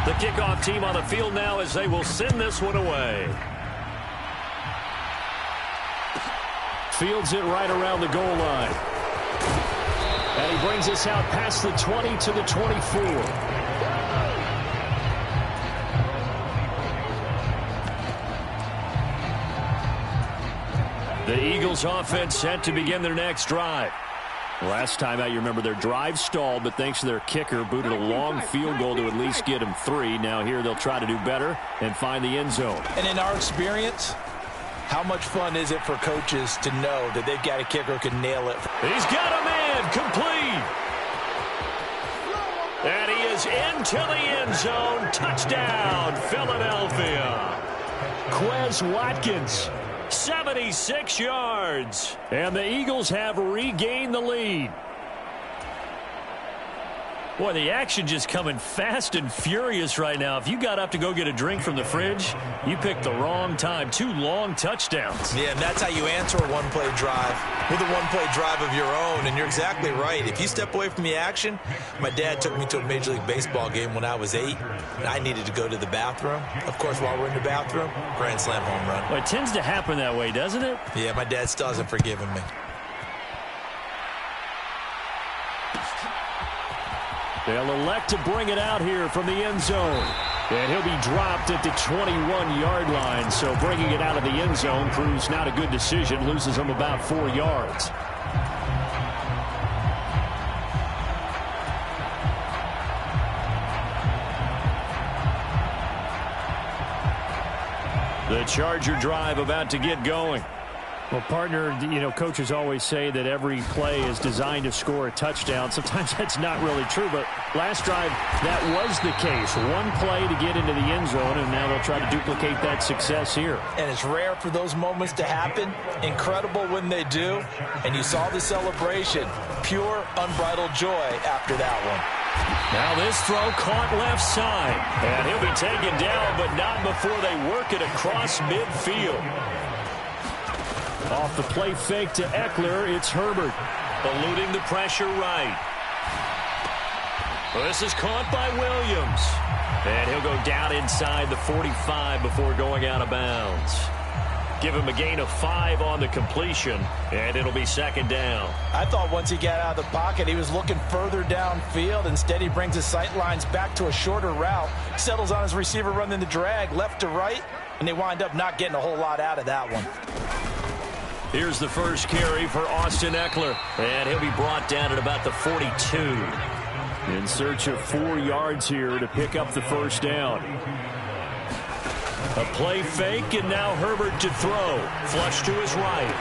The kickoff team on the field now as they will send this one away. Fields it right around the goal line. And he brings us out past the 20 to the 24. The Eagles offense set to begin their next drive. Last time out, you remember their drive stalled, but thanks to their kicker, booted a long field goal to at least get them 3. Now here they'll try to do better and find the end zone. And in our experience, how much fun is it for coaches to know that they've got a kicker who can nail it? He's got a man complete. And he is into the end zone. Touchdown, Philadelphia. Quez Watkins. 76 yards. And the Eagles have regained the lead. Boy, the action just coming fast and furious right now. If you got up to go get a drink from the fridge, you picked the wrong time. 2 long touchdowns. Yeah, and that's how you answer a one-play drive with a one-play drive of your own. And you're exactly right. If you step away from the action, my dad took me to a Major League Baseball game when I was 8, and I needed to go to the bathroom. Of course, while we're in the bathroom, grand slam home run. Well, it tends to happen that way, doesn't it? Yeah, my dad still hasn't forgiven me. They'll elect to bring it out here from the end zone. And he'll be dropped at the 21-yard line. So bringing it out of the end zone proves not a good decision. Loses him about 4 yards. The Charger drive about to get going. Well, partner, coaches always say that every play is designed to score a touchdown. Sometimes that's not really true, but last drive, that was the case. One play to get into the end zone, and now they'll try to duplicate that success here. And it's rare for those moments to happen. Incredible when they do. And you saw the celebration. Pure, unbridled joy after that one. Now this throw caught left side. And he'll be taken down, but not before they work it across midfield. Off the play fake to Eckler, it's Herbert. Eluding the pressure right. Well, this is caught by Williams. And he'll go down inside the 45 before going out of bounds. Give him a gain of 5 on the completion, and it'll be second down. I thought once he got out of the pocket, he was looking further downfield. Instead, he brings his sight lines back to a shorter route, settles on his receiver running the drag left to right, and they wind up not getting a whole lot out of that one. Here's the first carry for Austin Eckler, and he'll be brought down at about the 42. In search of 4 yards here to pick up the first down. A play fake, and now Herbert to throw. Flush to his right.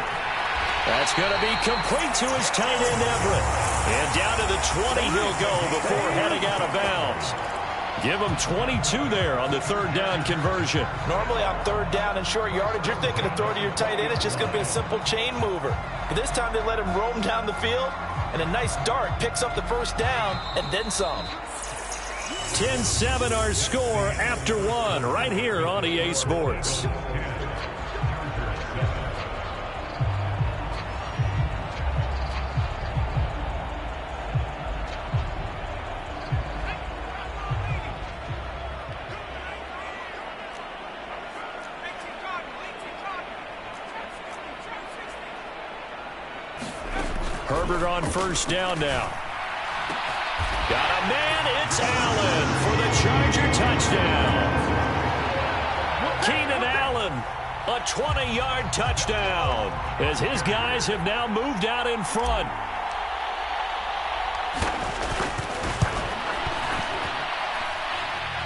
That's going to be complete to his tight end, Everett. And down to the 20 he'll go before heading out of bounds. Give him 22 there on the third down conversion. Normally on third down and short yardage, you're thinking of throw to your tight end. It's just going to be a simple chain mover. But this time they let him roam down the field, and a nice dart picks up the first down and then some. 10-7 our score after 1 right here on EA Sports. Herbert on first down now. Got a man, it's Allen for the Charger touchdown. Keenan Allen, a 20-yard touchdown, as his guys have now moved out in front.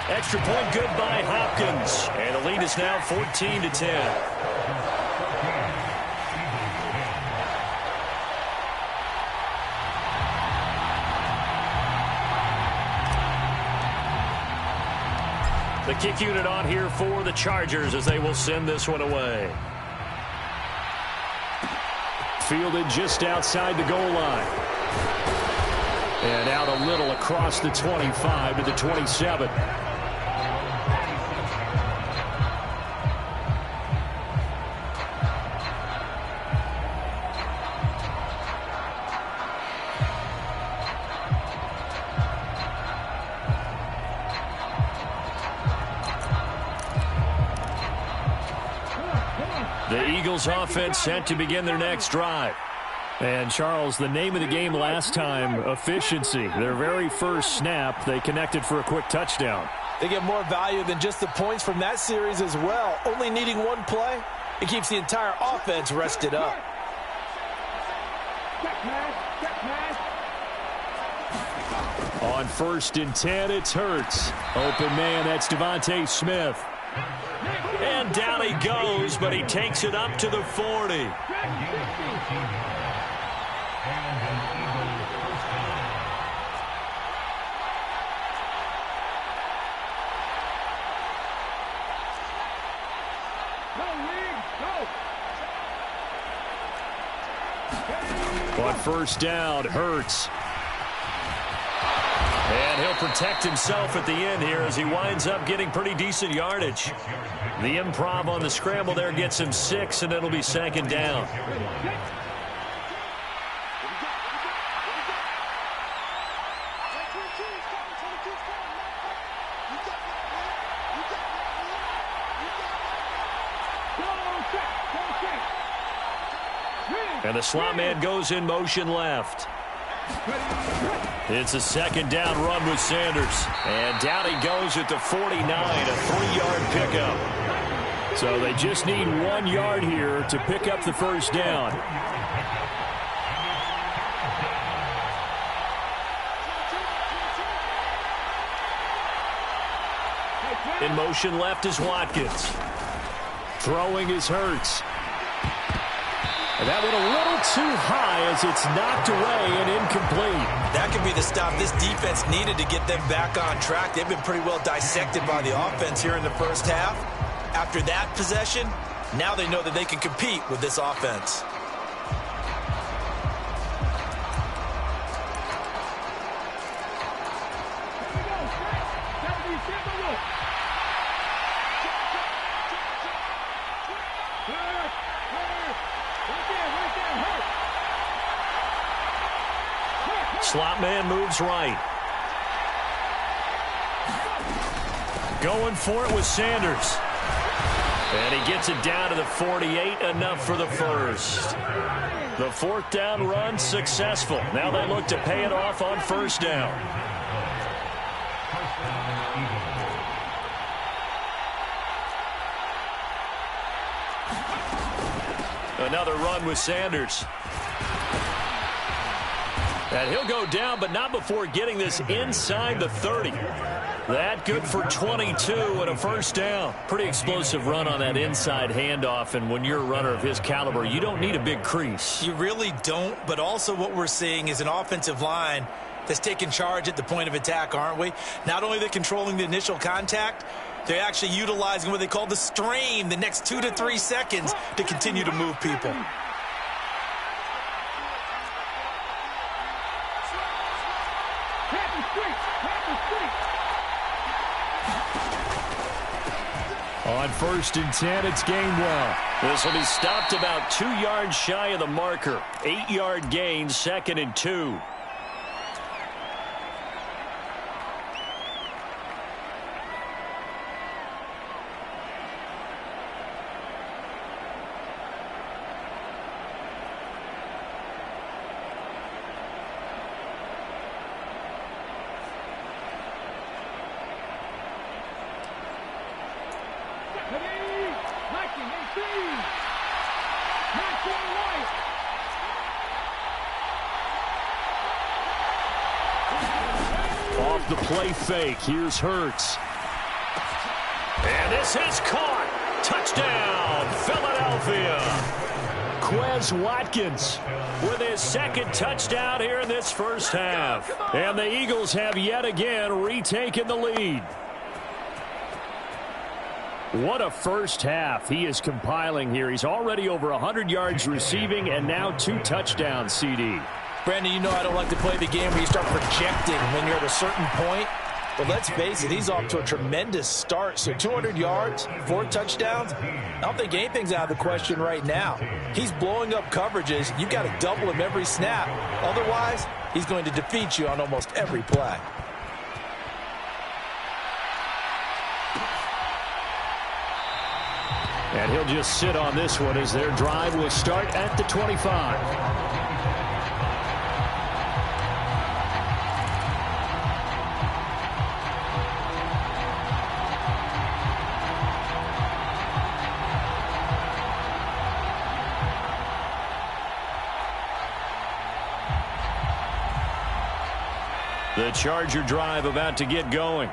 Extra point good by Hopkins, and the lead is now 14-10. The kick unit on here for the Chargers as they will send this one away. Fielded just outside the goal line. And out a little across the 25 to the 27. Eagles offense set to begin their next drive. And, Charles, the name of the game last time, efficiency. Their very first snap, they connected for a quick touchdown. They get more value than just the points from that series as well. Only needing one play, it keeps the entire offense rested up. On 1st and 10, it's Hurts. Open man, that's Devontae Smith. And down he goes, but he takes it up to the 40. On 1st down, Hurts. And he'll protect himself at the end here as he winds up getting pretty decent yardage. The improv on the scramble there gets him 6, and it'll be 2nd down. And the slot man goes in motion left. It's a 2nd down run with Sanders. And down he goes at the 49, a 3-yard pickup. So they just need 1 yard here to pick up the 1st down. In motion left is Watkins. Throwing is Hurts. And that went a little too high as it's knocked away and incomplete. That could be the stop this defense needed to get them back on track. They've been pretty well dissected by the offense here in the first half. After that possession, now they know that they can compete with this offense. Slot man moves right. Going for it with Sanders. And he gets it down to the 48, enough for the 1st. The 4th down run successful. Now they look to pay it off on 1st down. Another run with Sanders. And he'll go down, but not before getting this inside the 30. That good for 22 and a 1st down. Pretty explosive run on that inside handoff, and when you're a runner of his caliber, you don't need a big crease. You really don't, but also what we're seeing is an offensive line that's taking charge at the point of attack, aren't we? Not only are they controlling the initial contact, they're actually utilizing what they call the strain the next 2 to 3 seconds to continue to move people. On 1st and 10, it's Gainwell. This will be stopped about 2 yards shy of the marker. 8-yard gain, 2nd and 2. Off the play fake, here's Hurts. And this is caught. Touchdown, Philadelphia. Quez Watkins with his 2nd touchdown here in this first half. And the Eagles have yet again retaken the lead. What a first half he is compiling here. He's already over 100 yards receiving and now 2 touchdowns, CD. Brandon, you know I don't like to play the game where you start projecting when you're at a certain point. But let's face it, he's off to a tremendous start. So 200 yards, 4 touchdowns. I don't think anything's out of the question right now. He's blowing up coverages. You got to double him every snap. Otherwise, he's going to defeat you on almost every play. And he'll just sit on this one as their drive will start at the 25. The Charger drive about to get going.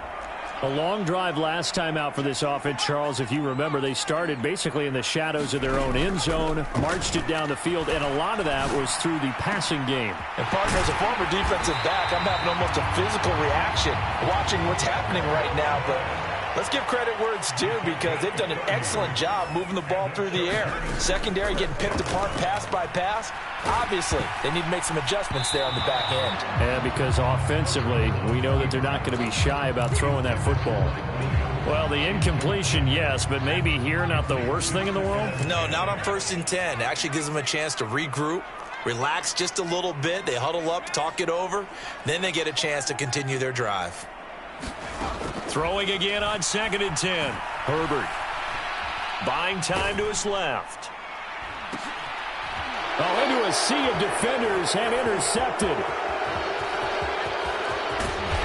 A long drive last time out for this offense, Charles. If you remember, they started basically in the shadows of their own end zone, marched it down the field, and a lot of that was through the passing game. And partner, as a former defensive back, I'm having almost a physical reaction watching what's happening right now. But let's give credit where it's due because they've done an excellent job moving the ball through the air. Secondary getting picked apart pass by pass. Obviously, they need to make some adjustments there on the back end. And because offensively, we know that they're not going to be shy about throwing that football. Well, the incompletion, yes, but maybe here not the worst thing in the world? No, not on 1st and 10. It actually gives them a chance to regroup, relax just a little bit. They huddle up, talk it over. Then they get a chance to continue their drive. Throwing again on 2nd and 10. Herbert buying time to his left. Oh, into a sea of defenders and intercepted.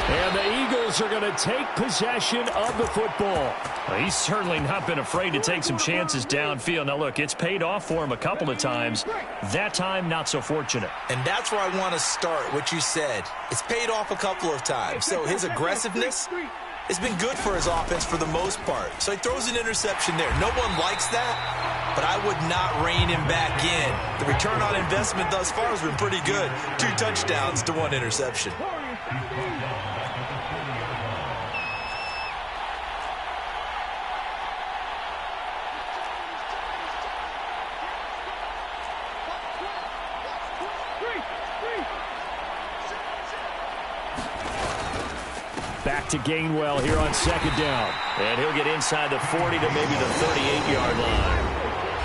And the Eagles are going to take possession of the football. Well, he's certainly not been afraid to take some chances downfield. Now, look, it's paid off for him a couple of times. That time, not so fortunate. And that's where I want to start, what you said. It's paid off a couple of times. So his aggressiveness has been good for his offense for the most part. So he throws an interception there. No one likes that, but I would not rein him back in. The return on investment thus far has been pretty good. 2 touchdowns to 1 interception. Back to Gainwell here on 2nd down. And he'll get inside the 40 to maybe the 38-yard line.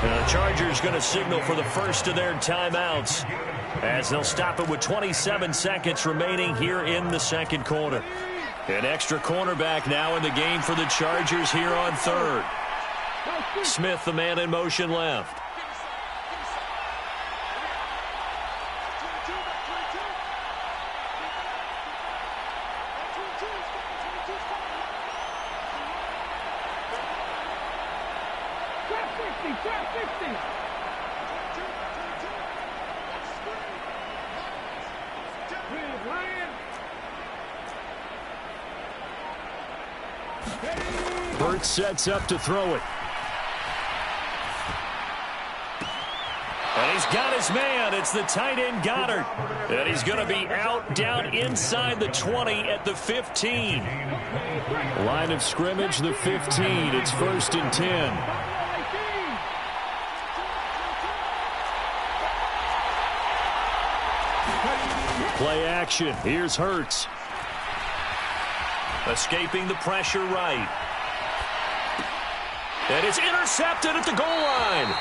And the Chargers going to signal for the first of their timeouts as they'll stop it with 27 seconds remaining here in the 2nd quarter. An extra cornerback now in the game for the Chargers here on 3rd. Smith, the man in motion left. Burt sets up to throw it. And he's got his man. It's the tight end Goddard. And he's going to be out down inside the 20 at the 15. Line of scrimmage, the 15. It's 1st and 10. Play action. Here's Hurts. Escaping the pressure right. And it's intercepted at the goal line.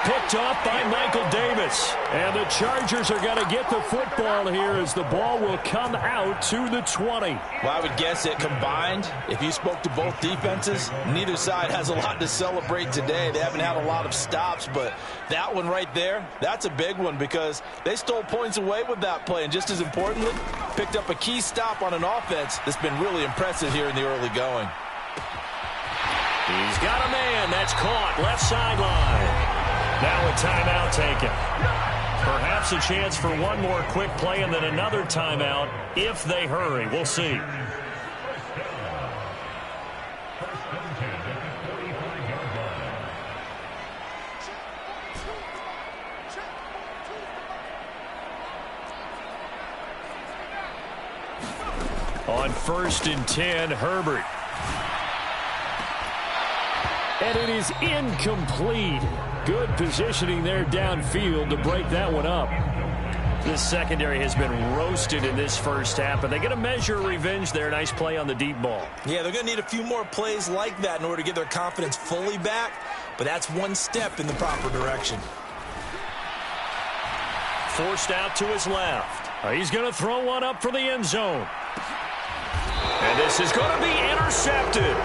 Picked off by Michael Davis. And the Chargers are going to get the football here as the ball will come out to the 20. Well, I would guess it combined, if you spoke to both defenses, neither side has a lot to celebrate today. They haven't had a lot of stops, but that one right there, that's a big one because they stole points away with that play. And just as importantly, picked up a key stop on an offense that's been really impressive here in the early going. He's got a man. That's caught. Left sideline. Now a timeout taken. Perhaps a chance for one more quick play and then another timeout if they hurry. We'll see. On 1st and 10, Herbert. And it is incomplete. Good positioning there downfield to break that one up. This secondary has been roasted in this first half, but they get a measure of revenge there. Nice play on the deep ball. Yeah, they're going to need a few more plays like that in order to get their confidence fully back, but that's one step in the proper direction. Forced out to his left. He's going to throw one up for the end zone. And this is going to be intercepted.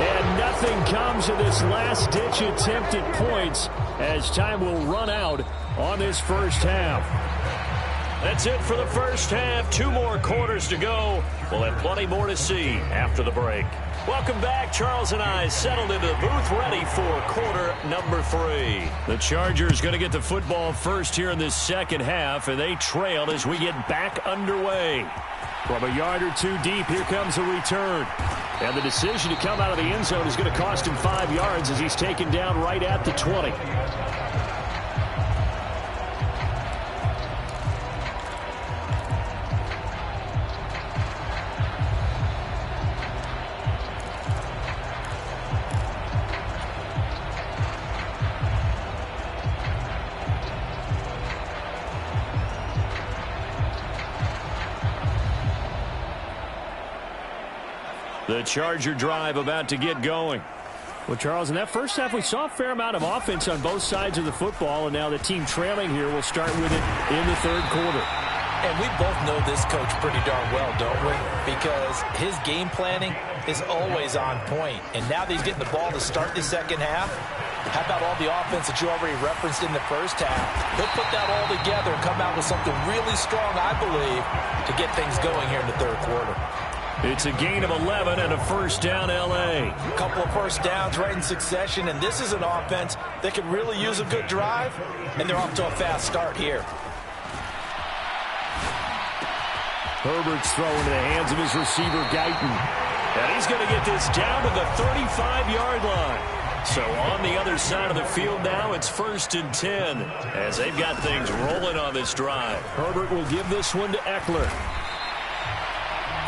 And nothing comes of this last-ditch attempt at points as time will run out on this first half. That's it for the first half. 2 more quarters to go. We'll have plenty more to see after the break. Welcome back. Charles and I settled into the booth ready for quarter number 3. The Chargers going to get the football first here in this second half, and they trailed as we get back underway. From a yard or 2 deep, here comes a return. And the decision to come out of the end zone is going to cost him 5 yards as he's taken down right at the 20. The Charger drive about to get going. Well, Charles, in that first half, we saw a fair amount of offense on both sides of the football, and now the team trailing here will start with it in the third quarter. And we both know this coach pretty darn well, don't we? Because his game planning is always on point. And now that he's getting the ball to start the second half, how about all the offense that you already referenced in the first half? He'll put that all together and come out with something really strong, I believe, to get things going here in the third quarter. It's a gain of 11 and a first down, L.A. A couple of first downs right in succession, and this is an offense that can really use a good drive, and they're off to a fast start here. Herbert's throw into the hands of his receiver, Guyton. And he's going to get this down to the 35-yard line. So on the other side of the field now, it's 1st and 10 as they've got things rolling on this drive. Herbert will give this one to Eckler.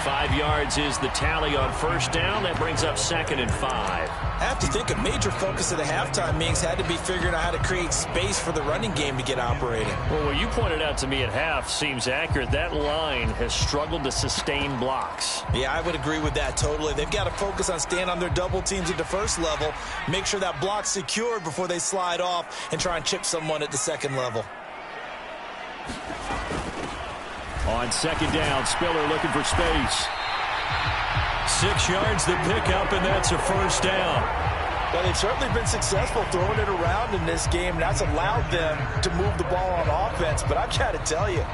5 yards is the tally on first down. That brings up 2nd and 5. I have to think a major focus of the halftime meetings had to be figuring out how to create space for the running game to get operating. Well, what you pointed out to me at half seems accurate. That line has struggled to sustain blocks. Yeah, I would agree with that totally. They've got to focus on staying on their double teams at the first level, make sure that block's secured before they slide off and try and chip someone at the second level. On second down, Spiller looking for space. 6 yards the pickup, and that's a first down. Well, they've certainly been successful throwing it around in this game. That's allowed them to move the ball on offense. But I've got to tell you,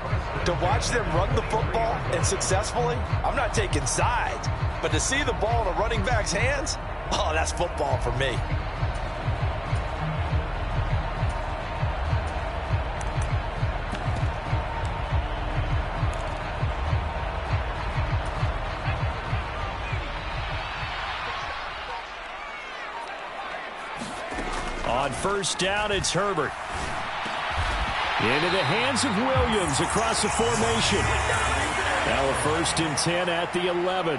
to watch them run the football and successfully, I'm not taking sides. But to see the ball in a running back's hands, oh, that's football for me. On first down, it's Herbert. Into the hands of Williams across the formation. Now a 1st and 10 at the 11.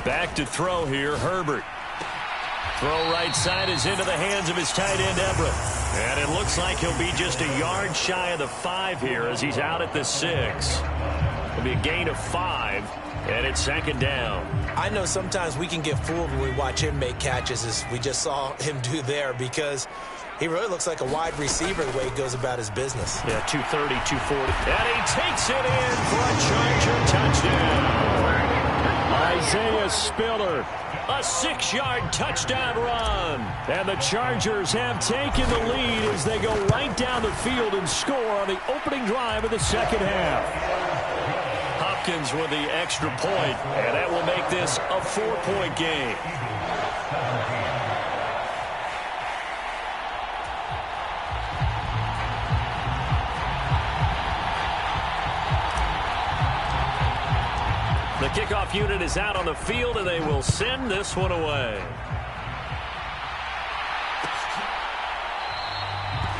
Back to throw here, Herbert. Throw right side is into the hands of his tight end, Everett. And it looks like he'll be just a yard shy of the 5 here as he's out at the 6. It'll be a gain of 5, and it's 2nd down. I know sometimes we can get fooled when we watch him make catches, as we just saw him do there, because he really looks like a wide receiver the way he goes about his business. Yeah, 230, 240. And he takes it in for a Charger touchdown. Isaiah Spiller, a 6-yard touchdown run. And the Chargers have taken the lead as they go right down the field and score on the opening drive of the second half. Hopkins with the extra point, and that will make this a 4-point game. The kickoff unit is out on the field, and they will send this one away.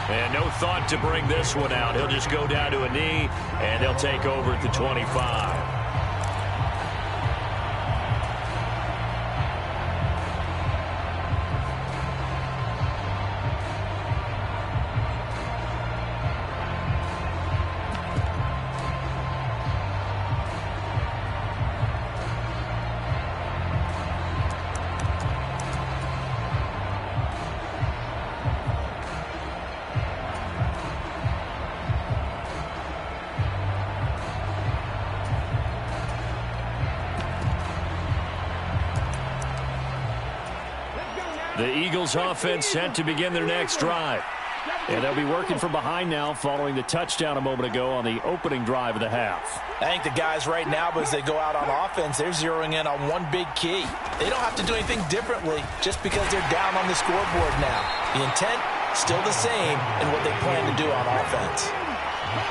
And no thought to bring this one out. He'll just go down to a knee, and they'll take over at the 25. The Eagles offense set to begin their next drive. And they'll be working from behind now following the touchdown a moment ago on the opening drive of the half. I think the guys right now, as they go out on offense, they're zeroing in on one big key. They don't have to do anything differently just because they're down on the scoreboard now. The intent, still the same in what they plan to do on offense.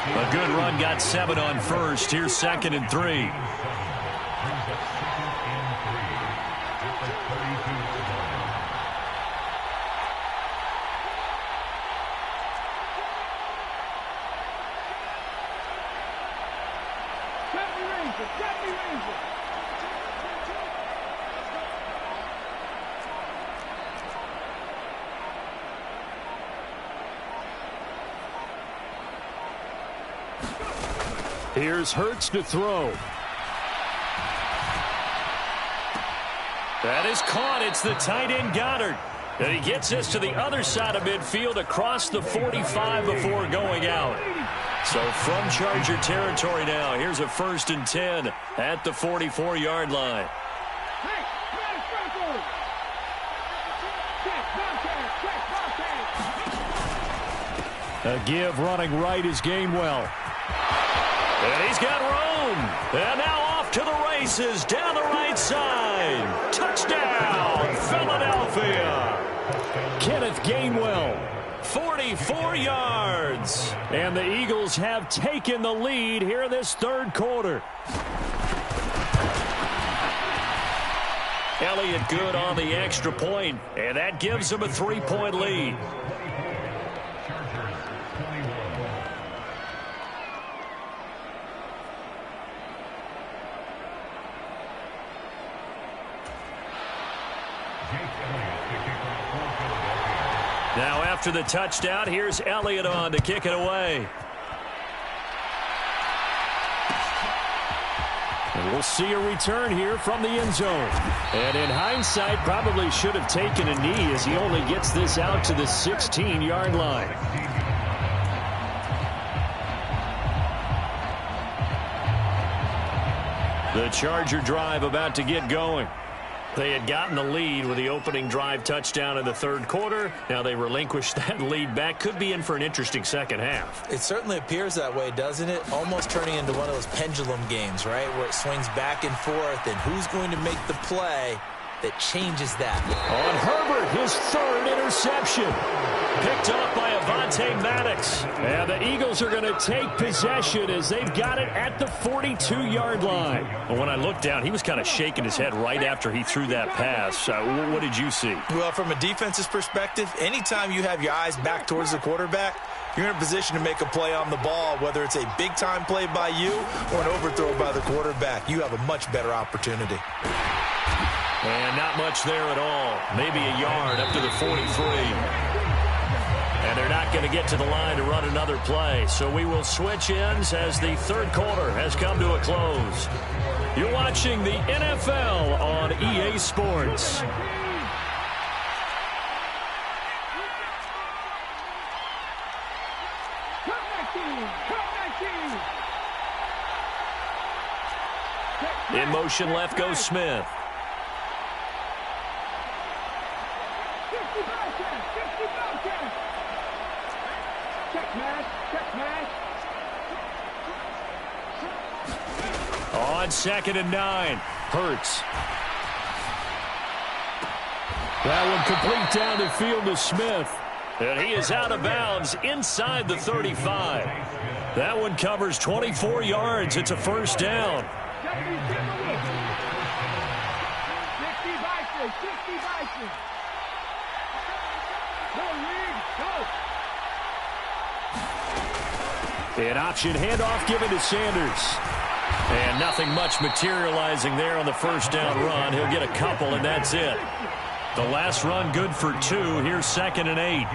A good run got 7 on first. Here's 2nd and 3. Here's Hurts to throw. That is caught. It's the tight end Goddard. And he gets this to the other side of midfield across the 45 before going out. So from Charger territory now, here's a 1st and 10 at the 44-yard line. A give running right is Gainwell. And he's got room. And now off to the races down the right side. Touchdown, Philadelphia. Kenneth Gainwell, 44 yards. And the Eagles have taken the lead here this third quarter. Elliott good on the extra point, and that gives him a 3-point lead. Now after the touchdown, here's Elliott on to kick it away. And we'll see a return here from the end zone. And in hindsight, probably should have taken a knee as he only gets this out to the 16-yard line. The Charger drive about to get going. They had gotten the lead with the opening drive touchdown in the third quarter. Now they relinquished that lead back. Could be in for an interesting second half. It certainly appears that way, doesn't it? Almost turning into one of those pendulum games, right? Where it swings back and forth, and who's going to make the play that changes that? On Herbert, his 3rd interception. Picked off by Avonte Maddox. And the Eagles are going to take possession as they've got it at the 42-yard line. Well, when I looked down, he was kind of shaking his head right after he threw that pass. What did you see? Well, from a defense's perspective, anytime you have your eyes back towards the quarterback, you're in a position to make a play on the ball, whether it's a big-time play by you or an overthrow by the quarterback. You have a much better opportunity. And not much there at all. Maybe a yard up to the 43. And they're not going to get to the line to run another play. So we will switch ends as the third quarter has come to a close. You're watching the NFL on EA Sports. In motion left goes Smith. On 2nd and 9, Hurts. That one complete down the field to Smith. And he is out of bounds inside the 35. That one covers 24 yards. It's a 1st down. An option handoff given to Sanders. And nothing much materializing there on the 1st down run. He'll get a couple, and that's it. The last run good for 2. Here's 2nd and 8.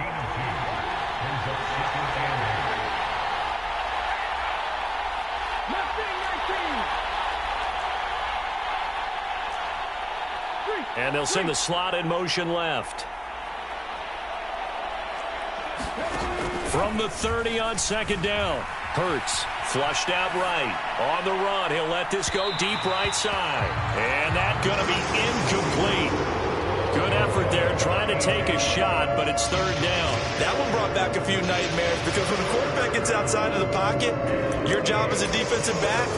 And they'll send the slot in motion left. From the 30 on 2nd down. Hurts flushed out right. On the run, he'll let this go deep right side. And that's going to be incomplete. Good effort there, trying to take a shot, but it's third down. That one brought back a few nightmares because when a quarterback gets outside of the pocket, your job as a defensive back,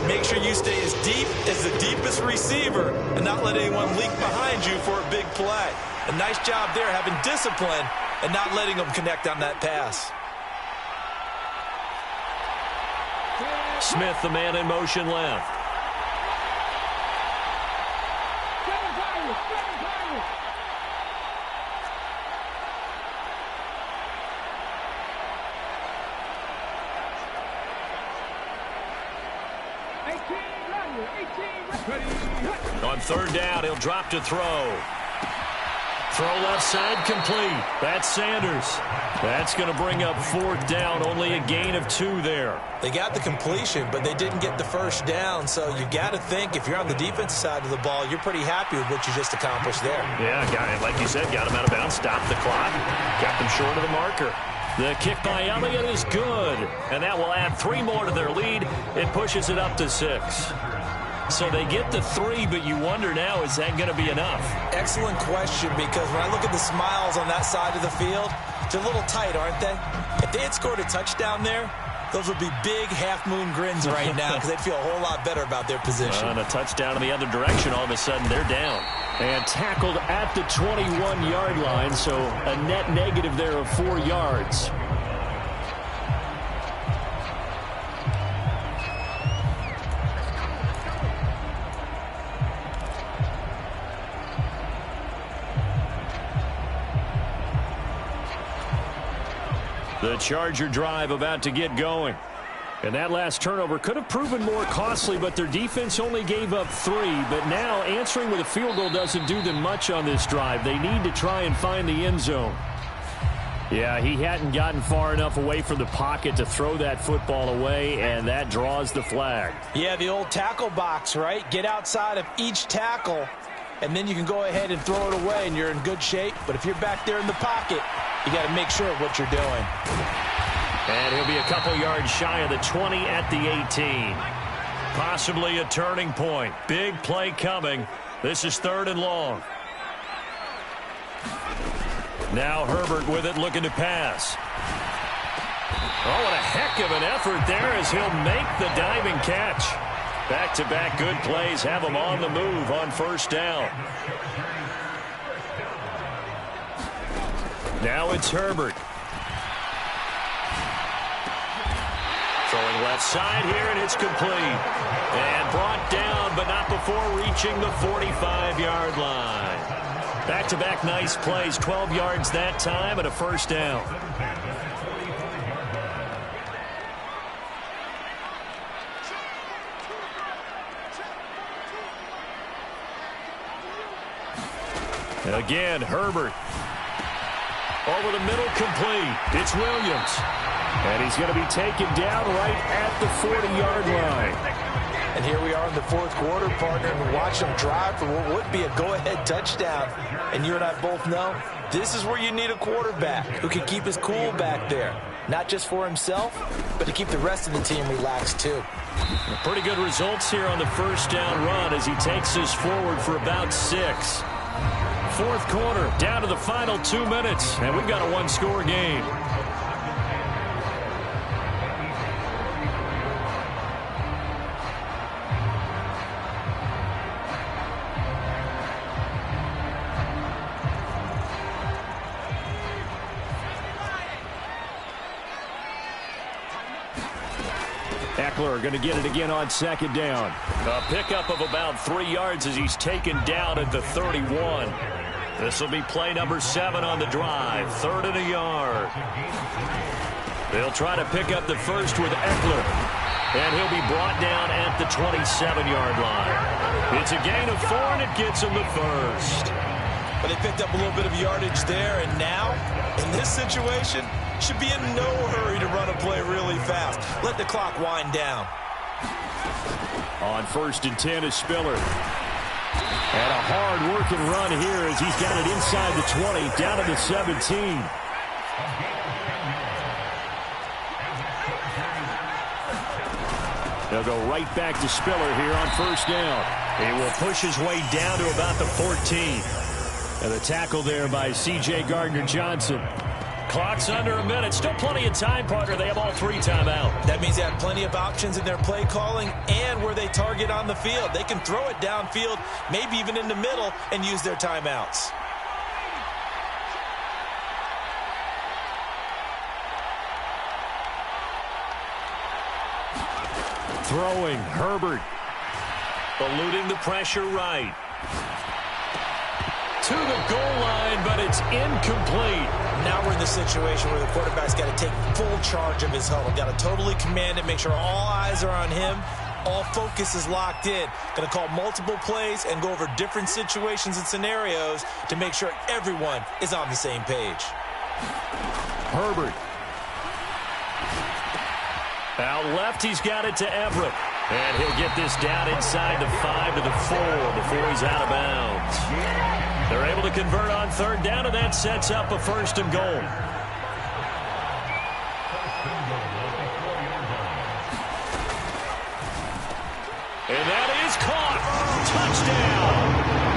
make sure you stay as deep as the deepest receiver and not let anyone leak behind you for a big play. A nice job there having discipline and not letting them connect on that pass. Smith, the man in motion left. On third down, he'll drop to throw. Throw left side complete. That's Sanders. That's going to bring up fourth down. Only a gain of 2 there. They got the completion, but they didn't get the first down. So you got to think if you're on the defensive side of the ball, you're pretty happy with what you just accomplished there. Yeah, got it. Like you said, got him out of bounds, stopped the clock, kept him short of the marker. The kick by Elliott is good, and that will add 3 more to their lead. It pushes it up to 6. So they get the 3, but you wonder now, is that going to be enough? Excellent question, because when I look at the smiles on that side of the field, they're a little tight, aren't they? If they had scored a touchdown there, those would be big half-moon grins right now because they'd feel a whole lot better about their position. And a touchdown in the other direction, all of a sudden they're down. And tackled at the 21-yard line, so a net negative there of 4 yards. The Charger drive about to get going. And that last turnover could have proven more costly, but their defense only gave up 3. But now answering with a field goal doesn't do them much on this drive. They need to try and find the end zone. Yeah, he hadn't gotten far enough away from the pocket to throw that football away, and that draws the flag. Yeah, the old tackle box, right? Get outside of each tackle, and then you can go ahead and throw it away, and you're in good shape. But if you're back there in the pocket, you got to make sure of what you're doing. And he'll be a couple yards shy of the 20 at the 18. Possibly a turning point. Big play coming. This is 3rd and long. Now Herbert with it, looking to pass. Oh, what a heck of an effort there as he'll make the diving catch. Back-to-back good plays have him on the move on first down. Now it's Herbert. Throwing left side here, and it's complete. And brought down, but not before reaching the 45-yard line. Back-to-back nice plays, 12 yards that time, and a first down. And again, Herbert. Over the middle, complete. It's Williams. And he's going to be taken down right at the 40-yard line. And here we are in the 4th quarter, partner, and watch them drive for what would be a go-ahead touchdown. And you and I both know this is where you need a quarterback who can keep his cool back there. Not just for himself, but to keep the rest of the team relaxed, too. Pretty good results here on the first down run as he takes us forward for about 6. 4th quarter, down to the final 2 minutes, and we've got a 1-score game. Ekeler going to get it again on 2nd down. A pickup of about 3 yards as he's taken down at the 31. This will be play number 7 on the drive. 3rd and a yard. They'll try to pick up the first with Ekeler. And he'll be brought down at the 27-yard line. It's a gain of 4, and it gets him the first. But they picked up a little bit of yardage there, and now, in this situation, should be in no hurry to run a play really fast. Let the clock wind down. On 1st and 10 is Spiller. And a hard-working run here as he's got it inside the 20, down to the 17. They'll go right back to Spiller here on 1st down. He will push his way down to about the 14. And the tackle there by C.J. Gardner-Johnson. Clock's under a minute. Still plenty of time, partner. They have all 3 timeout. That means they have plenty of options in their play calling and where they target on the field. They can throw it downfield, maybe even in the middle, and use their timeouts. Throwing, Herbert. Eluding the pressure right. To the goal line, but it's incomplete. Now we're in the situation where the quarterback's got to take full charge of his huddle. Got to totally command it, make sure all eyes are on him. All focus is locked in. Going to call multiple plays and go over different situations and scenarios to make sure everyone is on the same page. Herbert. Out left, he's got it to Everett. And he'll get this down inside the 5 to the 4 before he's out of bounds. They're able to convert on 3rd down, and that sets up a 1st and goal. And that is caught. Touchdown.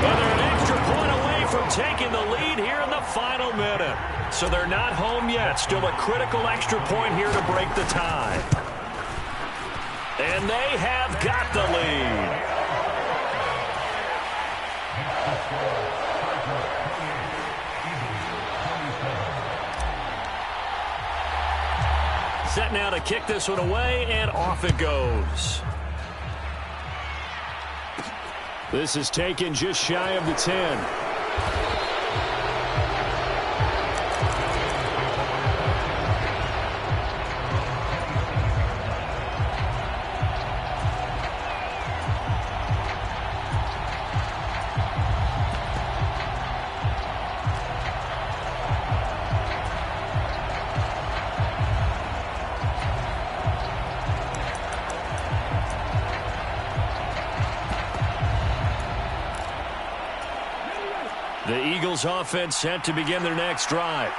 And they're an extra point away from taking the lead here in the final minute. So they're not home yet. Still a critical extra point here to break the tie. And they have got the lead. Set now to kick this one away, and off it goes. This is taken just shy of the 10. The Eagles offense set to begin their next drive.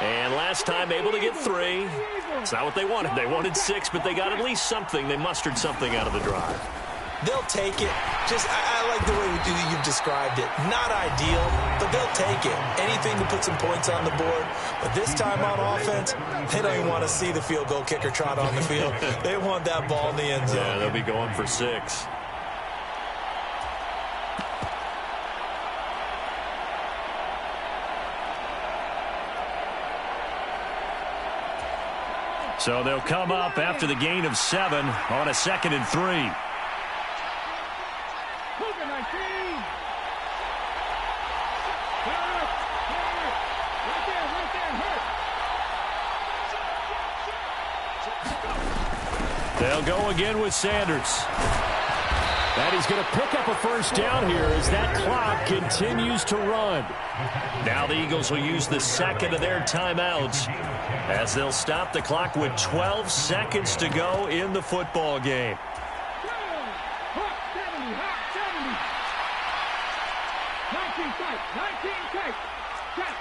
And last time able to get 3. It's not what they wanted. They wanted 6, but they got at least something. They mustered something out of the drive. They'll take it. I like the way you've described it. Not ideal, but they'll take it. Anything to put some points on the board. But this time on offense, they don't even want to see the field goal kicker trot on the field. They want that ball in the end zone. Yeah, they'll be going for 6. So they'll come up after the gain of 7 on a 2nd and 3. They'll go again with Sanders. And he's going to pick up a 1st down here as that clock continues to run. Now the Eagles will use the 2nd of their timeouts as they'll stop the clock with 12 seconds to go in the football game.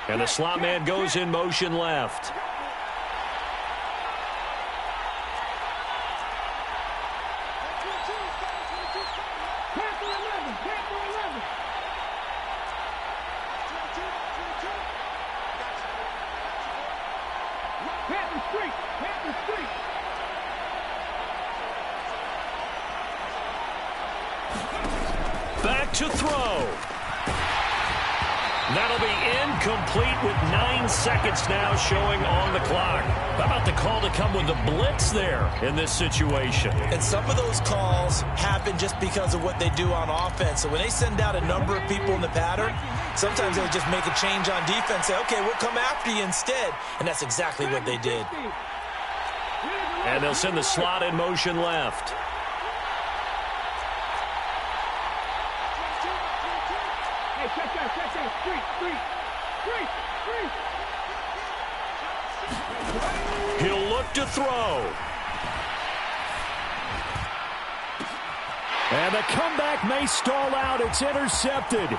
And the slot man goes in motion left. Back to throw. That'll be incomplete with 9 seconds now showing on the clock. How about the call to come with the blitz there in this situation? And some of those calls happen just because of what they do on offense. So when they send out a number of people in the pattern, sometimes they just make a change on defense, say, okay, we'll come after you instead. And that's exactly what they did. And they'll send the slot in motion left. He'll look to throw. And the comeback may stall out. It's intercepted.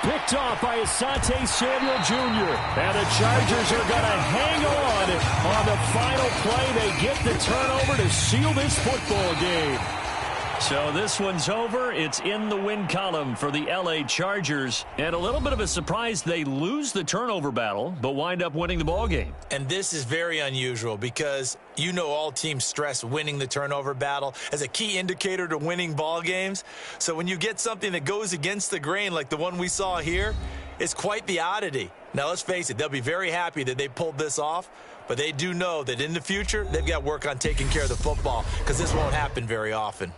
Picked off by Asante Samuel Jr. And the Chargers are going to hang on the final play. They get the turnover to seal this football game. So this one's over. It's in the win column for the L.A. Chargers. And a little bit of a surprise, they lose the turnover battle, but wind up winning the ball game. And this is very unusual because you know all teams stress winning the turnover battle as a key indicator to winning ball games. So when you get something that goes against the grain like the one we saw here, it's quite the oddity. Now, let's face it, they'll be very happy that they pulled this off, but they do know that in the future, they've got work on taking care of the football because this won't happen very often.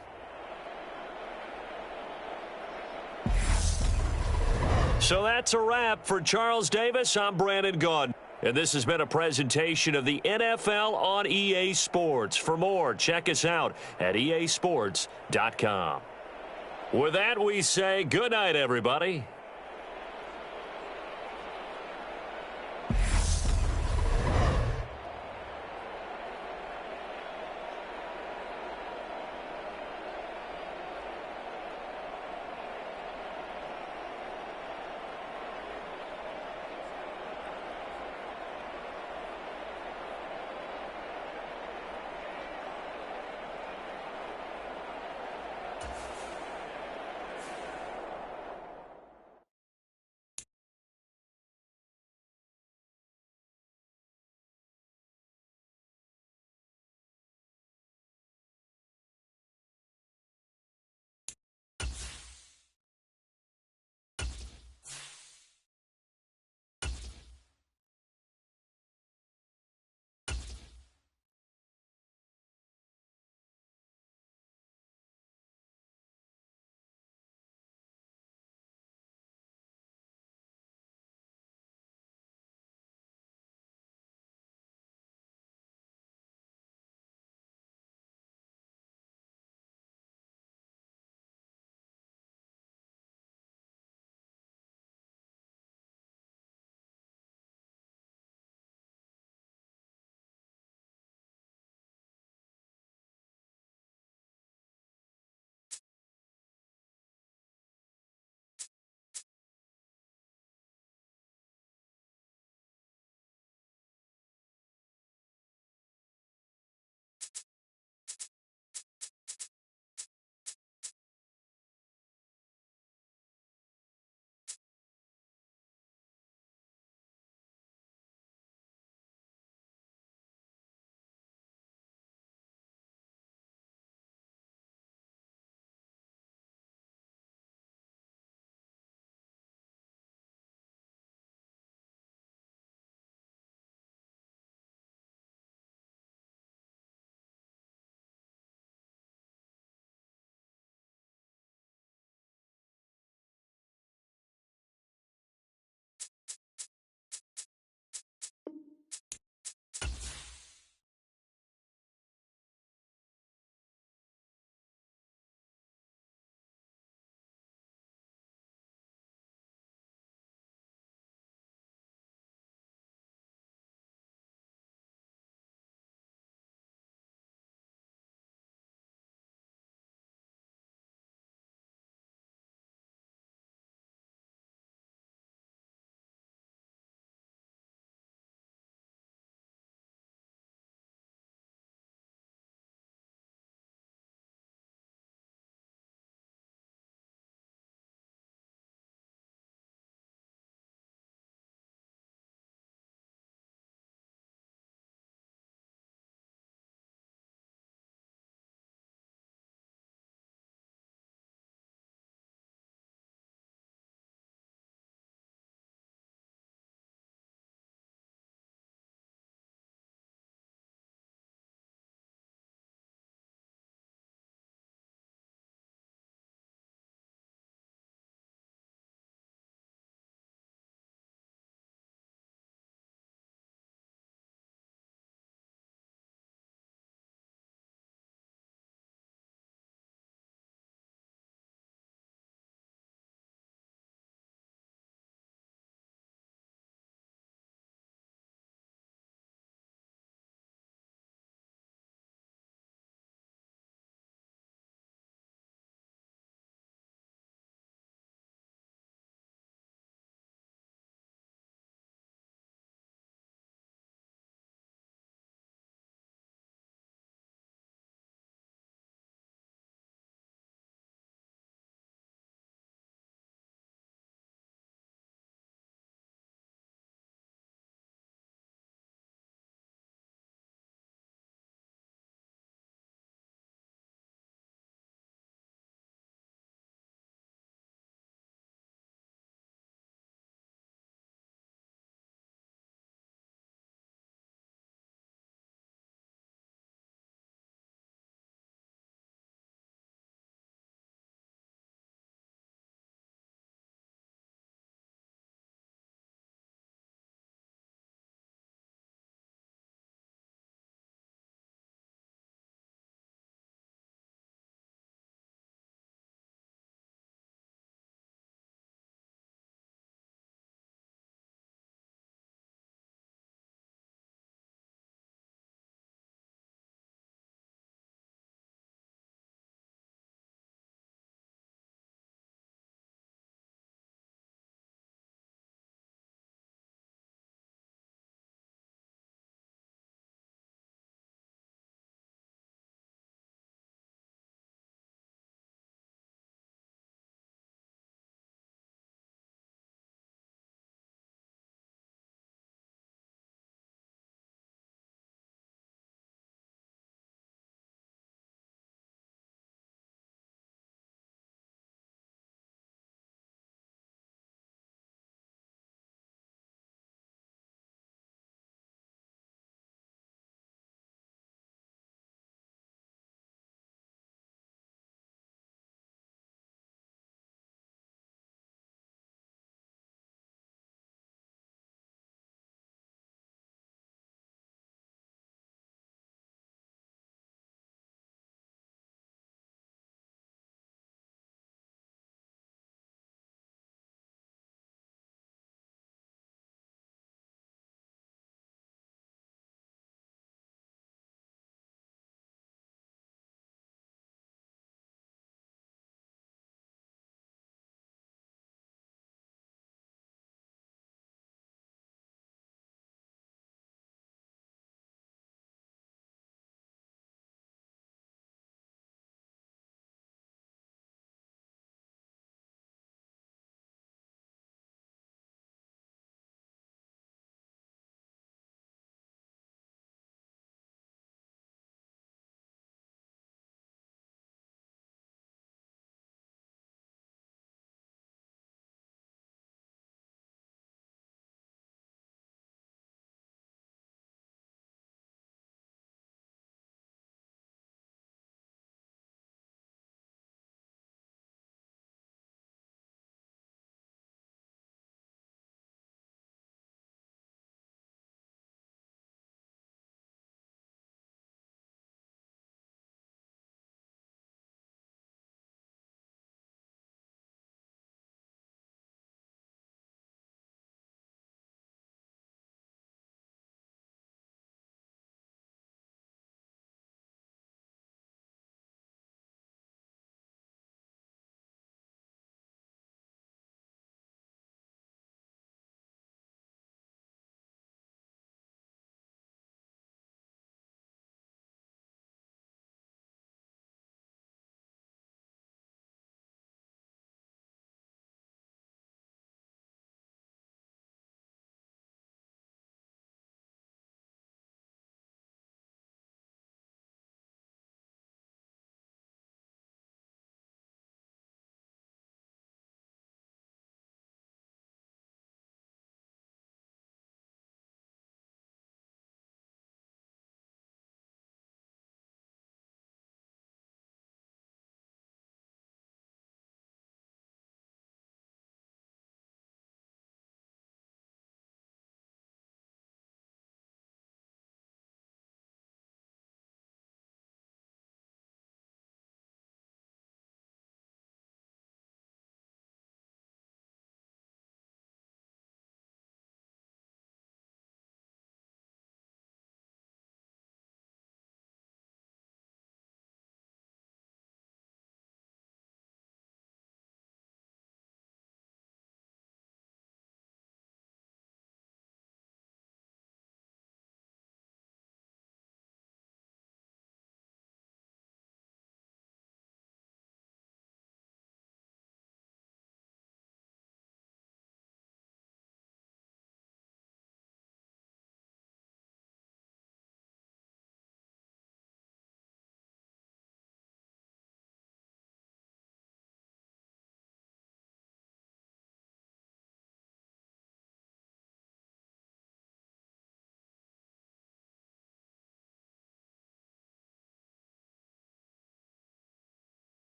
So that's a wrap for Charles Davis. I'm Brandon Gaudin. And this has been a presentation of the NFL on EA Sports. For more, check us out at easports.com. With that, we say good night, everybody.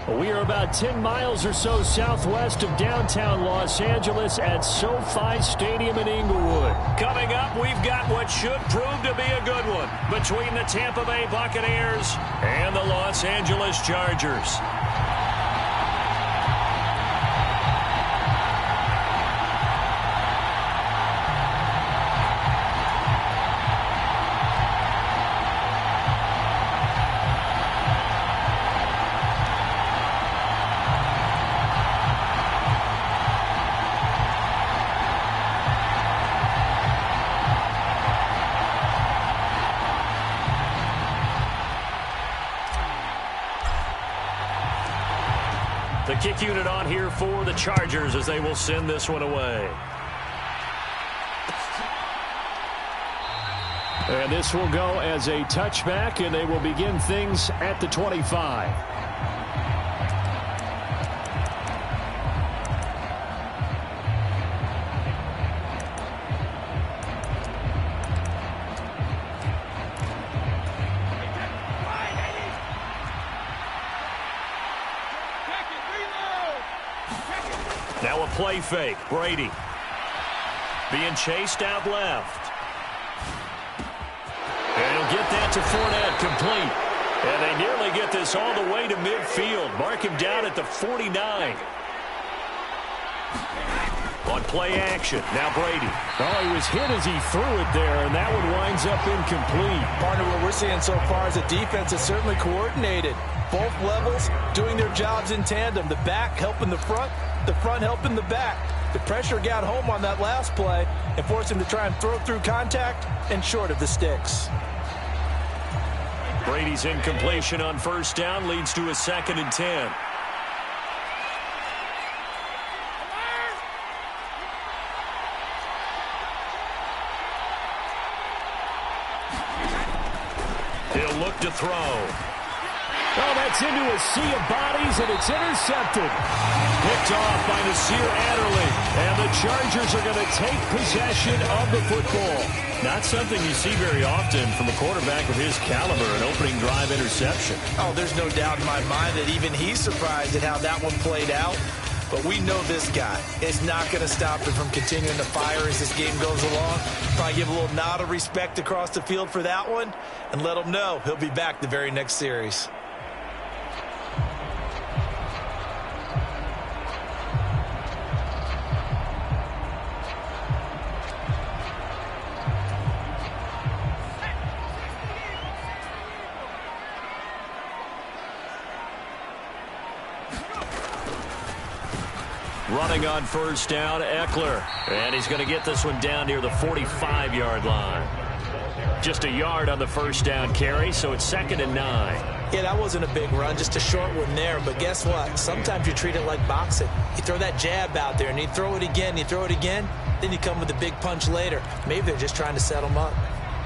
We are about 10 miles or so southwest of downtown Los Angeles at SoFi Stadium in Inglewood. Coming up, we've got what should prove to be a good one between the Tampa Bay Buccaneers and the Los Angeles Chargers. The kick unit on here for the Chargers as they will send this one away. And this will go as a touchback, and they will begin things at the 25. Now a play fake. Brady being chased out left. And he'll get that to Fournette, complete. And they nearly get this all the way to midfield. Mark him down at the 49. On play action. Now Brady. Oh, he was hit as he threw it there, and that one winds up incomplete. Partner, what we're seeing so far is a defense that's certainly coordinated. Both levels doing their jobs in tandem. The back helping the front helping the back. The pressure got home on that last play and forced him to try and throw through contact and short of the sticks. Brady's incompletion on first down leads to a 2nd and 10. He'll look to throw. Oh, that's into a sea of bodies, and it's intercepted. Picked off by Nasir Adderley, and the Chargers are going to take possession of the football. Not something you see very often from a quarterback of his caliber, an opening drive interception. Oh, there's no doubt in my mind that even he's surprised at how that one played out. But we know this guy is not going to stop him from continuing to fire as this game goes along. Probably give a little nod of respect across the field for that one and let him know he'll be back the very next series. Running on first down, Eckler. And he's going to get this one down near the 45-yard line. Just a yard on the first down carry, so it's 2nd and 9. Yeah, that wasn't a big run, just a short one there. But guess what? Sometimes you treat it like boxing. You throw that jab out there, and you throw it again, then you come with a big punch later. Maybe they're just trying to set them up.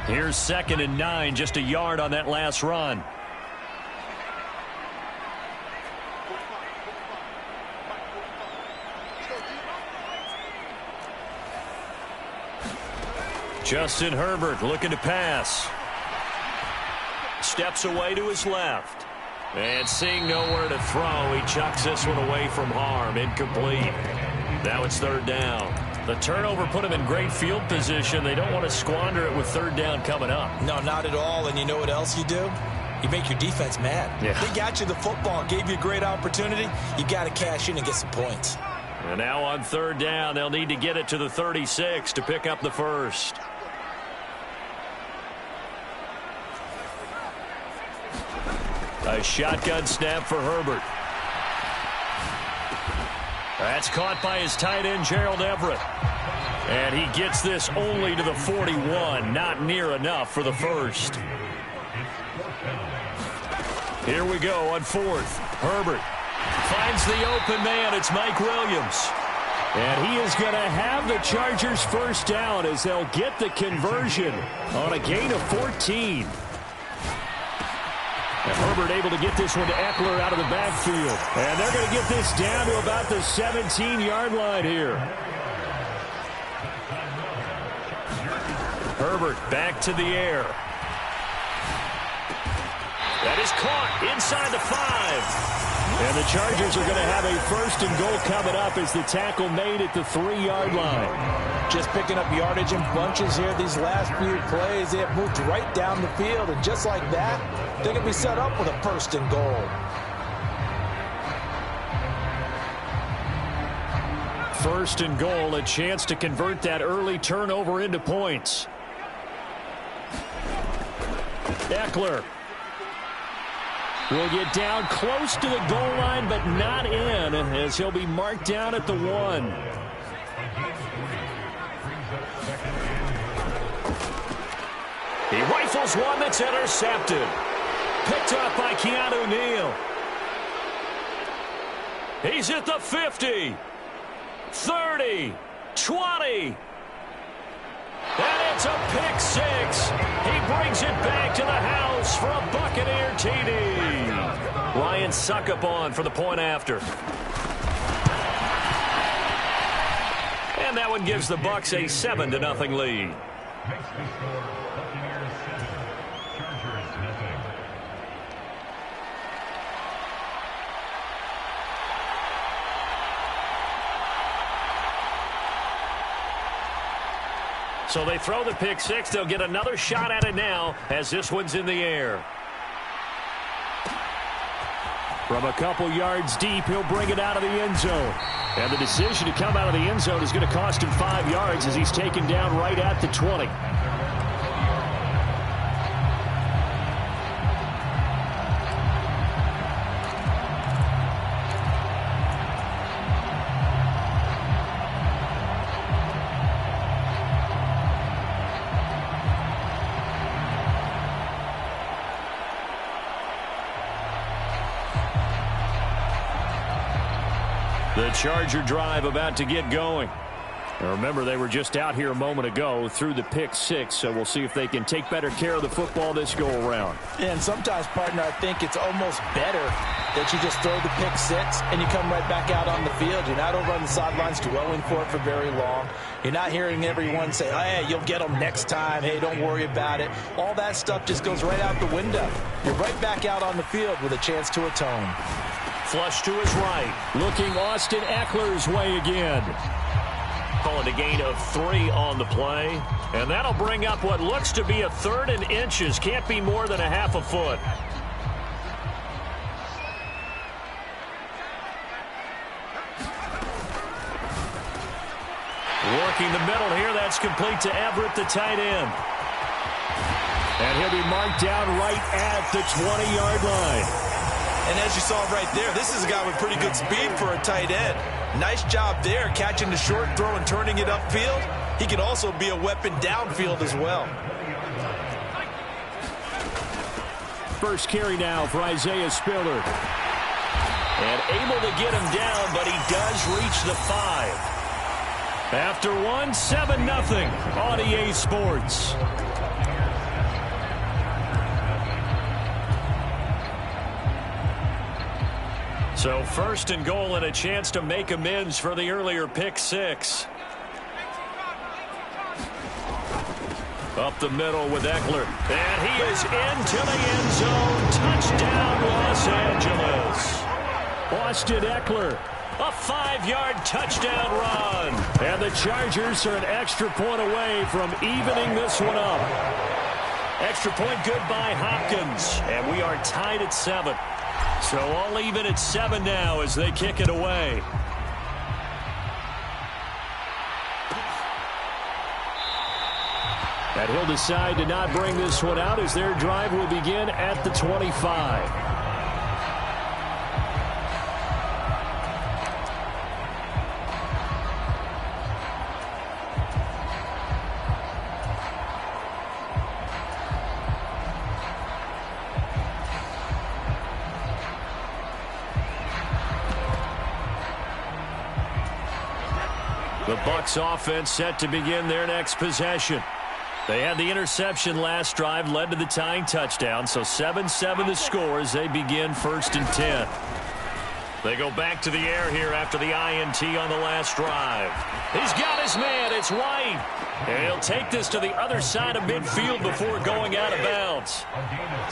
Here's 2nd and 9, just a yard on that last run. Justin Herbert looking to pass. Steps away to his left. And seeing nowhere to throw, he chucks this one away from harm. Incomplete. Now it's 3rd down. The turnover put him in great field position. They don't want to squander it with 3rd down coming up. No, not at all. And you know what else you do? You make your defense mad. Yeah. They got you the football, gave you a great opportunity. You got to cash in and get some points. And now on 3rd down, they'll need to get it to the 36 to pick up the first. A shotgun snap for Herbert. That's caught by his tight end, Gerald Everett. And he gets this only to the 41. Not near enough for the first. Here we go on 4th. Herbert finds the open man. It's Mike Williams. And he is going to have the Chargers first down as they'll get the conversion on a gain of 14. And Herbert able to get this one to Eckler out of the backfield. And they're going to get this down to about the 17-yard line here. Herbert back to the air. That is caught inside the 5. And the Chargers are going to have a 1st and goal coming up as the tackle made at the 3-yard line. Just picking up yardage in bunches here. These last few plays, they have moved right down the field. And just like that, they're going to be set up with a 1st and goal. 1st and goal, a chance to convert that early turnover into points. Ekeler will get down close to the goal line, but not in, as he'll be marked down at the 1. He rifles one that's intercepted. Picked up by Keanu Neal. He's at the 50. 30. 20. And it's a pick 6. He brings it back to the house for a Buccaneer TD. Ryan Succop on for the point after. And that one gives the Bucs a 7-0 lead. So they throw the pick 6. They'll get another shot at it now as this one's in the air. From a couple yards deep, he'll bring it out of the end zone. And the decision to come out of the end zone is going to cost him 5 yards as he's taken down right at the 20. The Charger drive about to get going. Now remember, they were just out here a moment ago through the pick 6, so we'll see if they can take better care of the football this go-around. And sometimes, partner, I think it's almost better that you just throw the pick 6 and you come right back out on the field. You're not over on the sidelines dwelling for it for very long. You're not hearing everyone say, hey, you'll get them next time. Hey, don't worry about it. All that stuff just goes right out the window. You're right back out on the field with a chance to atone. Flush to his right. Looking Austin Ekeler's way again. Calling a gain of 3 on the play. And that'll bring up what looks to be a 3rd and inches. Can't be more than a half a foot. Working the middle here. That's complete to Everett, the tight end. And he'll be marked down right at the 20-yard line. And as you saw right there, this is a guy with pretty good speed for a tight end. Nice job there, catching the short throw and turning it upfield. He can also be a weapon downfield as well. First carry now for Isaiah Spiller. And able to get him down, but he does reach the 5. After one, 7-0 on EA Sports. So 1st and goal and a chance to make amends for the earlier pick 6. Up the middle with Ekeler. And he is into the end zone. Touchdown, Los Angeles. Austin Ekeler, a 5-yard touchdown run. And the Chargers are an extra point away from evening this one up. Extra point good by Hopkins. And we are tied at 7. So all even at 7 now as they kick it away. And he'll decide to not bring this one out as their drive will begin at the 25. The Bucs offense set to begin their next possession. They had the interception last drive, led to the tying touchdown, so 7-7 the score as they begin 1st and 10. They go back to the air here after the INT on the last drive. He's got his man. It's White. And he'll take this to the other side of midfield before going out of bounds.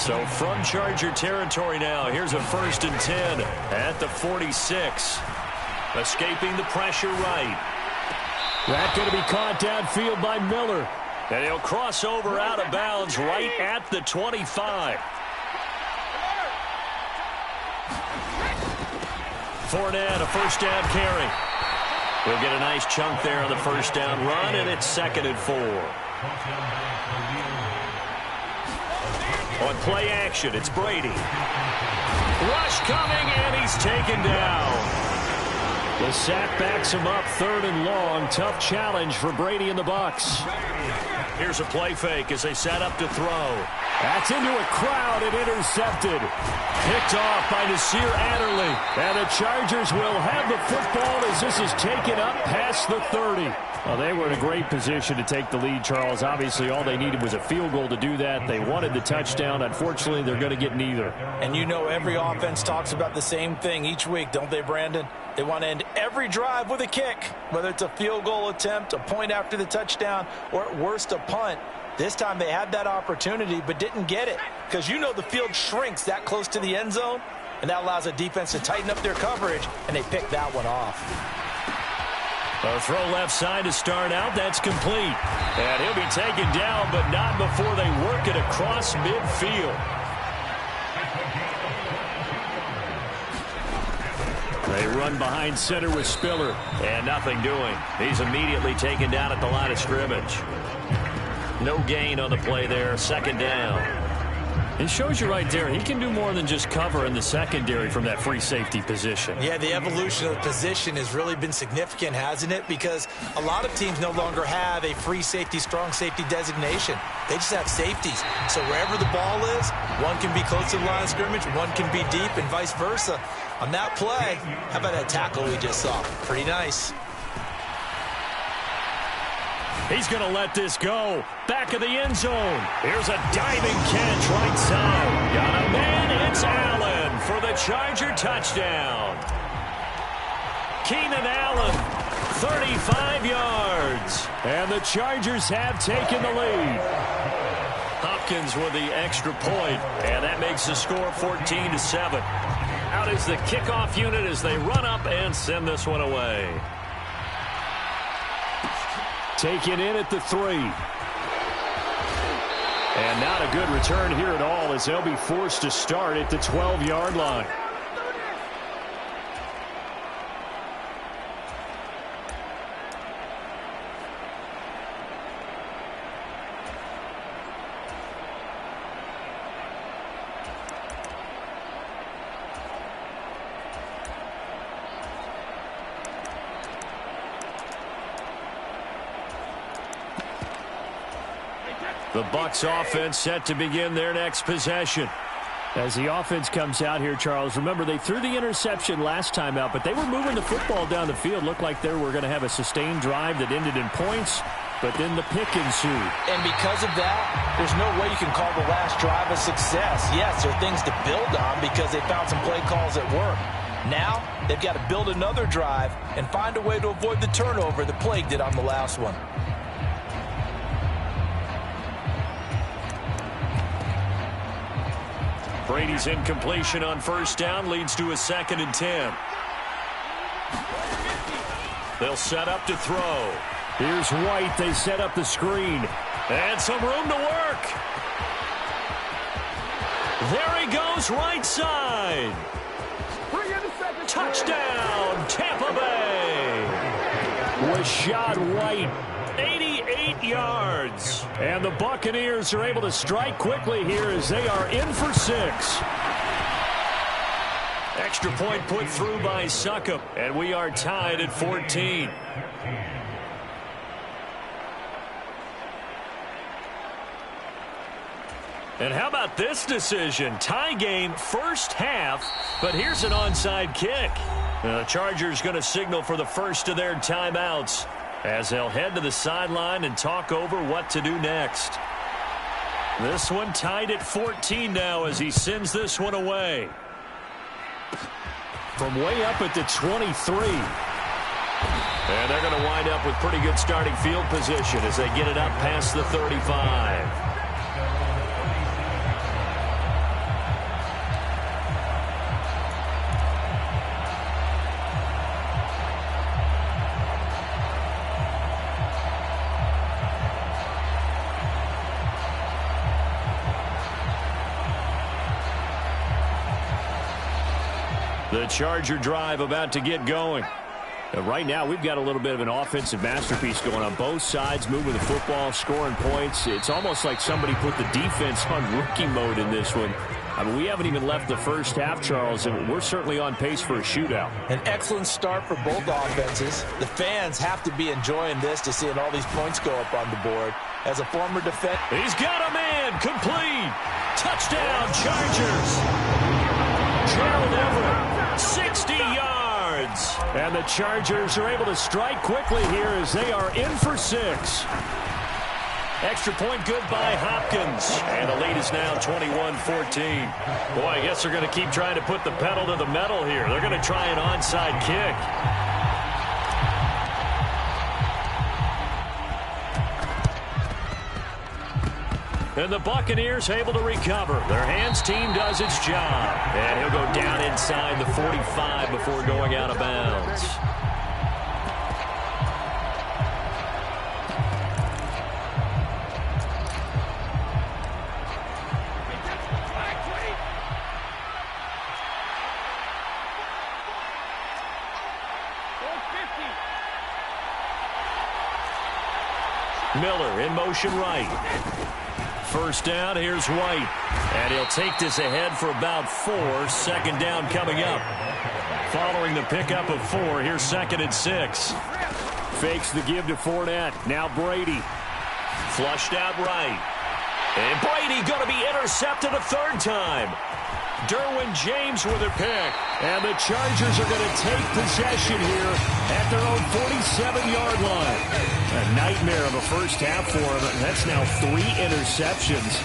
So from Charger territory now, here's a 1st and 10 at the 46. Escaping the pressure right. That's going to be caught downfield by Miller. And he'll cross over out of bounds right at the 25. Fournette, a 1st down carry. He'll get a nice chunk there on the 1st down run, and it's 2nd and 4. On play action, it's Brady. Rush coming, and he's taken down. The sack backs him up, 3rd and long. Tough challenge for Brady and the Bucs. Here's a play fake as they set up to throw. That's into a crowd and intercepted. Picked off by Nasir Adderley. And the Chargers will have the football as this is taken up past the 30. Well, they were in a great position to take the lead, Charles. Obviously, all they needed was a field goal to do that. They wanted the touchdown. Unfortunately, they're going to get neither. And you know every offense talks about the same thing each week, don't they, Brandon? They want to end every drive with a kick, whether it's a field goal attempt, a point after the touchdown, or at worst, a punt. This time they had that opportunity but didn't get it because you know the field shrinks that close to the end zone, and that allows a defense to tighten up their coverage, and they picked that one off. A throw left side to start out. That's complete. And he'll be taken down, but not before they work it across midfield. They run behind center with Spiller. And nothing doing. He's immediately taken down at the line of scrimmage. No gain on the play there. 2nd down. It shows you right there, he can do more than just cover in the secondary from that free safety position. Yeah, the evolution of the position has really been significant, hasn't it? Because a lot of teams no longer have a free safety, strong safety designation. They just have safeties. So wherever the ball is, one can be close to the line of scrimmage, one can be deep, and vice versa. On that play, how about that tackle we just saw? Pretty nice. He's going to let this go. Back of the end zone. Here's a diving catch right side. Got a man. It's Allen for the Charger touchdown. Keenan Allen, 35 yards. And the Chargers have taken the lead. Hopkins with the extra point, and that makes the score 14-7. Out is the kickoff unit as they run up and send this one away. Taken in at the 3. And not a good return here at all as they'll be forced to start at the 12-yard line. The Bucs offense set to begin their next possession. As the offense comes out here, Charles, remember they threw the interception last time out, but they were moving the football down the field. Looked like they were going to have a sustained drive that ended in points, but then the pick ensued. And because of that, there's no way you can call the last drive a success. Yes, there are things to build on because they found some play calls that work. Now, they've got to build another drive and find a way to avoid the turnover that plagued it on the last one. Brady's incompletion on 1st down leads to a 2nd and 10. They'll set up to throw. Here's White. They set up the screen. And some room to work. There he goes, right side. Touchdown, Tampa Bay. Rashad White, 88 yards. And the Buccaneers are able to strike quickly here as they are in for 6. Extra point put through by Succop, and we are tied at 14. And how about this decision? Tie game, first half, but here's an onside kick. The Chargers going to signal for the first of their timeouts as they'll head to the sideline and talk over what to do next. This one tied at 14 now as he sends this one away. from way up at the 23. And they're going to wind up with pretty good starting field position as they get it up past the 35. The Charger drive about to get going. Right now, we've got a little bit of an offensive masterpiece going on both sides, moving the football, scoring points. It's almost like somebody put the defense on rookie mode in this one. I mean, we haven't even left the first half, Charles, and we're certainly on pace for a shootout. An excellent start for both offenses. The fans have to be enjoying this to seeing all these points go up on the board. As a former defender, he's got a man, complete. Touchdown, Chargers. Gerald Everett, 60 yards. And the Chargers are able to strike quickly here as they are in for 6. Extra point good by Hopkins. And the lead is now 21-14. Boy, I guess they're going to keep trying to put the pedal to the metal here. They're going to try an onside kick. And the Buccaneers able to recover. Their hands team does its job. And he'll go down inside the 45 before going out of bounds. Miller in motion right. First down, here's White. And he'll take this ahead for about 4. Second down coming up. Following the pickup of 4, here's 2nd and 6. Fakes the give to Fournette. Now Brady. Flushed out right. And Brady going to be intercepted a 3rd time. Derwin James with a pick. And the Chargers are going to take possession here at their own 47-yard line. A nightmare of a first half for him. That's now 3 interceptions.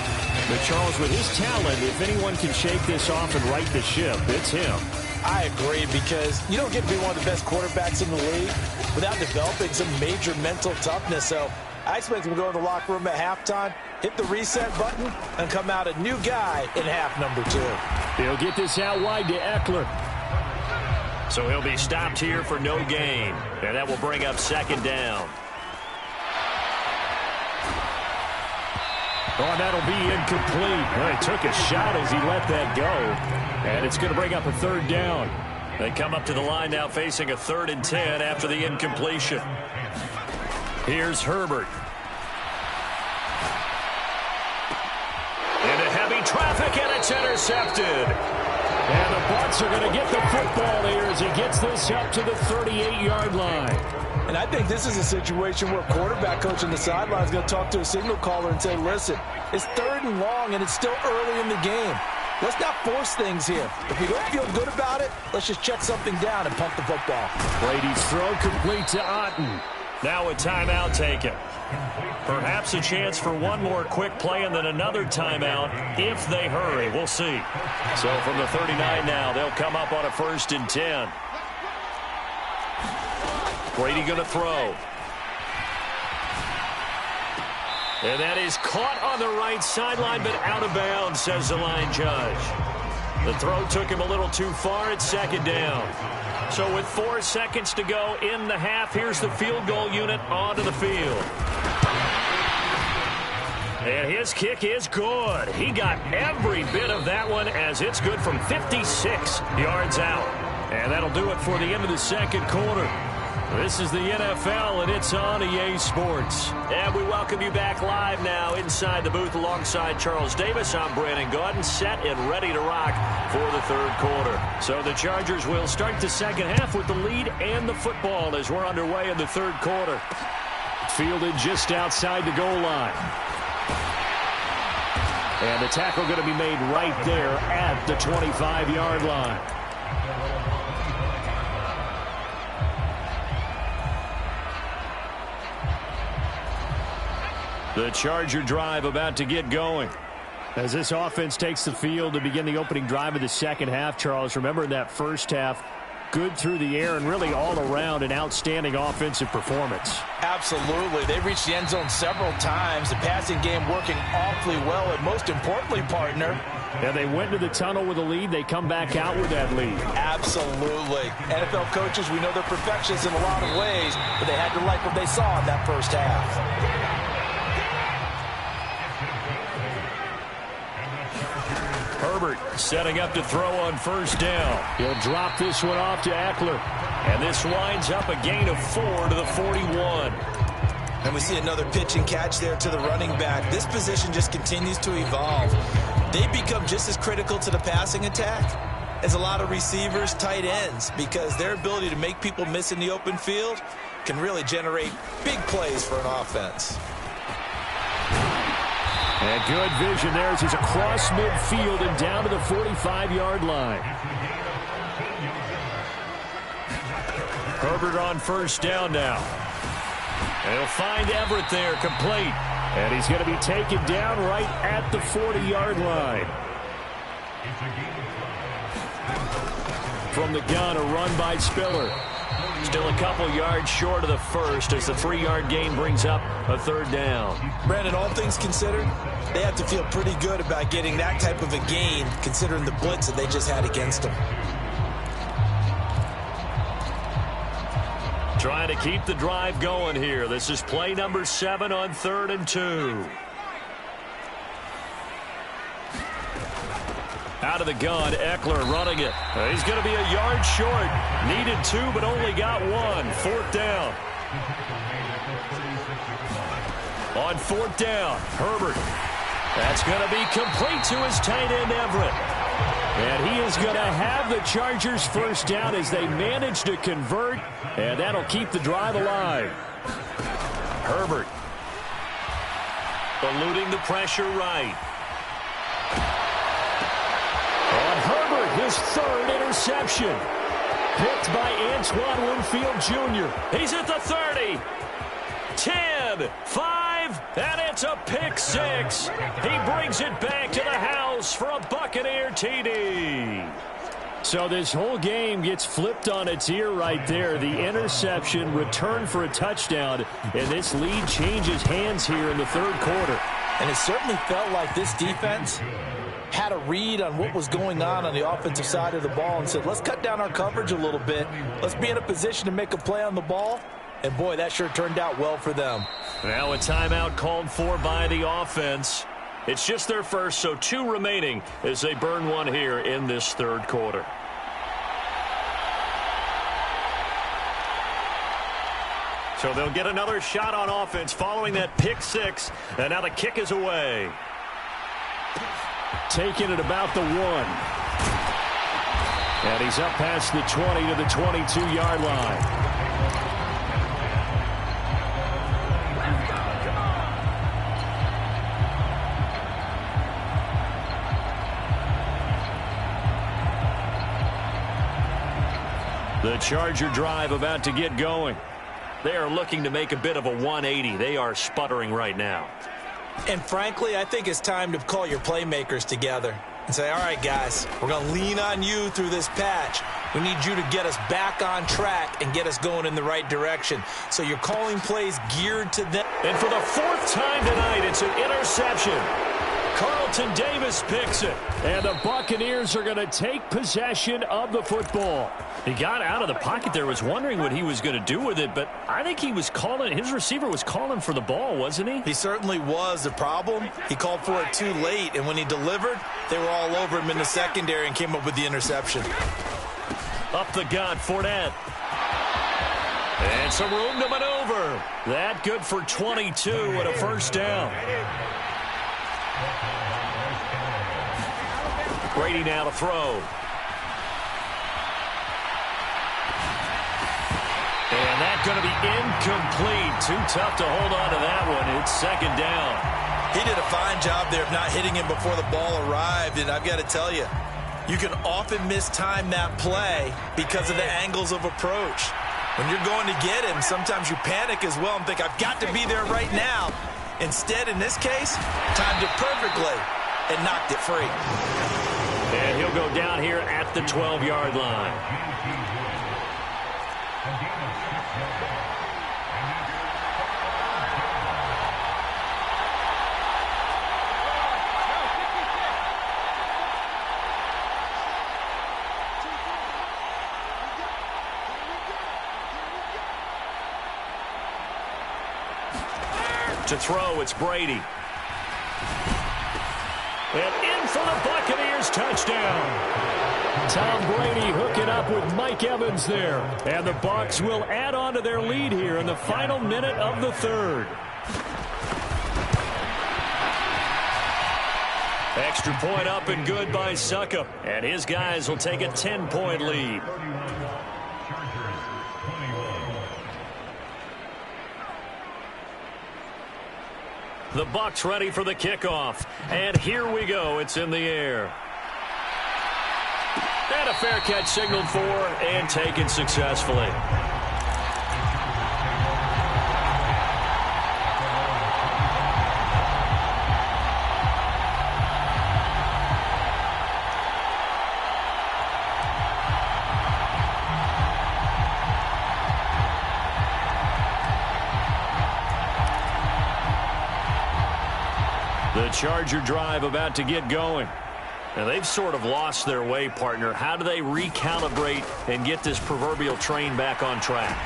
But Charles, with his talent, if anyone can shake this off and right the ship, it's him. I agree, because you don't get to be one of the best quarterbacks in the league without developing some major mental toughness. So I expect him to go in the locker room at halftime, hit the reset button, and come out a new guy in half number 2. He'll get this out wide to Eckler. So he'll be stopped here for no gain. And that will bring up 2nd down. Oh, that'll be incomplete. Well, he took a shot as he let that go. And it's going to bring up a 3rd down. They come up to the line now facing a 3rd and 10 after the incompletion. Here's Herbert. Into heavy traffic, and it's intercepted. And the Bucs are going to get the football here as he gets this up to the 38-yard line. And I think this is a situation where a quarterback coach on the sideline is going to talk to a signal caller and say, listen, it's 3rd and long, and it's still early in the game. Let's not force things here. If you don't feel good about it, let's just check something down and pump the football. Brady's throw complete to Otten. Now a timeout taken. Perhaps a chance for one more quick play and then another timeout if they hurry. We'll see. So from the 39 now, they'll come up on a 1st and 10. Brady going to throw. And that is caught on the right sideline, but out of bounds, says the line judge. The throw took him a little too far at 2nd down. So with 4 seconds to go in the half, here's the field goal unit onto the field. And his kick is good. He got every bit of that one as it's good from 56 yards out. And that'll do it for the end of the 2nd quarter. This is the NFL, and it's on EA Sports. And we welcome you back live now inside the booth alongside Charles Davis. I'm Brandon Gaudin, set and ready to rock for the 3rd quarter. So the Chargers will start the 2nd half with the lead and the football as we're underway in the 3rd quarter. Fielded just outside the goal line. And the tackle going to be made right there at the 25-yard line. The Charger drive about to get going. As this offense takes the field to begin the opening drive of the 2nd half, Charles, remember in that first half, good through the air and really all around an outstanding offensive performance. Absolutely. They've reached the end zone several times. The passing game working awfully well. And most importantly, partner, and they went to the tunnel with a lead. They come back out with that lead. Absolutely. NFL coaches, we know they're perfectionists in a lot of ways, but they had to like what they saw in that first half. Herbert setting up to throw on first down. He'll drop this one off to Eckler. And this winds up a gain of 4 to the 41. And we see another pitch and catch there to the running back. This position just continues to evolve. They become just as critical to the passing attack as a lot of receivers, tight ends, because their ability to make people miss in the open field can really generate big plays for an offense. And good vision there as he's across midfield and down to the 45-yard line. Herbert on first down now. And he'll find Everett there, complete. And he's going to be taken down right at the 40-yard line. From the gun, a run by Spiller. Still a couple yards short of the first as the 3-yard gain brings up a third down. Brandon, all things considered, they have to feel pretty good about getting that type of a gain considering the blitz that they just had against them. Trying to keep the drive going here. This is play number 7 on 3rd and 2. Out of the gun, Eckler running it. He's going to be a yard short. Needed 2, but only got 1. 4th down. On 4th down, Herbert. That's going to be complete to his tight end, Everett. And he is going to have the Chargers first down as they manage to convert, and that'll keep the drive alive. Herbert eluding the pressure right. On Herbert, his 3rd interception. Picked by Antoine Winfield Jr. He's at the 30. 10, 5, and it's a pick 6. He brings it back to the house for a Buccaneer TD. So this whole game gets flipped on its ear right there. The interception, return for a touchdown, and this lead changes hands here in the 3rd quarter. And it certainly felt like this defense had a read on what was going on the offensive side of the ball and said, let's cut down our coverage a little bit. Let's be in a position to make a play on the ball. And, boy, that sure turned out well for them. Now a timeout called for by the offense. It's just their first, so 2 remaining as they burn one here in this 3rd quarter. So they'll get another shot on offense following that pick 6, and now the kick is away. Taking it about the 1. And he's up past the 20 to the 22-yard line. The Charger drive about to get going. They are looking to make a bit of a 180. They are sputtering right now. And frankly, I think it's time to call your playmakers together and say, all right, guys, we're going to lean on you through this patch. We need you to get us back on track and get us going in the right direction. So you're calling plays geared to them. And for the 4th time tonight, it's an interception. Carlton Davis picks it. And the Buccaneers are going to take possession of the football. He got out of the pocket there, was wondering what he was going to do with it, but I think he was calling, his receiver was calling for the ball, wasn't he? He certainly was. The problem, he called for it too late, and when he delivered, they were all over him in the secondary and came up with the interception. Up the gut, Fournette. And some room to maneuver. That good for 22 and a first down. Brady now to throw. And that's going to be incomplete. Too tough to hold on to that one. It's 2nd down. He did a fine job there of not hitting him before the ball arrived, and I've got to tell you, you can often mistime that play because of the angles of approach. When you're going to get him, sometimes you panic as well and think, I've got to be there right now. Instead, in this case, timed it perfectly and knocked it free. And he'll go down here at the 12-yard line. To throw, it's Brady. And in for the Buccaneers, touchdown. Tom Brady hooking up with Mike Evans there. And the Bucs will add on to their lead here in the final minute of the third. Extra point up and good by Succop. And his guys will take a 10-point lead. The Bucs ready for the kickoff. And here we go. It's in the air. And a fair catch signaled for and taken successfully. The Charger drive about to get going. Now, they've sort of lost their way, partner. How do they recalibrate and get this proverbial train back on track?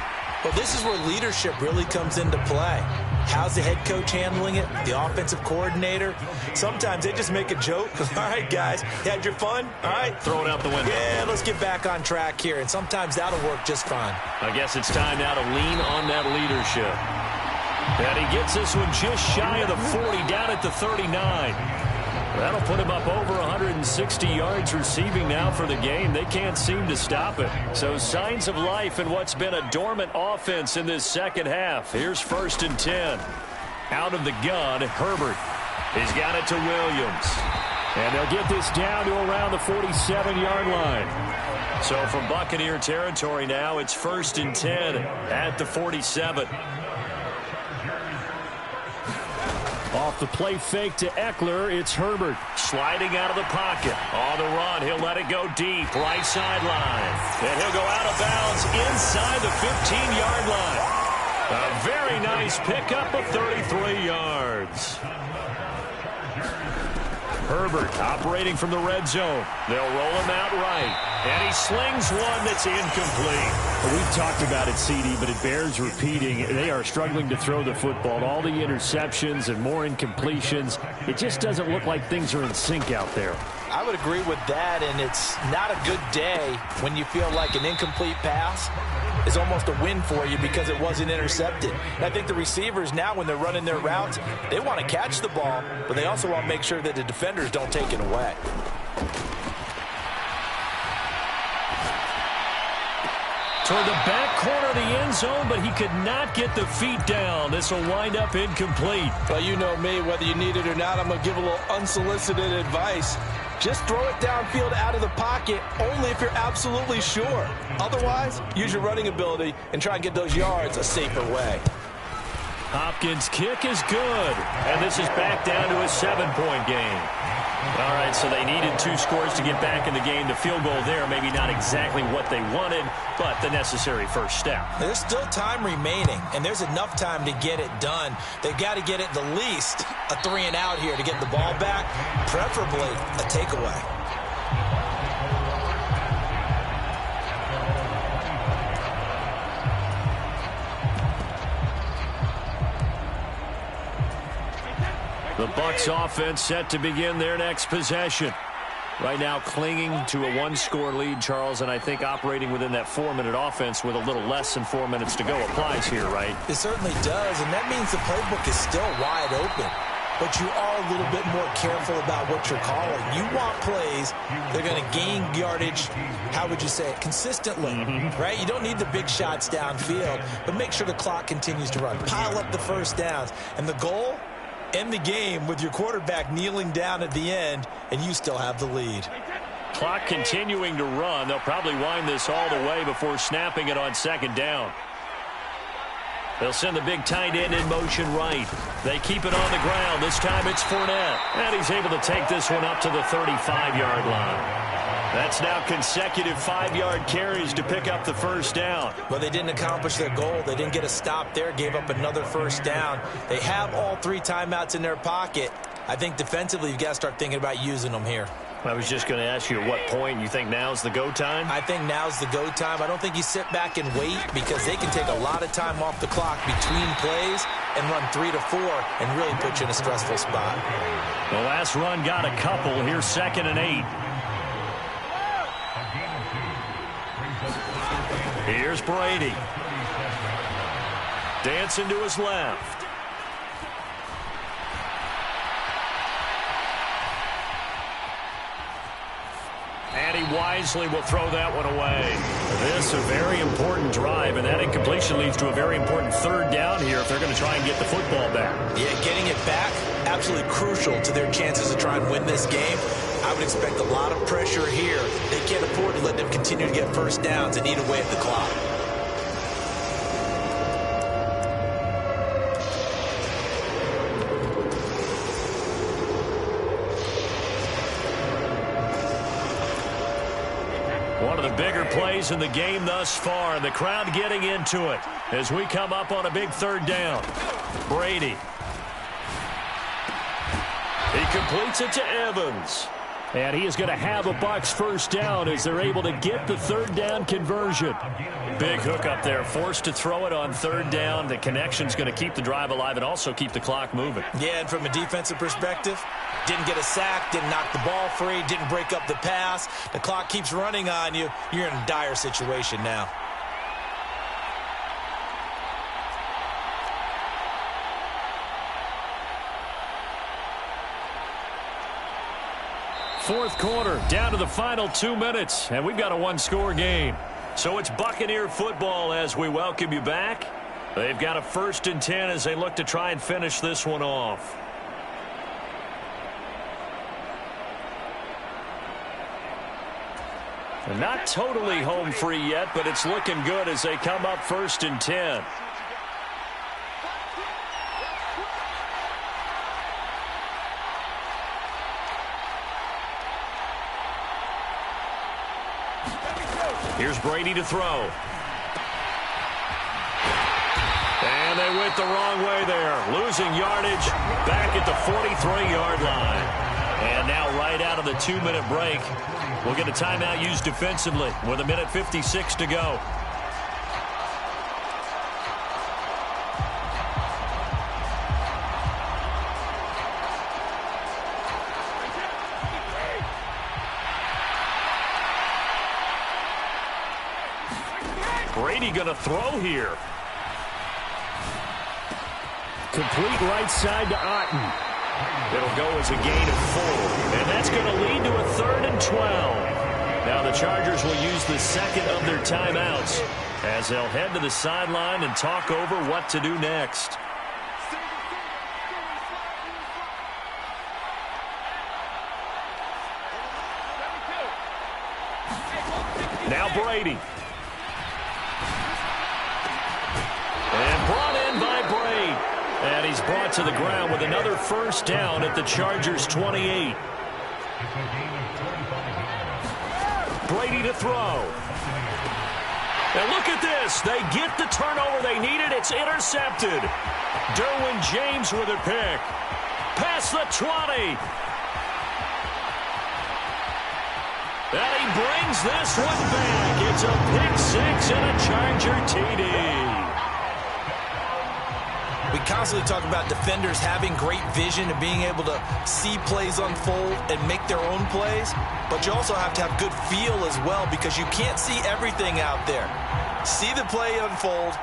Well, this is where leadership really comes into play. How's the head coach handling it? The offensive coordinator? Sometimes they just make a joke. All right, guys, you had your fun? All right. Throw it out the window. Yeah, let's get back on track here. And sometimes that'll work just fine. I guess it's time now to lean on that leadership. And he gets this one just shy of the 40, down at the 39. That'll put him up over 160 yards receiving now for the game. They can't seem to stop it. So signs of life in what's been a dormant offense in this second half. Here's 1st and 10. Out of the gun, Herbert. He's got it to Williams. And they'll get this down to around the 47-yard line. So from Buccaneer territory now, it's 1st and 10 at the 47. Off the play fake to Eckler, it's Herbert. Sliding out of the pocket. On the run, he'll let it go deep. Right sideline. And he'll go out of bounds inside the 15-yard line. A very nice pickup of 33 yards. Herbert operating from the red zone. They'll roll him out right. And he slings one that's incomplete. Well, we've talked about it, CD, but it bears repeating. They are struggling to throw the football. All the interceptions and more incompletions. It just doesn't look like things are in sync out there. I would agree with that, and it's not a good day when you feel like an incomplete pass is almost a win for you because it wasn't intercepted. And I think the receivers now, when they're running their routes, they want to catch the ball, but they also want to make sure that the defenders don't take it away. Toward the back corner of the end zone, but he could not get the feet down. This will wind up incomplete. Well, you know me, whether you need it or not, I'm going to give a little unsolicited advice. Just throw it downfield out of the pocket only if you're absolutely sure. Otherwise, use your running ability and try and get those yards a safer way. Hopkins' kick is good. And this is back down to a 7-point game. All right, so they needed 2 scores to get back in the game. The field goal there, maybe not exactly what they wanted, but the necessary first step. There's still time remaining, and there's enough time to get it done. They've got to get it the least a 3-and-out here to get the ball back, preferably a takeaway. The Bucs offense set to begin their next possession. Right now clinging to a 1-score lead, Charles, and I think operating within that 4-minute offense with a little less than 4 minutes to go applies here, right? It certainly does, and that means the playbook is still wide open. But you are a little bit more careful about what you're calling. You want plays that are going to gain yardage, how would you say it, consistently, right? You don't need the big shots downfield, but make sure the clock continues to run. Pile up the first downs. And the goal? End the game with your quarterback kneeling down at the end, and you still have the lead. Clock continuing to run. They'll probably wind this all the way before snapping it on 2nd down. They'll send the big tight end in motion right. They keep it on the ground. This time it's Fournette. And he's able to take this one up to the 35-yard line. That's now consecutive 5-yard carries to pick up the first down. Well, they didn't accomplish their goal. They didn't get a stop there, gave up another first down. They have all 3 timeouts in their pocket. I think defensively you've got to start thinking about using them here. I was just going to ask you at what point you think now's the go time? I think now's the go time. I don't think you sit back and wait because they can take a lot of time off the clock between plays and run 3 to 4 and really put you in a stressful spot. The last run got a couple. Here's 2nd and 8. Here's Brady. Dancing to his left. And he wisely will throw that one away. This a very important drive, and that incompletion leads to a very important 3rd down here if they're going to try and get the football back. Yeah, getting it back, absolutely crucial to their chances to try and win this game. I would expect a lot of pressure here. They can't afford to let them continue to get first downs and eat away at the clock. One of the bigger plays in the game thus far, and the crowd getting into it as we come up on a big 3rd down. Brady. He completes it to Evans. And he is going to have a Bucs first down as they're able to get the 3rd down conversion. Big hook up there, forced to throw it on 3rd down. The connection's going to keep the drive alive and also keep the clock moving. Yeah, and from a defensive perspective, didn't get a sack, didn't knock the ball free, didn't break up the pass. The clock keeps running on you. You're in a dire situation now. Fourth quarter, down to the final 2 minutes, and we've got a 1-score game. So it's Buccaneer football as we welcome you back. They've got a 1st and 10 as they look to try and finish this one off. Not totally home free yet, but it's looking good as they come up 1st and 10. Here's Brady to throw. And they went the wrong way there. Losing yardage back at the 43-yard line. And now right out of the 2-minute break, we'll get a timeout used defensively with 1:56 to go. Brady going to throw here. Complete right side to Otten. It'll go as a gain of 4. And that's going to lead to a 3rd and 12. Now the Chargers will use the 2nd of their timeouts as they'll head to the sideline and talk over what to do next. Now Brady. And brought in by Brady. And he's brought to the ground with another first down at the Chargers' 28. Brady to throw. And look at this. They get the turnover they needed. It's intercepted. Derwin James with a pick. Past the 20. And he brings this one back. It's a pick-6 and a Charger TD. We constantly talk about defenders having great vision and being able to see plays unfold and make their own plays, but you also have to have good feel as well because you can't see everything out there. See the play unfold,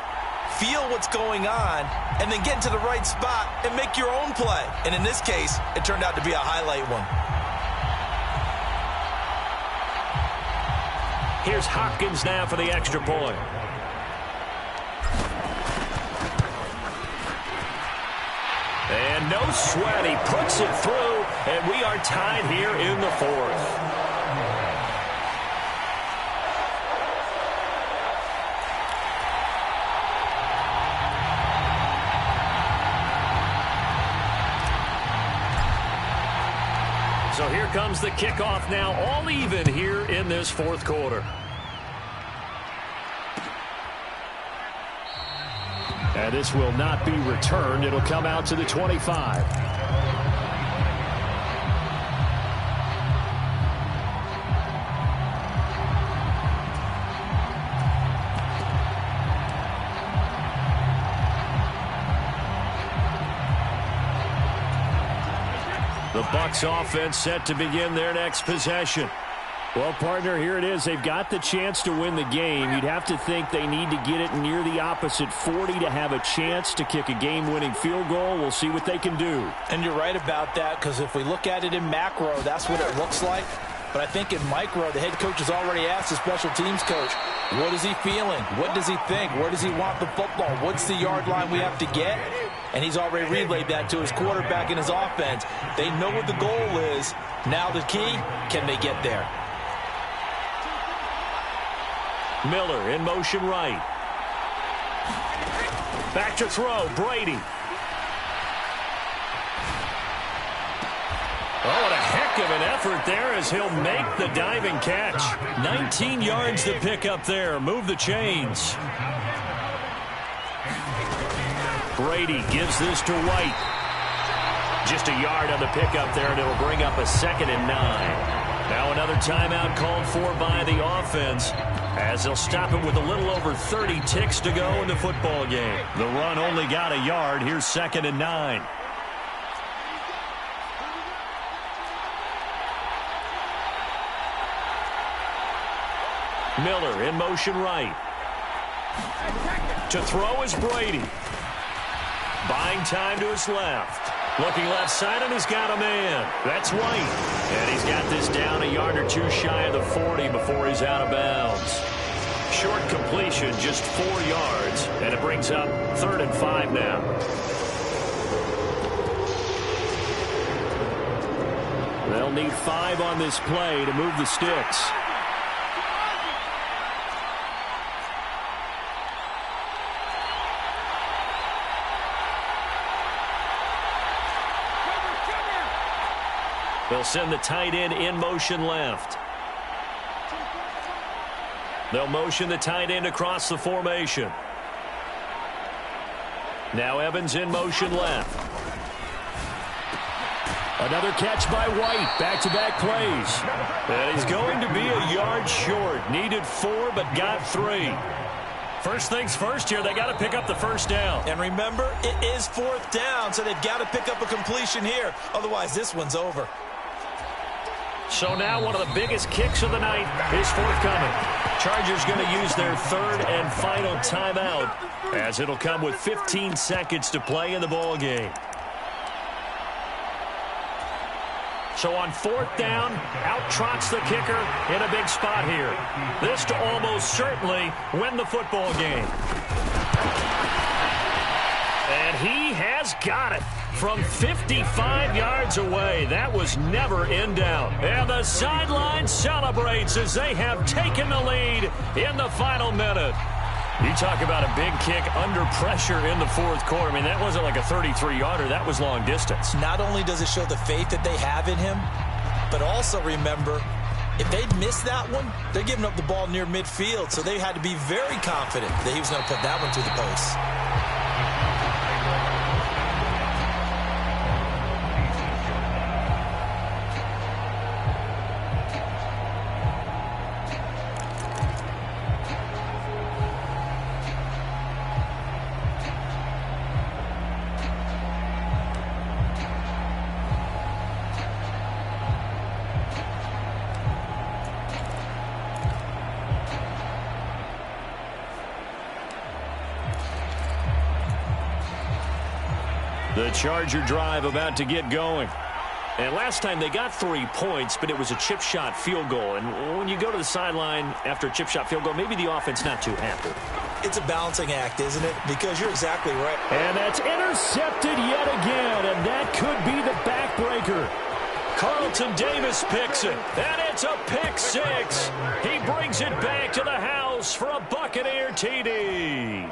feel what's going on, and then get into the right spot and make your own play. And in this case, it turned out to be a highlight one. Here's Hopkins now for the extra point. And no sweat. He puts it through, and we are tied here in the 4th. So here comes the kickoff now, all even here in this fourth quarter. And this will not be returned. It'll come out to the 25. The Bucs offense set to begin their next possession. Well, partner, here it is. They've got the chance to win the game. You'd have to think they need to get it near the opposite 40 to have a chance to kick a game-winning field goal. We'll see what they can do. And you're right about that, because if we look at it in macro, that's what it looks like. But I think in micro, the head coach has already asked the special teams coach, what is he feeling? What does he think? Where does he want the football? What's the yard line we have to get? And he's already relayed that to his quarterback and his offense. They know what the goal is. Now the key, can they get there? Miller in motion right. Back to throw, Brady. Oh, what a heck of an effort there as he'll make the diving catch. 19 yards to pick up there. Move the chains. Brady gives this to White. Just a yard on the pickup there, and it'll bring up a 2nd and 9. Now another timeout called for by the offense, as they'll stop it with a little over 30 ticks to go in the football game. The run only got a yard. Here's 2nd and 9. Miller in motion right. To throw is Brady. Buying time to his left. Looking left side, and he's got a man. That's White. And he's got this down a yard or two shy of the 40 before he's out of bounds. Short completion, just 4 yards, and it brings up 3rd and 5 now. They'll need 5 on this play to move the sticks. They'll send the tight end in motion left. They'll motion the tight end across the formation. Now Evans in motion left. Another catch by White. Back-to-back plays. And he's going to be a yard short. Needed 4, but got 3. First things first here, they got to pick up the first down. And remember, it is 4th down, so they've got to pick up a completion here. Otherwise, this one's over. So now one of the biggest kicks of the night is forthcoming. Chargers going to use their 3rd and final timeout, as it'll come with 15 seconds to play in the ball game. So on 4th down, out trots the kicker in a big spot here. This to almost certainly win the football game. And he has got it from 55 yards away. That was never in doubt. And the sideline celebrates as they have taken the lead in the final minute. You talk about a big kick under pressure in the 4th quarter. I mean, that wasn't like a 33-yarder. That was long distance. Not only does it show the faith that they have in him, but also remember, if they'd missed that one, they're giving up the ball near midfield, so they had to be very confident that he was going to put that one through the post. The Charger drive about to get going. And last time they got 3 points, but it was a chip shot field goal. And when you go to the sideline after a chip shot field goal, maybe the offense not too happy. It's a balancing act, isn't it? Because you're exactly right. And that's intercepted yet again, and that could be the backbreaker. Carlton Davis picks it, and it's a pick 6. He brings it back to the house for a Buccaneer TD.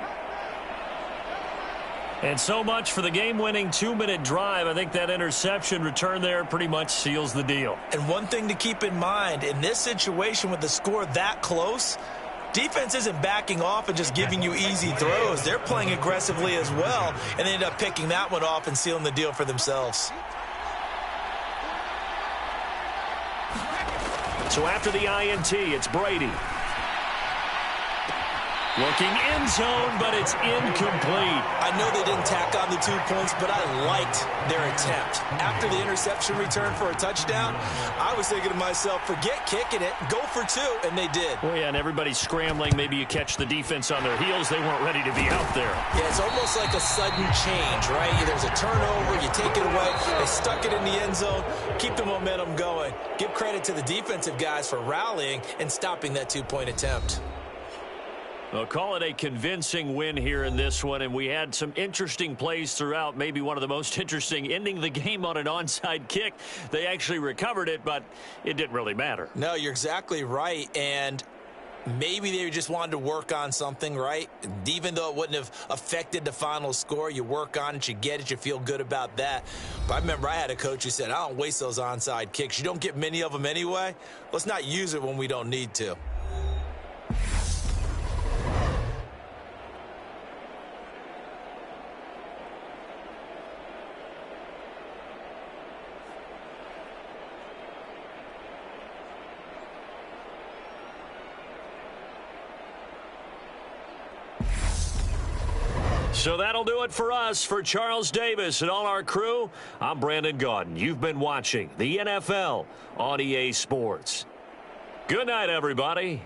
And so much for the game-winning 2-minute drive. I think that interception return there pretty much seals the deal. And one thing to keep in mind, in this situation with the score that close, defense isn't backing off and just giving you easy throws. They're playing aggressively as well, and they end up picking that one off and sealing the deal for themselves. So after the INT, it's Brady. Looking end zone, but it's incomplete. I know they didn't tack on the 2 points, but I liked their attempt. After the interception return for a touchdown, I was thinking to myself, forget kicking it, go for 2, and they did. Well, yeah, and everybody's scrambling. Maybe you catch the defense on their heels. They weren't ready to be out there. Yeah, it's almost like a sudden change, right? There's a turnover, you take it away, they stuck it in the end zone, keep the momentum going. Give credit to the defensive guys for rallying and stopping that 2-point attempt. Well, call it a convincing win here in this one, and we had some interesting plays throughout. Maybe one of the most interesting, ending the game on an onside kick. They actually recovered it, but it didn't really matter. No, you're exactly right, and maybe they just wanted to work on something, right? And even though it wouldn't have affected the final score, you work on it, you get it, you feel good about that. But I remember I had a coach who said, I don't waste those onside kicks. You don't get many of them anyway. Let's not use it when we don't need to. So that'll do it for us. For Charles Davis and all our crew, I'm Brandon Gaudin. You've been watching the NFL on EA Sports. Good night, everybody.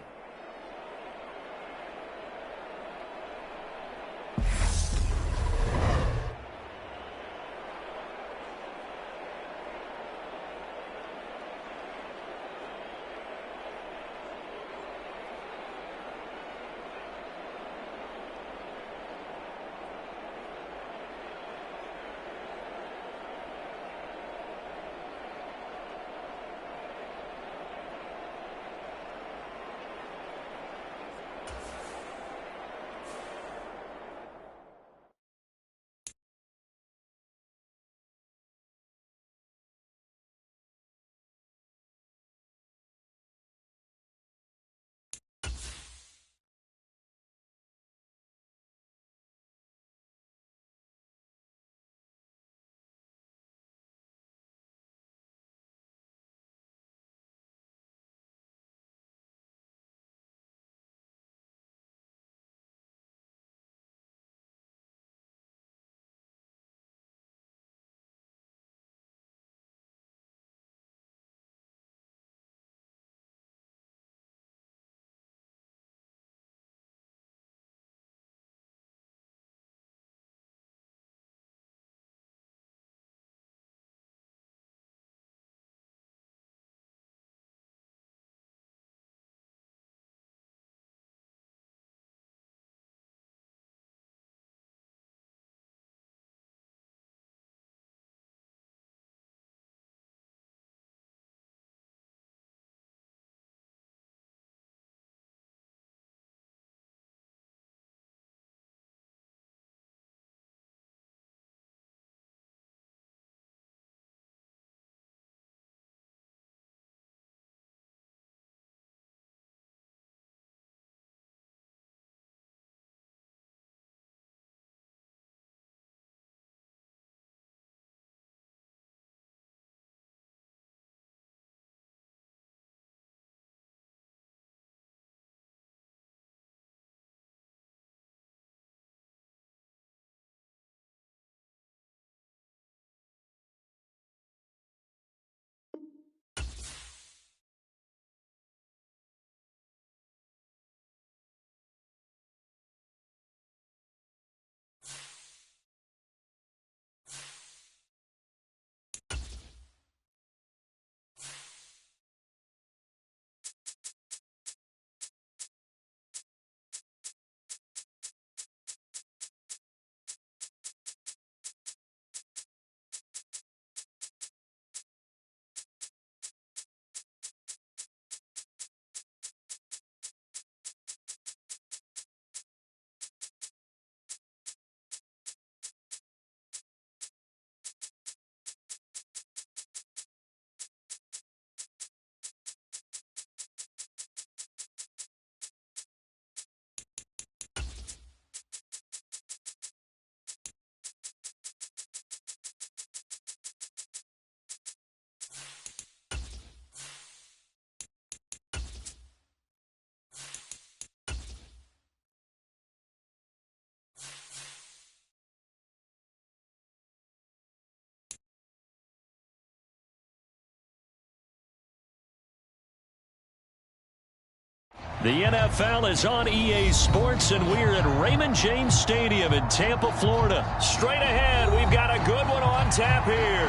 The NFL is on EA Sports, and we're at Raymond James Stadium in Tampa, Florida. Straight ahead, we've got a good one on tap here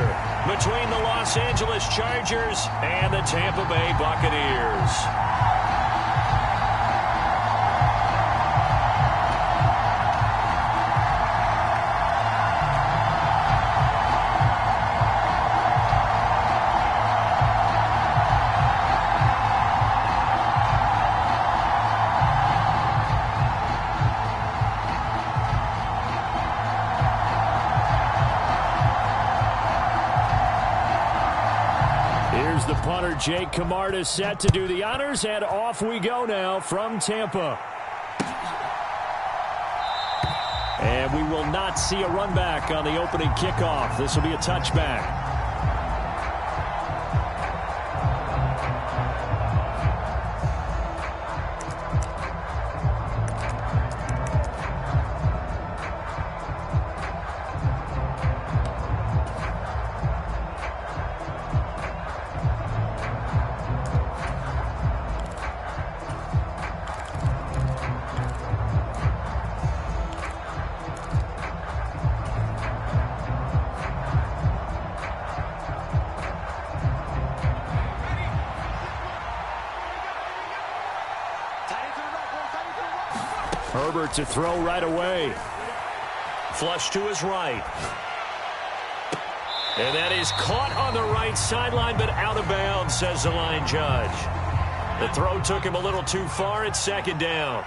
between the Los Angeles Chargers and the Tampa Bay Buccaneers. The punter, Jake Camarda, set to do the honors, and off we go now from Tampa. And we will not see a run back on the opening kickoff. This will be a touchback. Herbert to throw right away. Flush to his right. And that is caught on the right sideline, but out of bounds, says the line judge. The throw took him a little too far. It's second down.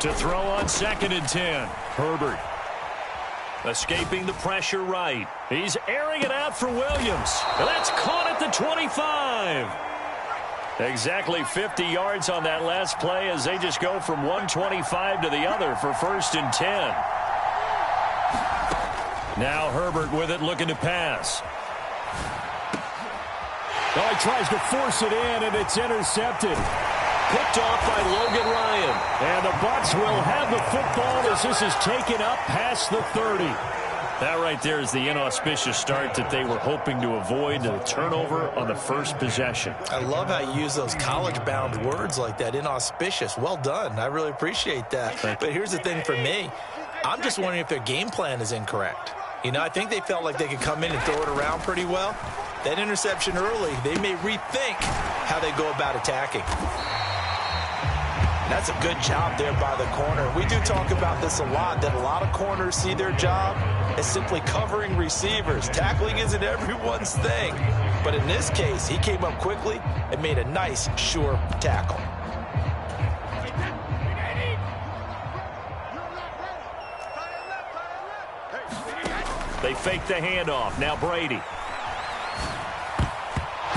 To throw on 2nd and 10. Herbert. Escaping the pressure right. He's airing it out for Williams. And that's caught at the 25. Exactly 50 yards on that last play as they just go from 125 to the other for 1st and 10. Now Herbert with it, looking to pass. Oh, he tries to force it in, and it's intercepted. Picked off by Logan Ryan. And the Bucs will have the football as this is taken up past the 30. That right there is the inauspicious start that they were hoping to avoid, the turnover on the first possession. I love how you use those college-bound words like that, inauspicious. Well done. I really appreciate that. But here's the thing for me. I'm just wondering if their game plan is incorrect. You know, I think they felt like they could come in and throw it around pretty well. That interception early, they may rethink how they go about attacking. That's a good job there by the corner. We do talk about this a lot, that a lot of corners see their job as simply covering receivers. Tackling isn't everyone's thing. But in this case, he came up quickly and made a nice, sure tackle. They fake the handoff. Now Brady.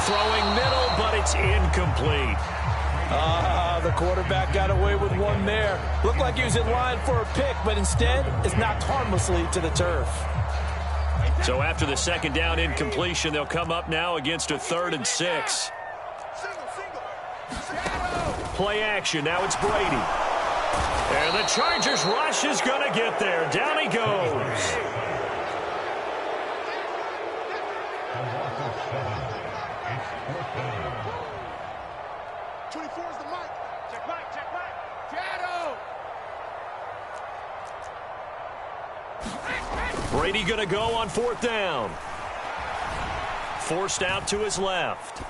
Throwing middle, but it's incomplete. The quarterback got away with one there. Looked like he was in line for a pick, but instead it's knocked harmlessly to the turf. So after the 2nd down incompletion, they'll come up now against a 3rd and 6. Play action. Now it's Brady. And the Chargers rush is going to get there. Down he goes. Brady going to go on 4th down. Forced out to his left.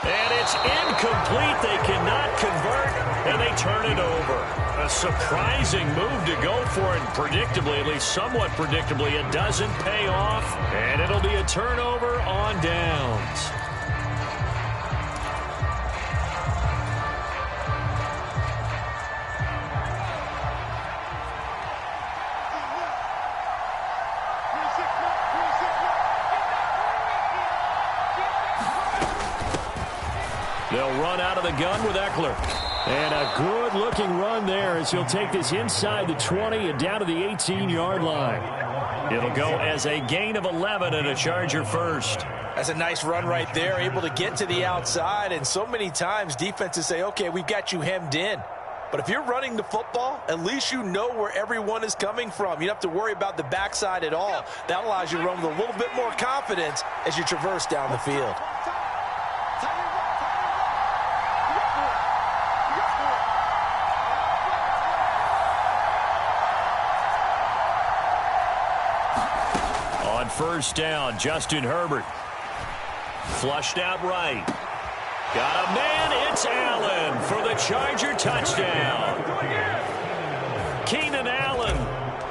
And it's incomplete. They cannot convert, and they turn it over. A surprising move to go for it. Predictably, at least somewhat predictably, it doesn't pay off, and it'll be a turnover on downs. They'll run out of the gun with Eckler. And a good-looking run there as he'll take this inside the 20 and down to the 18-yard line. It'll go as a gain of 11 and a Charger first. That's a nice run right there, able to get to the outside. And so many times defenses say, okay, we've got you hemmed in. But if you're running the football, at least you know where everyone is coming from. You don't have to worry about the backside at all. That allows you to run with a little bit more confidence as you traverse down the field. On first down, Justin Herbert. Flushed out right. Got a man, it's Allen for the Charger touchdown. Keenan Allen,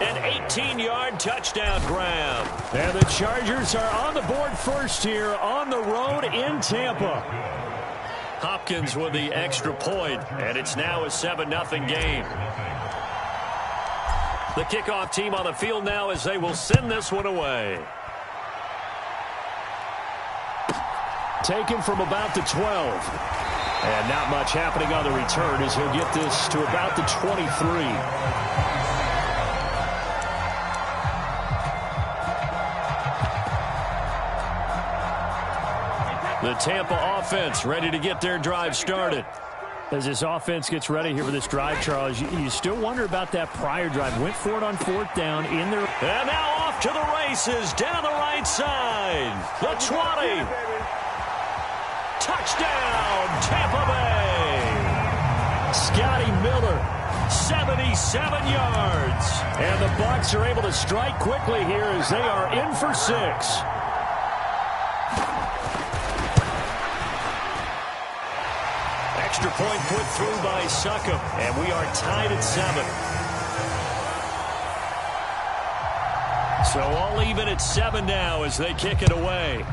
an 18-yard touchdown grab. And the Chargers are on the board first here on the road in Tampa. Hopkins with the extra point, and it's now a 7-0 game. The kickoff team on the field now as they will send this one away. Taken from about the 12. And not much happening on the return as he'll get this to about the 23. The Tampa offense ready to get their drive started. As this offense gets ready here for this drive, Charles, you still wonder about that prior drive. Went for it on fourth down in their... And now off to the races down the right side. The 20. Touchdown, Tampa Bay. Scotty Miller, 77 yards. And the Bucs are able to strike quickly here as they are in for 6. Extra point put through by Succop, and we are tied at 7. So all even at 7 now as they kick it away.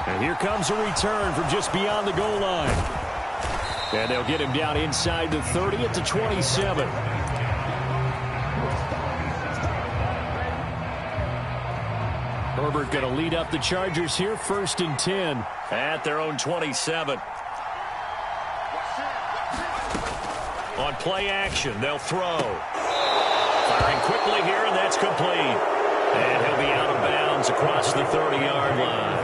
And here comes a return from just beyond the goal line. And they'll get him down inside the 30 at the 27. Herbert going to lead up the Chargers here, 1st and 10. At their own 27. On play action, they'll throw. Firing quickly here, and that's complete. And he'll be out of bounds across the 30-yard line.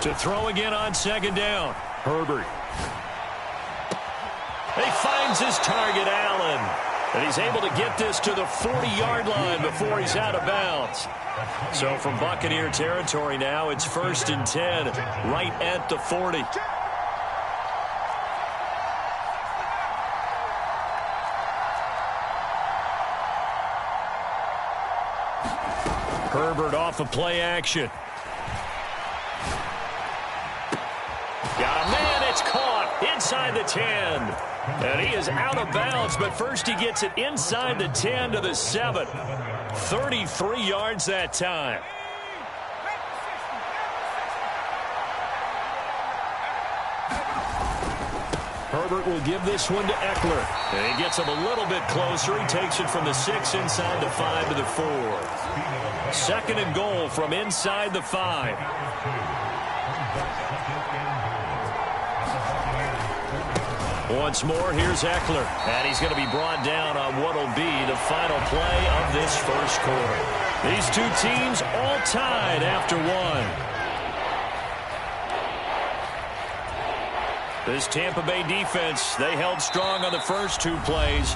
To throw again on 2nd down. Herbert. He finds his target, Allen. And he's able to get this to the 40-yard line before he's out of bounds. So from Buccaneer territory now, it's 1st and 10, right at the 40. Herbert off of play action. Got a man, it's caught inside the 10. And he is out of bounds, but first he gets it inside the 10 to the 7. 33 yards that time. Herbert will give this one to Eckler. And he gets him a little bit closer. He takes it from the 6 inside the 5 to the 4. 2nd and goal from inside the 5. Once more, here's Eckler. And he's going to be brought down on what will be the final play of this first quarter. These two teams all tied after 1. This Tampa Bay defense, they held strong on the first 2 plays.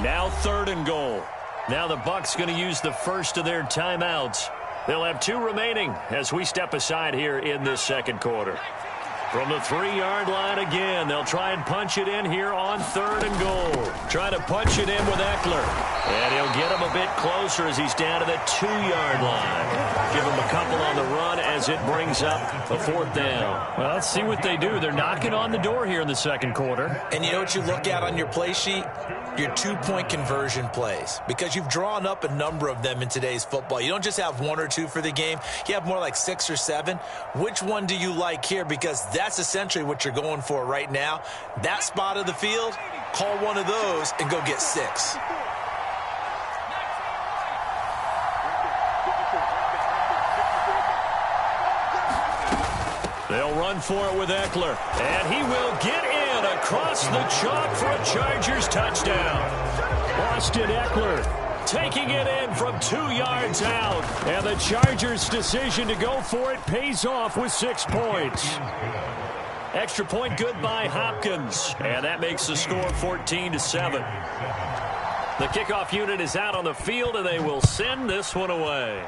Now 3rd and goal. Now the Bucs going to use the first of their timeouts. They'll have 2 remaining as we step aside here in this second quarter. From the 3-yard line again, they'll try and punch it in here on 3rd and goal. Try to punch it in with Eckler. And he'll get him a bit closer as he's down to the 2-yard line. Give him a couple on the run as it brings up a 4th down. Well, let's see what they do. They're knocking on the door here in the second quarter. And you know what you look at on your play sheet? Your 2-point conversion plays. Because you've drawn up a number of them in today's football. You don't just have 1 or 2 for the game. You have more like 6 or 7. Which one do you like here? Because that's essentially what you're going for right now. That spot of the field, call one of those and go get 6. They'll run for it with Eckler. And he will get in. run across the chalk for a Chargers touchdown. Austin Ekeler taking it in from 2 yards out. And the Chargers' decision to go for it pays off with 6 points. Extra point good by Hopkins. And that makes the score 14-7. The kickoff unit is out on the field, and they will send this one away.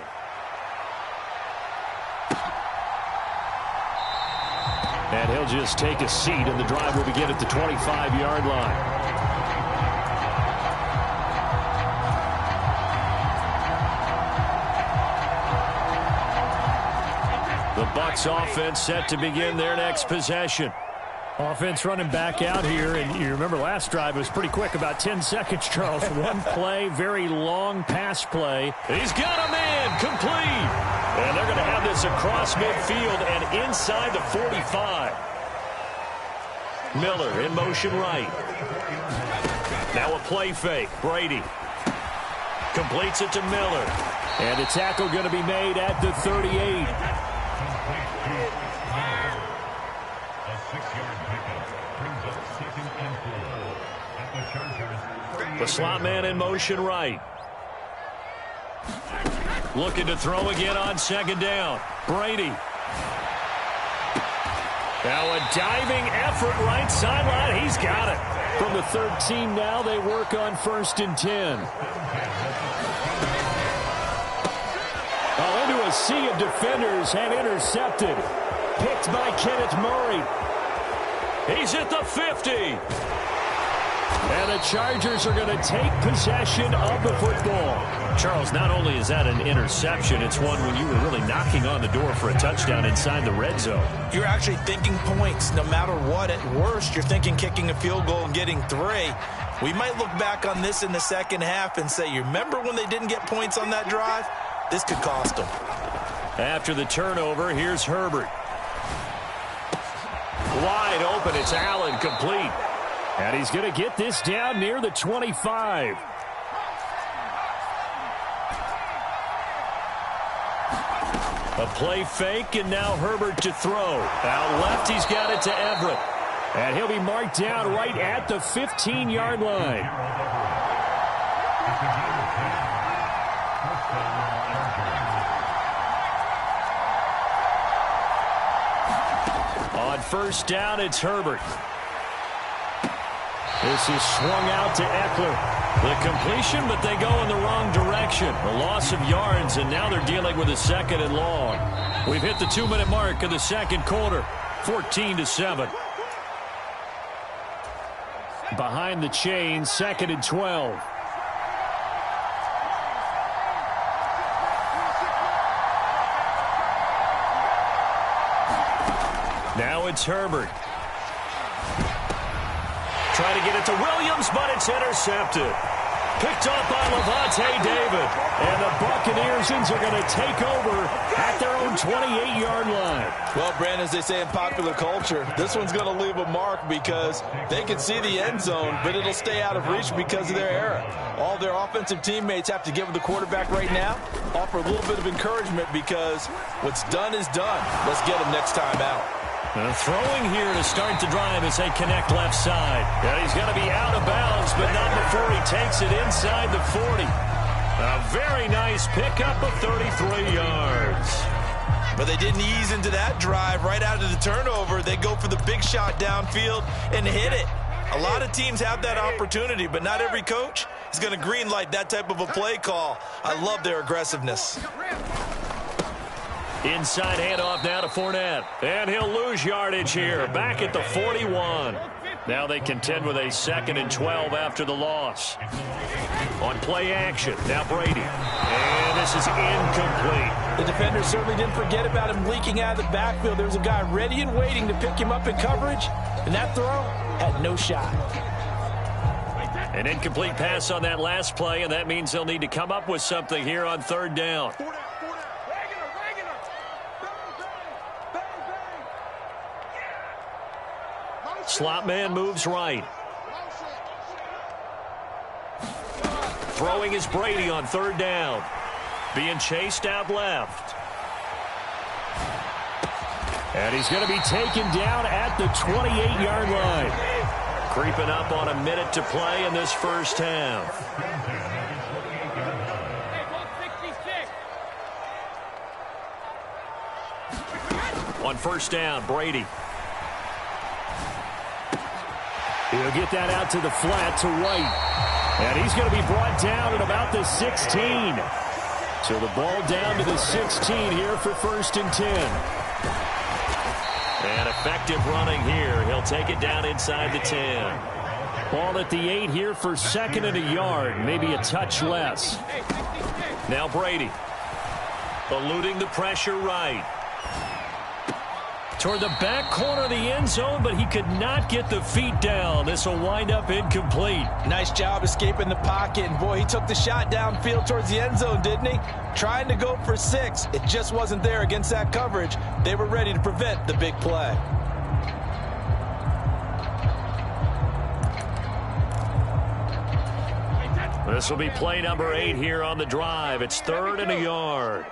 And he'll just take a seat, and the drive will begin at the 25-yard line. The Bucs offense set to begin their next possession. Offense running back out here, and you remember last drive was pretty quick, about 10 seconds, Charles. One play, very long pass play. He's got a man, complete. And they're going to have this across midfield and inside the 45. Miller in motion right. Now a play fake. Brady completes it to Miller. And a tackle going to be made at the 38. The slot man in motion right. Looking to throw again on second down. Brady. Now a diving effort right sideline. He's got it. From the 13 now, they work on 1st and 10. Into a sea of defenders and intercepted. Picked by Kenneth Murray. He's at the 50. And the Chargers are going to take possession of the football. Charles, not only is that an interception, it's one when you were really knocking on the door for a touchdown inside the red zone. You're actually thinking points no matter what. At worst, you're thinking kicking a field goal and getting 3. We might look back on this in the second half and say, you remember when they didn't get points on that drive? This could cost them. After the turnover, here's Herbert. Wide open, it's Allen, complete. And he's going to get this down near the 25. A play fake, and now Herbert to throw. Out left, he's got it to Everett. And he'll be marked down right at the 15-yard line. On first down, it's Herbert. This is swung out to Ekeler. The completion, but they go in the wrong direction. A loss of yards, and now they're dealing with a 2nd and long. We've hit the 2-minute mark of the second quarter. 14-7. Behind the chain, 2nd and 12. Now it's Herbert. Trying to get it to Williams, but it's intercepted. Picked up by Lavonte David. And the Buccaneers are going to take over at their own 28-yard line. Well, Brandon, as they say in popular culture, this one's going to leave a mark because they can see the end zone, but it'll stay out of reach because of their error. All their offensive teammates have to give the quarterback right now, offer a little bit of encouragement because what's done is done. Let's get them next time out. Throwing here to start the drive as they connect left side. And he's going to be out of bounds, but not before he takes it inside the 40. A very nice pickup of 33 yards. But they didn't ease into that drive right out of the turnover. They go for the big shot downfield and hit it. A lot of teams have that opportunity, but not every coach is going to green light that type of a play call. I love their aggressiveness. Inside handoff now to Fournette. And he'll lose yardage here. Back at the 41. Now they contend with a 2nd and 12 after the loss. On play action, now Brady. And this is incomplete. The defenders certainly didn't forget about him leaking out of the backfield. There was a guy ready and waiting to pick him up in coverage. And that throw had no shot. An incomplete pass on that last play, and that means they'll need to come up with something here on 3rd down. Slot man moves right. Throwing is Brady on 3rd down. Being chased out left. And he's going to be taken down at the 28-yard line. Creeping up on a minute to play in this first half. On first down, Brady. He'll get that out to the flat to White. And he's going to be brought down at about the 16. So the ball down to the 16 here for 1st and 10. And effective running here. He'll take it down inside the 10. Ball at the 8 here for 2nd and a yard. Maybe a touch less. Now Brady. Eluding the pressure right. Toward the back corner of the end zone, but he could not get the feet down. This will wind up incomplete. Nice job escaping the pocket. And boy, he took the shot downfield towards the end zone, didn't he? Trying to go for 6. It just wasn't there against that coverage. They were ready to prevent the big play. This will be play number 8 here on the drive. It's 3rd and a yard.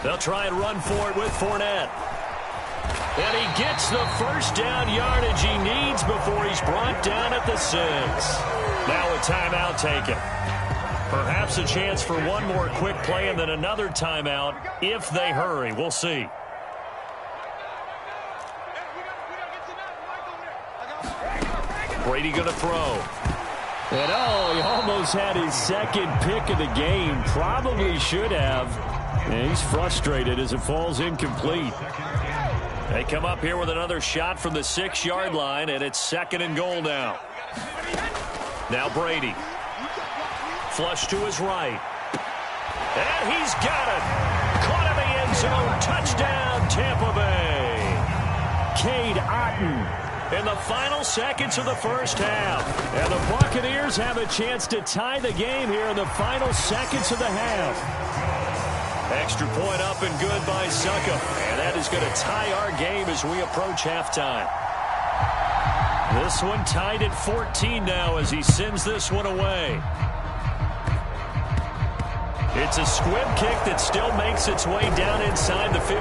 They'll try and run for it with Fournette. And he gets the first down yardage he needs before he's brought down at the 6. Now a timeout taken. Perhaps a chance for one more quick play and then another timeout if they hurry. We'll see. Brady going to throw. And he almost had his 2nd pick of the game. Probably should have. And he's frustrated as it falls incomplete. They come up here with another shot from the 6-yard line, and it's 2nd and goal now. Now Brady. Flush to his right. And he's got it. Caught in the end zone. Touchdown, Tampa Bay. Cade Otton in the final seconds of the first half. And the Buccaneers have a chance to tie the game here in the final seconds of the half. Extra point up and good by Succop. And that is going to tie our game as we approach halftime. This one tied at 14 now as he sends this one away. It's a squib kick that still makes its way down inside the 15.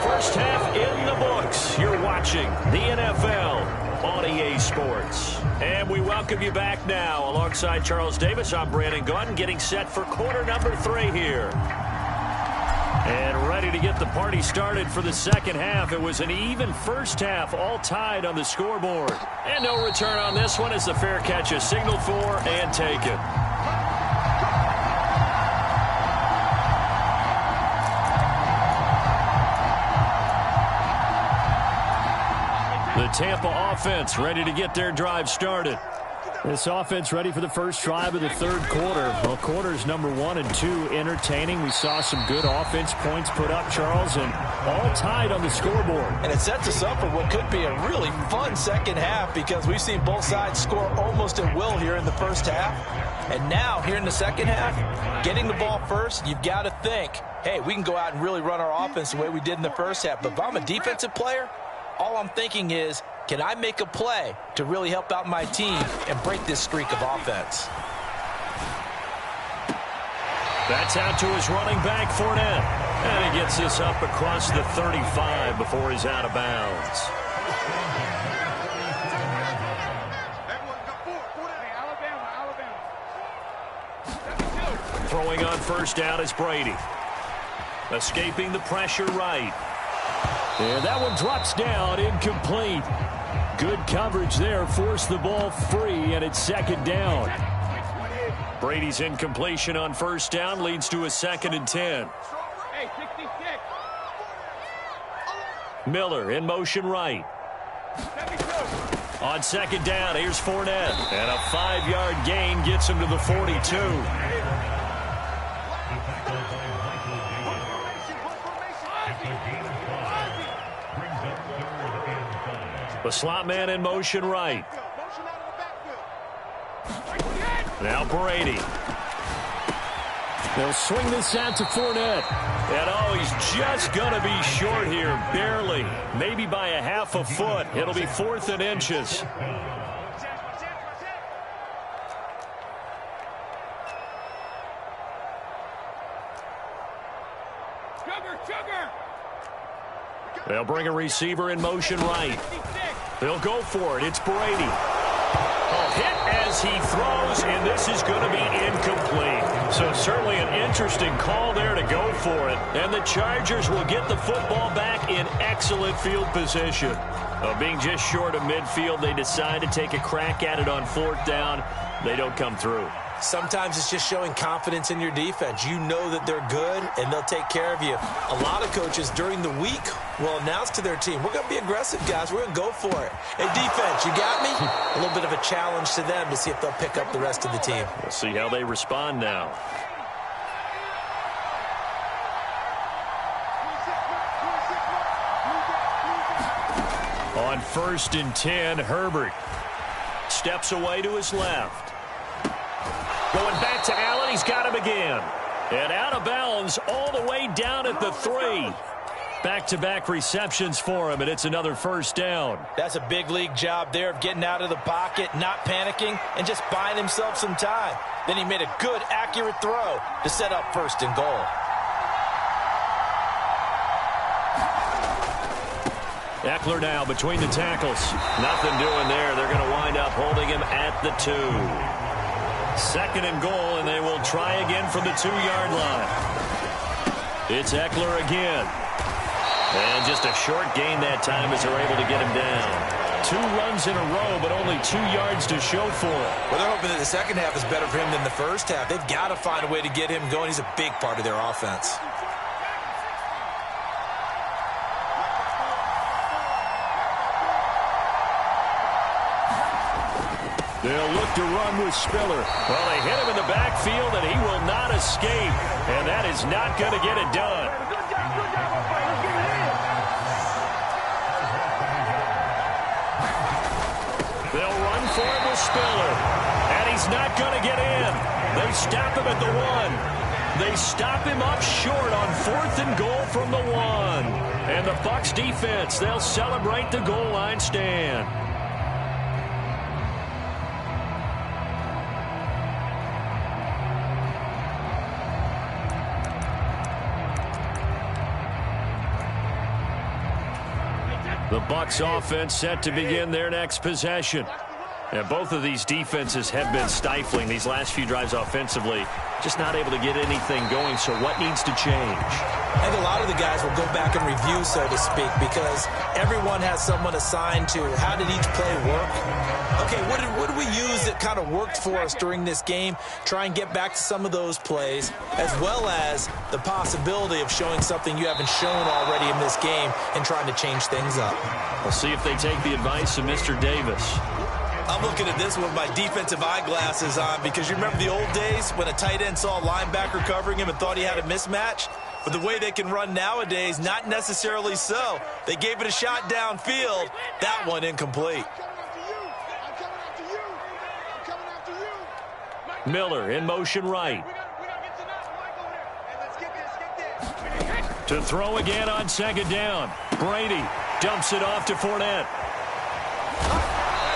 First half in the books. You're watching the NFL on EA Sports. And we welcome you back now. Alongside Charles Davis, I'm Brandon Gaudin, getting set for quarter number 3 here. And ready to get the party started for the second half. It was an even first half, all tied on the scoreboard. And no return on this one as the fair catch is signaled for and taken. The Tampa offense ready to get their drive started. This offense ready for the first drive of the 3rd quarter. Well, quarters number 1 and 2 entertaining. We saw some good offense points put up, Charles, and all tied on the scoreboard. And it sets us up for what could be a really fun second half because we've seen both sides score almost at will here in the first half. And now, here in the second half, getting the ball first, you've got to think, hey, we can go out and really run our offense the way we did in the first half. But if I'm a defensive player, all I'm thinking is, can I make a play to really help out my team and break this streak of offense? That's out to his running back, Fournette. And he gets this up across the 35 before he's out of bounds. Throwing on first down is Brady. Escaping the pressure right. And that one drops down, incomplete. Good coverage there, forced the ball free, and it's 2nd down. Brady's incompletion on first down leads to a 2nd and 10. Miller in motion right. On 2nd down, here's Fournette. And a 5-yard gain gets him to the 42. The slot man in motion right. Now Brady. They'll swing this out to Fournette. And he's just going to be short here, barely. Maybe by a half a foot. It'll be 4th and inches. They'll bring a receiver in motion right. They'll go for it. It's Brady. Hit as he throws, and this is going to be incomplete. So certainly an interesting call there to go for it. And the Chargers will get the football back in excellent field position. Being just short of midfield, they decide to take a crack at it on 4th down. They don't come through. Sometimes it's just showing confidence in your defense. You know that they're good, and they'll take care of you. A lot of coaches during the week will announce to their team, we're going to be aggressive, guys. We're going to go for it. Hey, defense, you got me? A little bit of a challenge to them to see if they'll pick up the rest of the team. We'll see how they respond now. On 1st and 10, Herbert steps away to his left. Going back to Allen, he's got him again. And out of bounds all the way down at the 3. Back-to-back receptions for him, and it's another 1st down. That's a big league job there of getting out of the pocket, not panicking, and just buying himself some time. Then he made a good, accurate throw to set up 1st and goal. Eckler now between the tackles. Nothing doing there. They're going to wind up holding him at the 2. 2nd and goal, and they will try again from the 2-yard line. It's Eckler again. And just a short gain that time as they're able to get him down. 2 runs in a row, but only 2 yards to show for it. Well, they're hoping that the second half is better for him than the first half. They've got to find a way to get him going. He's a big part of their offense. They'll look to run with Spiller. Well, they hit him in the backfield, and he will not escape. And that is not going to get it done. They'll run for him with Spiller. And he's not going to get in. They stop him at the 1. They stop him up short on 4th and goal from the 1. And the Bucs defense, they'll celebrate the goal line stand. The Bucs offense set to begin their next possession. And both of these defenses have been stifling these last few drives offensively. Just not able to get anything going, so what needs to change? I think a lot of the guys will go back and review, so to speak, because everyone has someone assigned to how did each play work. Okay, what did we use that kind of worked for us during this game? Try and get back to some of those plays, as well as the possibility of showing something you haven't shown already in this game and trying to change things up. We'll see if they take the advice of Mr. Davis. I'm looking at this with my defensive eyeglasses on because you remember the old days when a tight end saw a linebacker covering him and thought he had a mismatch? But the way they can run nowadays, not necessarily so. They gave it a shot downfield. That one incomplete. Miller in motion right. To throw again on 2nd down. Brady dumps it off to Fournette.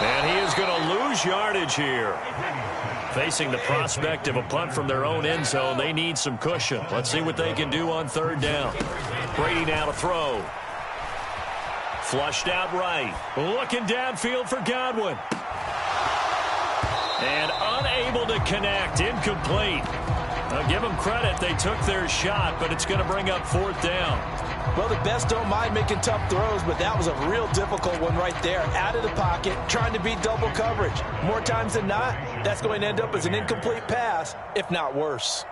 And he is going to lose yardage here. Facing the prospect of a punt from their own end zone, they need some cushion. Let's see what they can do on 3rd down. Brady now to throw. Flushed out right. Looking downfield for Godwin. And unable to connect. Incomplete. Now give them credit. They took their shot, but it's going to bring up 4th down. Well, the best don't mind making tough throws, but that was a real difficult one right there. Out of the pocket, trying to beat double coverage. More times than not, that's going to end up as an incomplete pass, if not worse.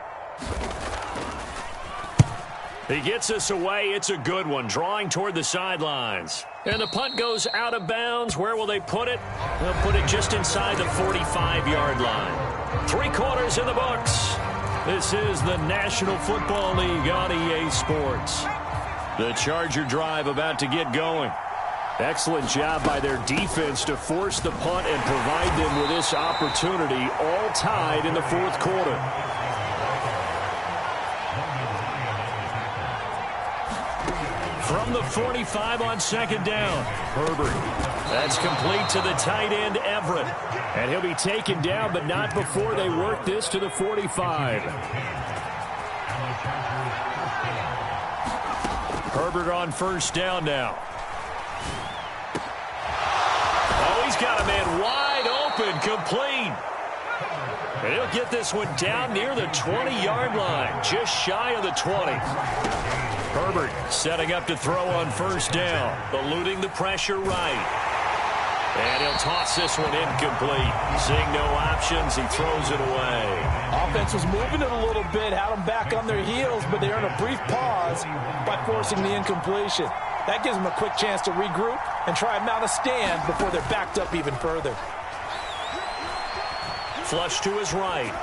He gets us away. It's a good one, drawing toward the sidelines. And the punt goes out of bounds. Where will they put it? They'll put it just inside the 45-yard line. 3 quarters in the books. This is the National Football League on EA Sports. The Charger drive about to get going. Excellent job by their defense to force the punt and provide them with this opportunity, all tied in the 4th quarter. From the 45 on 2nd down, Herbert. That's complete to the tight end, Everett. And he'll be taken down, but not before they work this to the 45. Herbert on first down now. Oh, he's got a man wide open, complete. And he'll get this one down near the 20-yard line, just shy of the 20. Herbert setting up to throw on first down. Eluding the pressure right. And he'll toss this one incomplete. Seeing no options, he throws it away. Offense was moving it a little bit, had them back on their heels, but they're in a brief pause by forcing the incompletion. That gives them a quick chance to regroup and try and mount a stand before they're backed up even further. Flush to his right.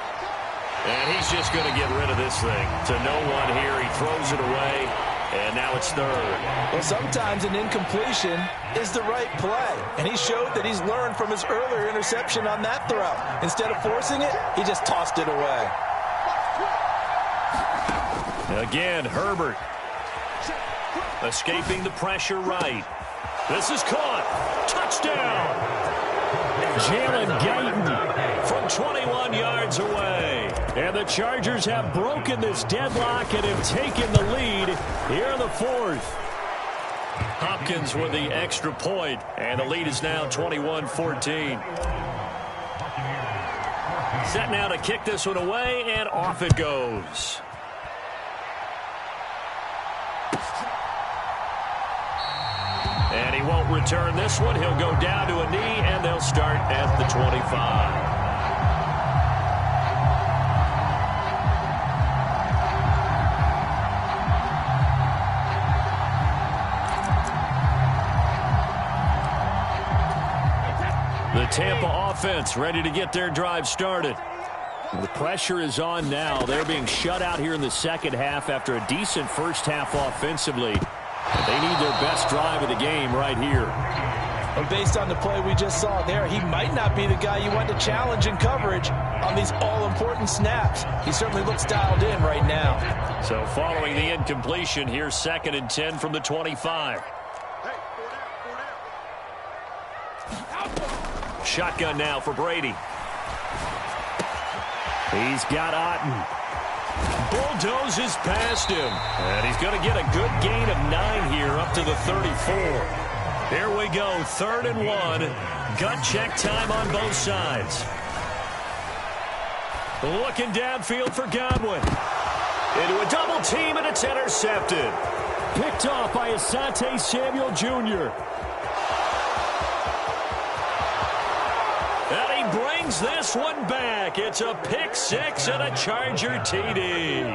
And he's just going to get rid of this thing. To no one here. He throws it away. And now it's third. Well, sometimes an incompletion is the right play. And he showed that he's learned from his earlier interception on that throw. Instead of forcing it, he just tossed it away. Again, Herbert. Escaping the pressure right. This is caught. Touchdown. Jalen Guyton from 21 yards away. And the Chargers have broken this deadlock and have taken the lead here in the fourth. Hopkins with the extra point, and the lead is now 21-14. Set now to kick this one away, and off it goes. And he won't return this one. He'll go down to a knee, and they'll start at the 25. The Tampa offense ready to get their drive started. The pressure is on now. They're being shut out here in the second half after a decent first half offensively. They need their best drive of the game right here. But based on the play we just saw there, he might not be the guy you want to challenge in coverage on these all-important snaps. He certainly looks dialed in right now. So following the incompletion, here's 2nd and 10 from the 25. Shotgun now for Brady. He's got Otten. Bulldozes past him. And he's going to get a good gain of 9 here up to the 34. Here we go, 3rd and 1. Gut check time on both sides. Looking downfield for Godwin. Into a double team, and it's intercepted. Picked off by Asante Samuel Jr. And he brings this one back. It's a pick six and a Charger TD.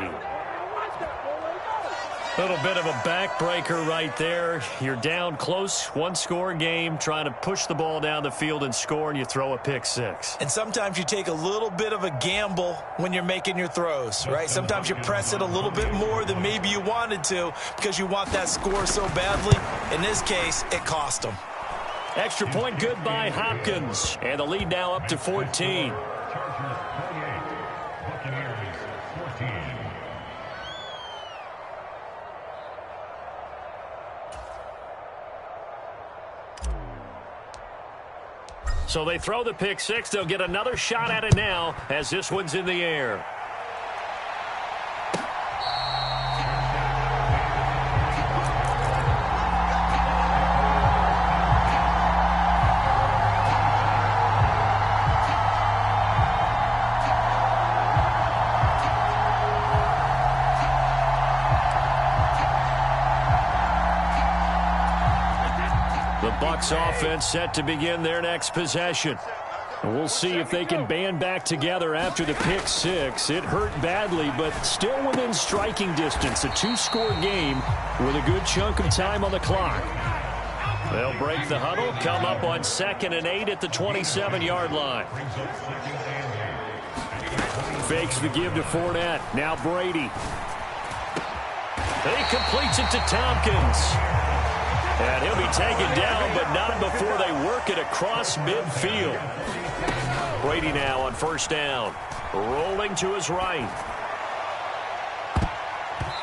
A little bit of a backbreaker right there. You're down close, one-score game, trying to push the ball down the field and score, and you throw a pick six. And sometimes you take a little bit of a gamble when you're making your throws, right? Sometimes you press it a little bit more than maybe you wanted to because you want that score so badly. In this case, it cost them. Extra point good by Hopkins. And the lead now up to 14. So they throw the pick six. They'll get another shot at it now as this one's in the air. Bucs offense set to begin their next possession. And we'll see if they can band back together after the pick six. It hurt badly, but still within striking distance. A two-score game with a good chunk of time on the clock. They'll break the huddle, come up on 2nd and 8 at the 27-yard line. Fakes the give to Fournette. Now Brady. He completes it to Tompkins. And he'll be taken down, but not before they work it across midfield. Brady now on 1st down. Rolling to his right.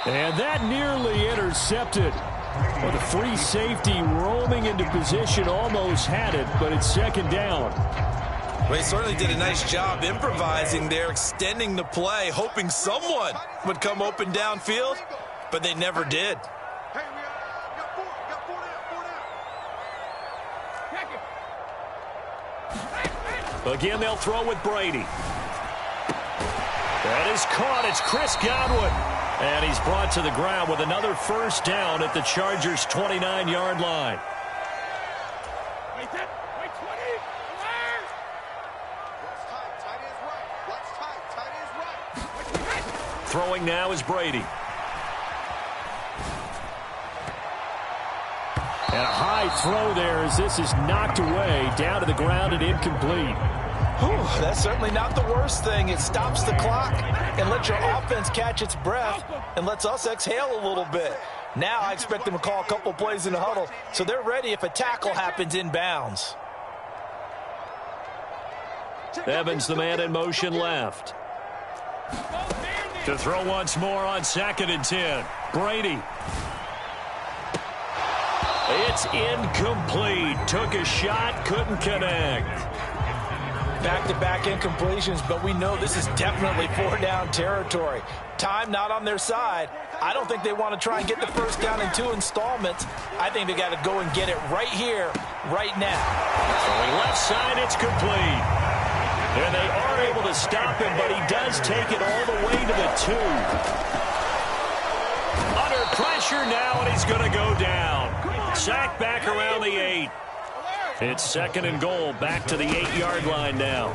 And that nearly intercepted. Well, the free safety roaming into position almost had it, but it's 2nd down. Well, he certainly did a nice job improvising there, extending the play, hoping someone would come open downfield, but they never did. Again, they'll throw with Brady. That is caught. It's Chris Godwin. And he's brought to the ground with another first down at the Chargers' 29-yard line. Throwing now is Brady. And a high throw there as this is knocked away, down to the ground and incomplete. Whew, that's certainly not the worst thing. It stops the clock and lets your offense catch its breath and lets us exhale a little bit. Now I expect them to call a couple plays in the huddle so they're ready if a tackle happens inbounds. Evans, the man in motion left. To throw once more on 2nd and 10. Brady. It's incomplete. Took a shot, couldn't connect. Back-to-back incompletions, but we know this is definitely 4-down territory. Time not on their side. I don't think they want to try and get the first down in 2 installments. I think they got to go and get it right here, right now. Throwing left side, it's complete. And they are able to stop him, but he does take it all the way to the 2. Under pressure now, and he's going to go down. Sacked back around the 8. It's 2nd and goal, back to the 8-yard line now.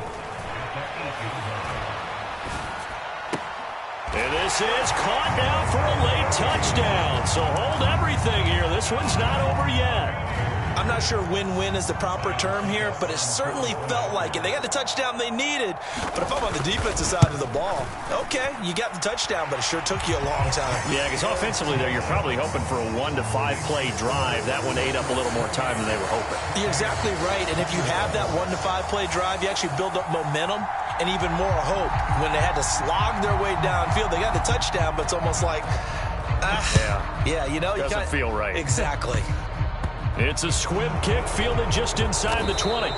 And this is caught now for a late touchdown. So hold everything here. This one's not over yet. I'm not sure win-win is the proper term here, but it certainly felt like it. They got the touchdown they needed. But if I'm on the defensive side of the ball, okay, you got the touchdown, but it sure took you a long time. Yeah, because offensively there, you're probably hoping for a 1 to 5 play drive. That one ate up a little more time than they were hoping. You're exactly right. And if you have that 1 to 5 play drive, you actually build up momentum and even more hope. When they had to slog their way downfield, they got the touchdown, but it's almost like, yeah, you know, doesn't feel right. Exactly. It's a squib kick fielded just inside the 20.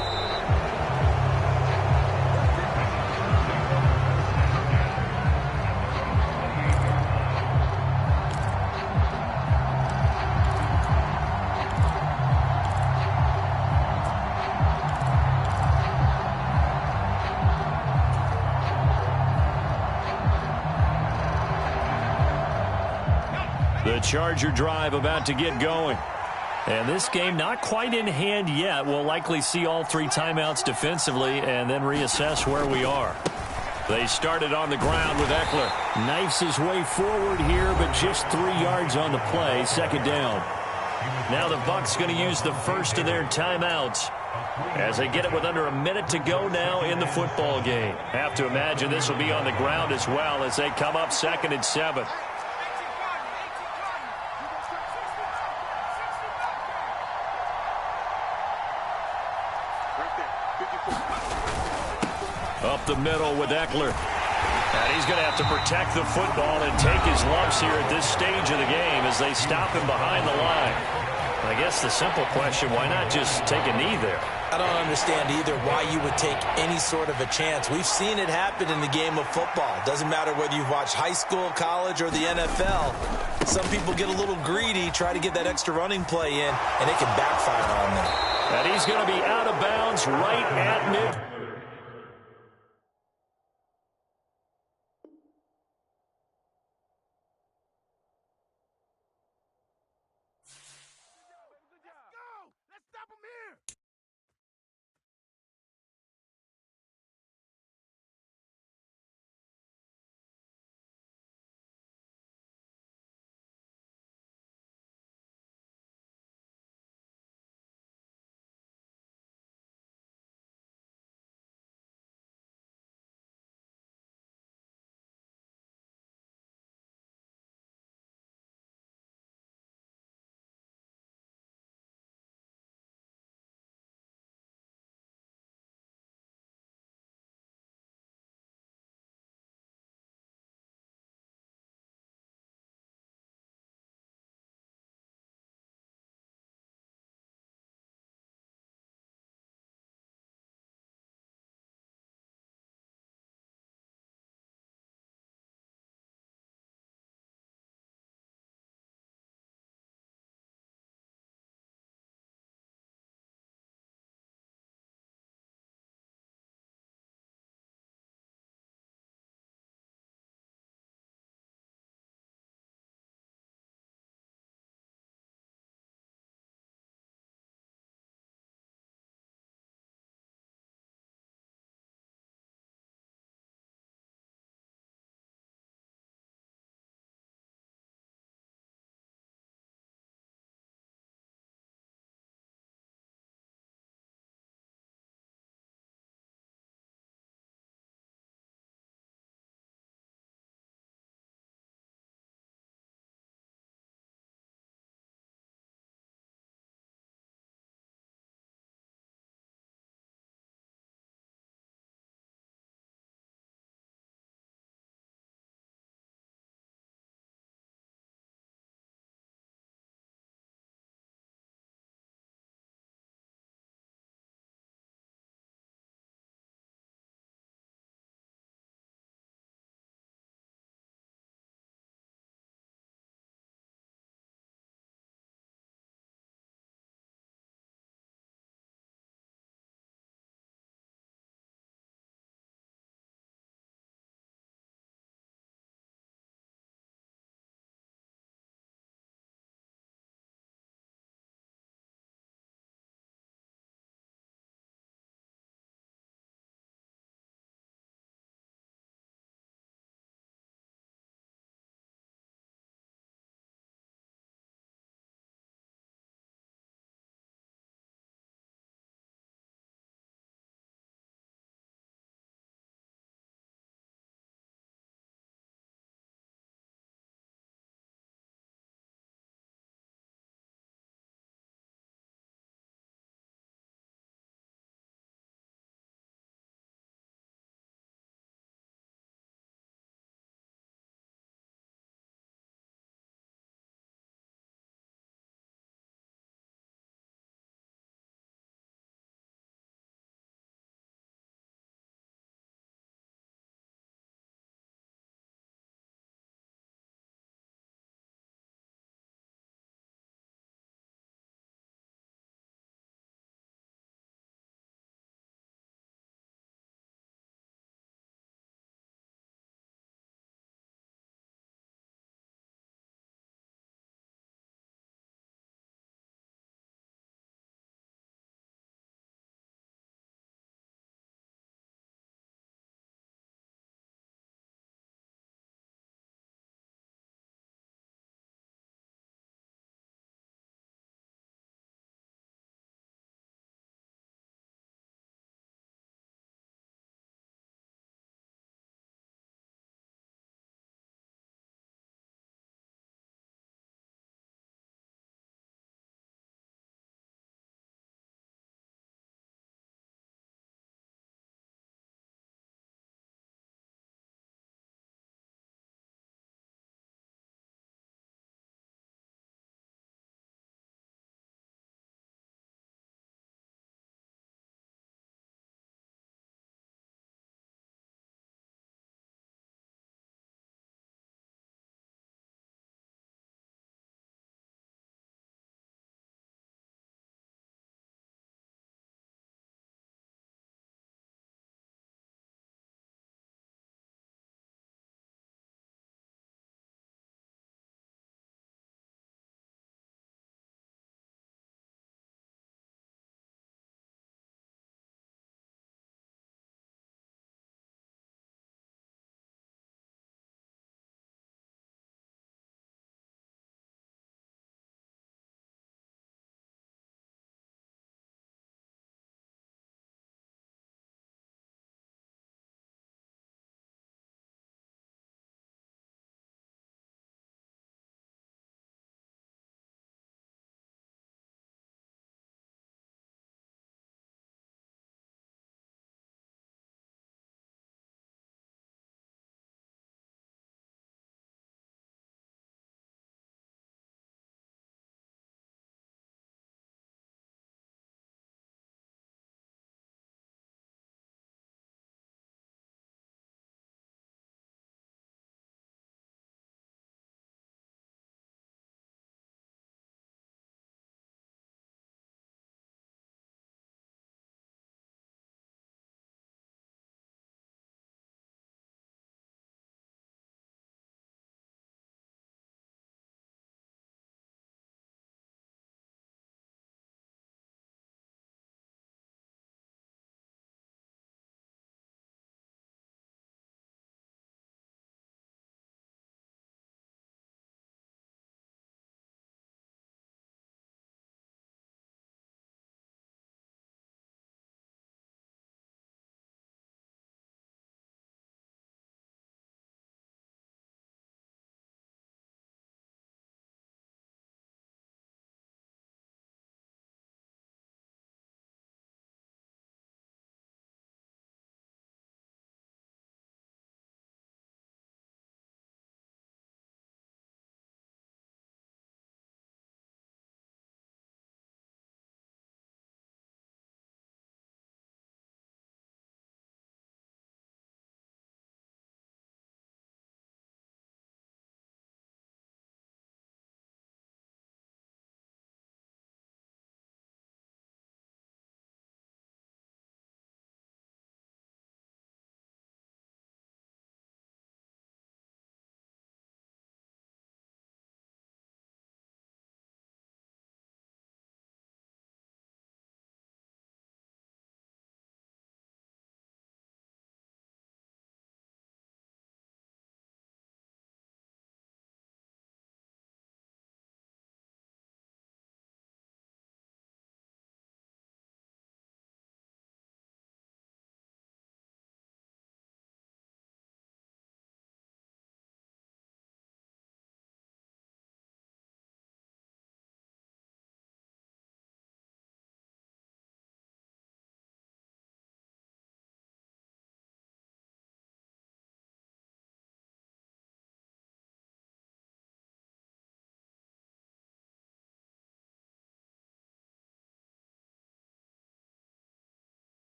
The Charger drive about to get going. And this game not quite in hand yet. We'll likely see all 3 timeouts defensively and then reassess where we are. They started on the ground with Eckler. Knifes his way forward here, but just 3 yards on the play. 2nd down. Now the Bucs going to use the first of their timeouts as they get it with under a minute to go now in the football game. Have to imagine this will be on the ground as well as they come up 2nd and 7. Up the middle with Eckler. And he's going to have to protect the football and take his lumps here at this stage of the game as they stop him behind the line. I guess the simple question, why not just take a knee there? I don't understand either why you would take any sort of a chance. We've seen it happen in the game of football. It doesn't matter whether you've watched high school, college, or the NFL. Some people get a little greedy, try to get that extra running play in, and it can backfire on them. And he's going to be out of bounds right at mid.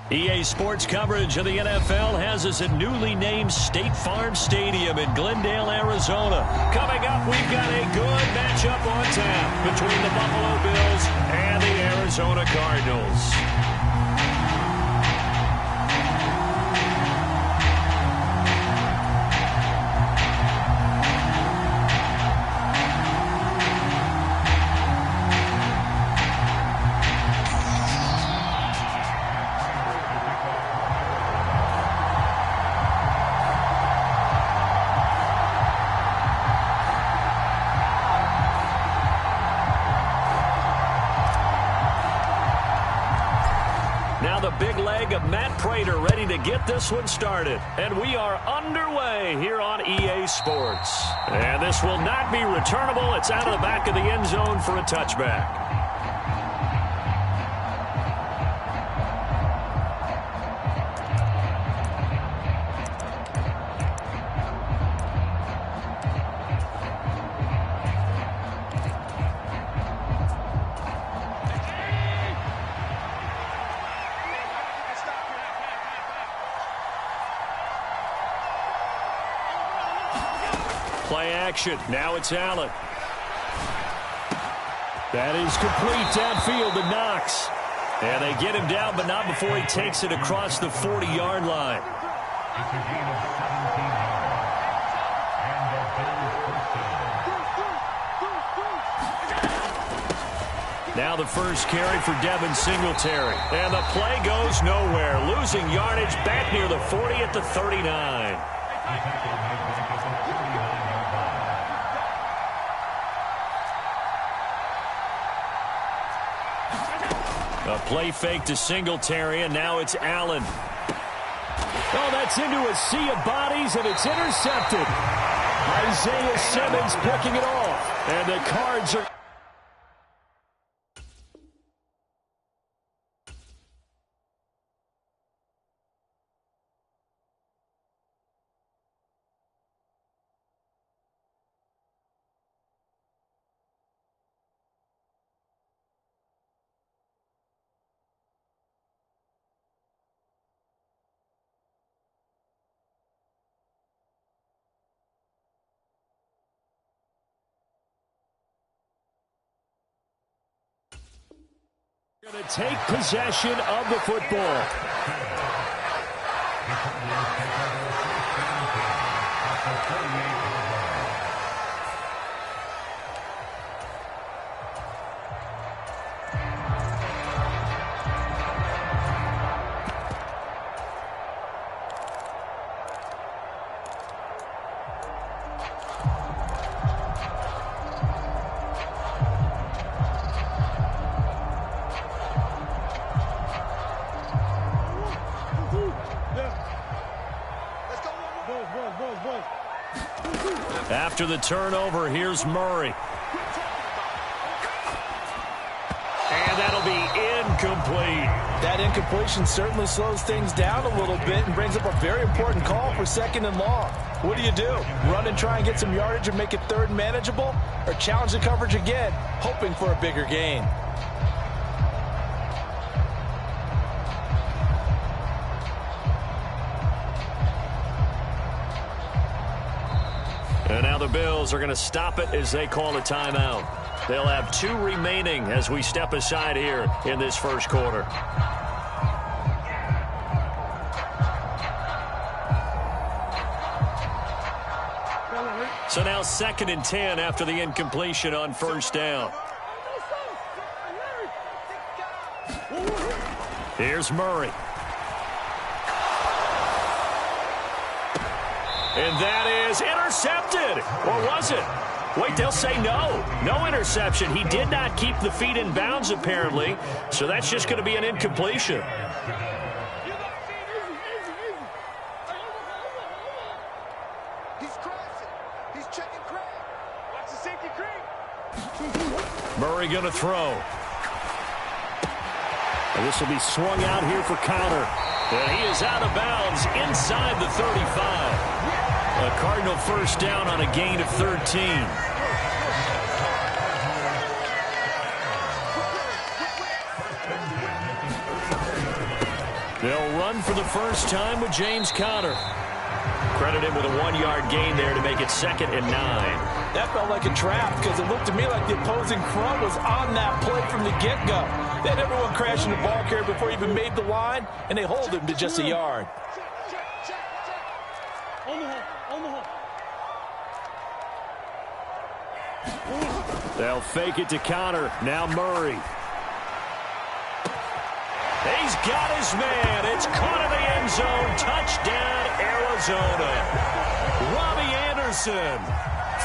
EA Sports coverage of the NFL has us at newly named State Farm Stadium in Glendale, Arizona. Coming up, we've got a good matchup on tap between the Buffalo Bills and the Arizona Cardinals. Now the big leg of Matt Prater ready to get this one started. And we are underway here on EA Sports. And this will not be returnable. It's out of the back of the end zone for a touchback. Play action. Now it's Allen. That is complete downfield to Knox. And they get him down, but not before he takes it across the 40-yard line. Now the first carry for Devin Singletary. And the play goes nowhere. Losing yardage back near the 40 at the 39. A play fake to Singletary, and now it's Allen. Oh, that's into a sea of bodies, and it's intercepted. Isaiah Simmons picking it off. And the Cards are... going to take possession of the football. After the turnover, here's Murray. And that'll be incomplete. That incompletion certainly slows things down a little bit and brings up a very important call for 2nd and long. What do? Run and try and get some yardage and make it 3rd and manageable? Or challenge the coverage again, hoping for a bigger gain? And now the Bills are going to stop it as they call a timeout. They'll have 2 remaining as we step aside here in this first quarter. So now 2nd and 10 after the incompletion on first down. Here's Murray. And that is intercepted. Or was it? Wait, they'll say no. No interception. He did not keep the feet in bounds, apparently. So that's just going to be an incompletion. Murray going to throw. And this will be swung out here for counter. And he is out of bounds inside the 35. A Cardinal first down on a gain of 13. They'll run for the first time with James Conner. Credit him with a 1-yard gain there to make it 2nd and 9. That felt like a trap because it looked to me like the opposing front was on that play from the get-go. They had everyone crashing the ball carrier before he even made the line, and they hold him to just a yard. They'll fake it to Conner. Now Murray. He's got his man. It's caught in the end zone. Touchdown, Arizona. Robbie Anderson,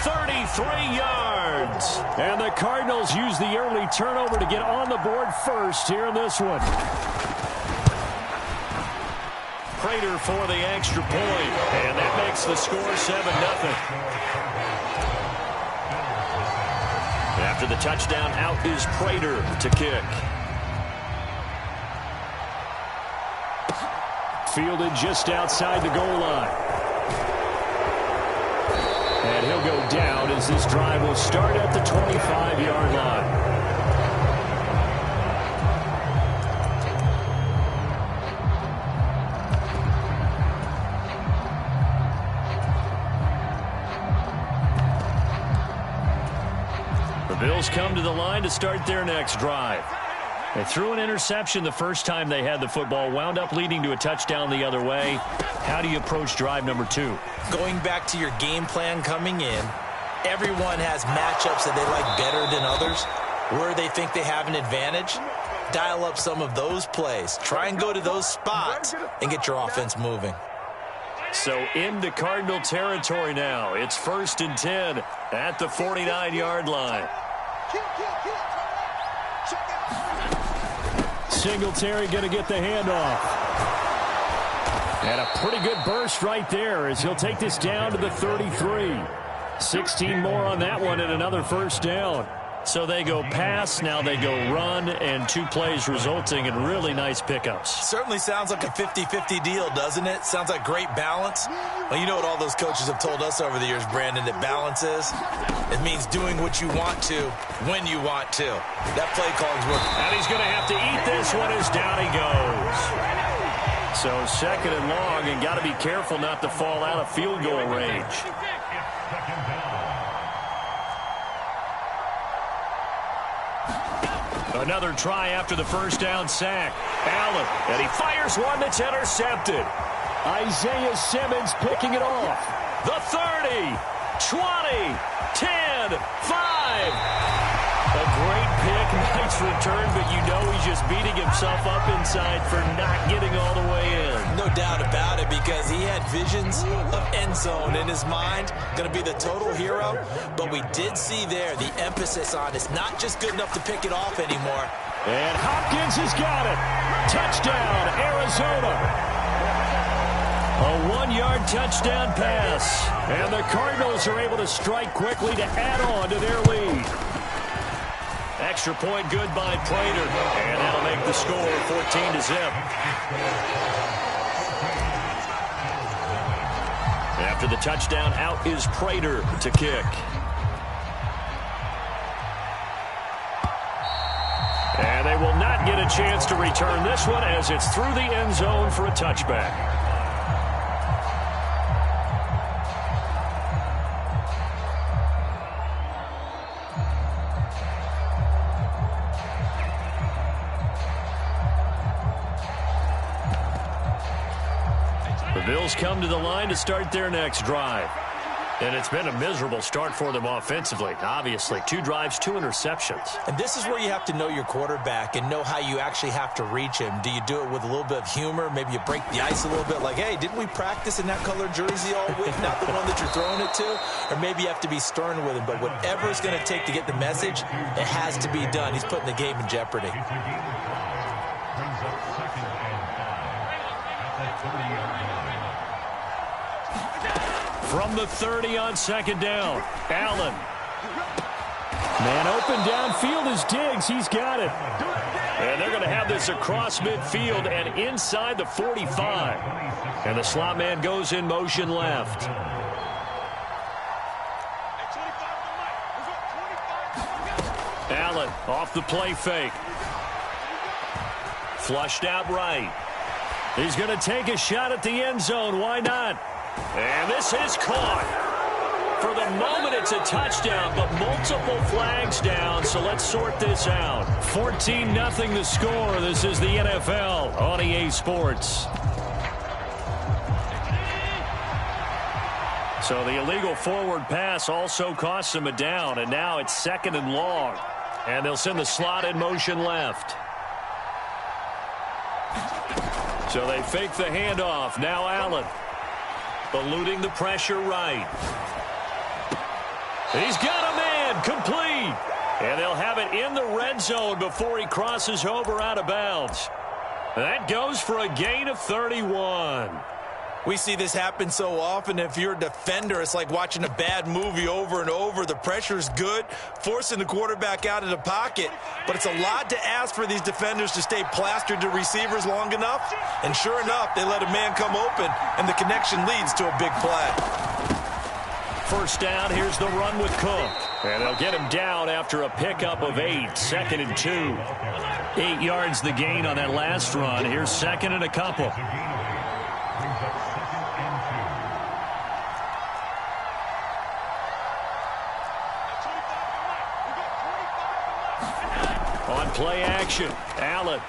33 yards. And the Cardinals use the early turnover to get on the board first here in this one. Prater for the extra point. And that makes the score 7-0. After the touchdown, out is Prater to kick. Fielded just outside the goal line. And he'll go down as this drive will start at the 25-yard line. The Bills come to the line to start their next drive. They threw an interception the first time they had the football, wound up leading to a touchdown the other way. How do you approach drive number 2? Going back to your game plan coming in, everyone has matchups that they like better than others, where they think they have an advantage. Dial up some of those plays. Try and go to those spots and get your offense moving. So into Cardinal territory now. It's 1st and 10 at the 49-yard line. Singletary going to get the handoff. And a pretty good burst right there as he'll take this down to the 33. 16 more on that one and another first down. So they go pass, now they go run, and 2 plays resulting in really nice pickups. Certainly sounds like a 50-50 deal, doesn't it? Sounds like great balance. Well, you know what all those coaches have told us over the years, Brandon, that balance is? It means doing what you want to when you want to. That play calling's working. And he's going to have to eat this one as down he goes. So 2nd and long, and got to be careful not to fall out of field goal range. Another try after the first down sack. Allen, and he fires one that's intercepted. Isaiah Simmons picking it off. The 30, 20, 10, 5. A great pick, nice return, but you know he's just beating himself up inside for not getting all the way in. No doubt about it, because he had visions of end zone in his mind. Going to be the total hero. But we did see there the emphasis on it's not just good enough to pick it off anymore. And Hopkins has got it. Touchdown, Arizona. A 1-yard touchdown pass. And the Cardinals are able to strike quickly to add on to their lead. Extra point good by Prater. And that'll make the score 14-0. After the touchdown, out is Prater to kick. And they will not get a chance to return this one as it's through the end zone for a touchback. The Bills come to the line to start their next drive. And it's been a miserable start for them offensively. Obviously, 2 drives, 2 interceptions. And this is where you have to know your quarterback and know how you actually have to reach him. Do you do it with a little bit of humor? Maybe you break the ice a little bit like, hey, didn't we practice in that color jersey all week? Not the one that you're throwing it to? Or maybe you have to be stern with him. But whatever it's going to take to get the message, it has to be done. He's putting the game in jeopardy. From the 30 on 2nd down, Allen. Man open downfield is Diggs. He's got it. And they're going to have this across midfield and inside the 45. And the slot man goes in motion left. Allen off the play fake. Flushed out right. He's going to take a shot at the end zone. Why not? And this is caught. For the moment, it's a touchdown, but multiple flags down, so let's sort this out. 14-0 the score. This is the NFL on EA Sports. So the illegal forward pass also costs him a down, and now it's 2nd and long. And they'll send the slot in motion left. So they fake the handoff. Now Allen. Eluding the pressure right. He's got a man. Complete. And they'll have it in the red zone before he crosses over out of bounds. That goes for a gain of 31. We see this happen so often. If you're a defender, it's like watching a bad movie over and over. The pressure is good, forcing the quarterback out of the pocket. But it's a lot to ask for these defenders to stay plastered to receivers long enough. And sure enough, they let a man come open, and the connection leads to a big play. First down, here's the run with Cook. And they'll get him down after a pickup of 8, 2nd and 2. 8 yards the gain on that last run. Here's 2nd and a couple. On play action, Allen.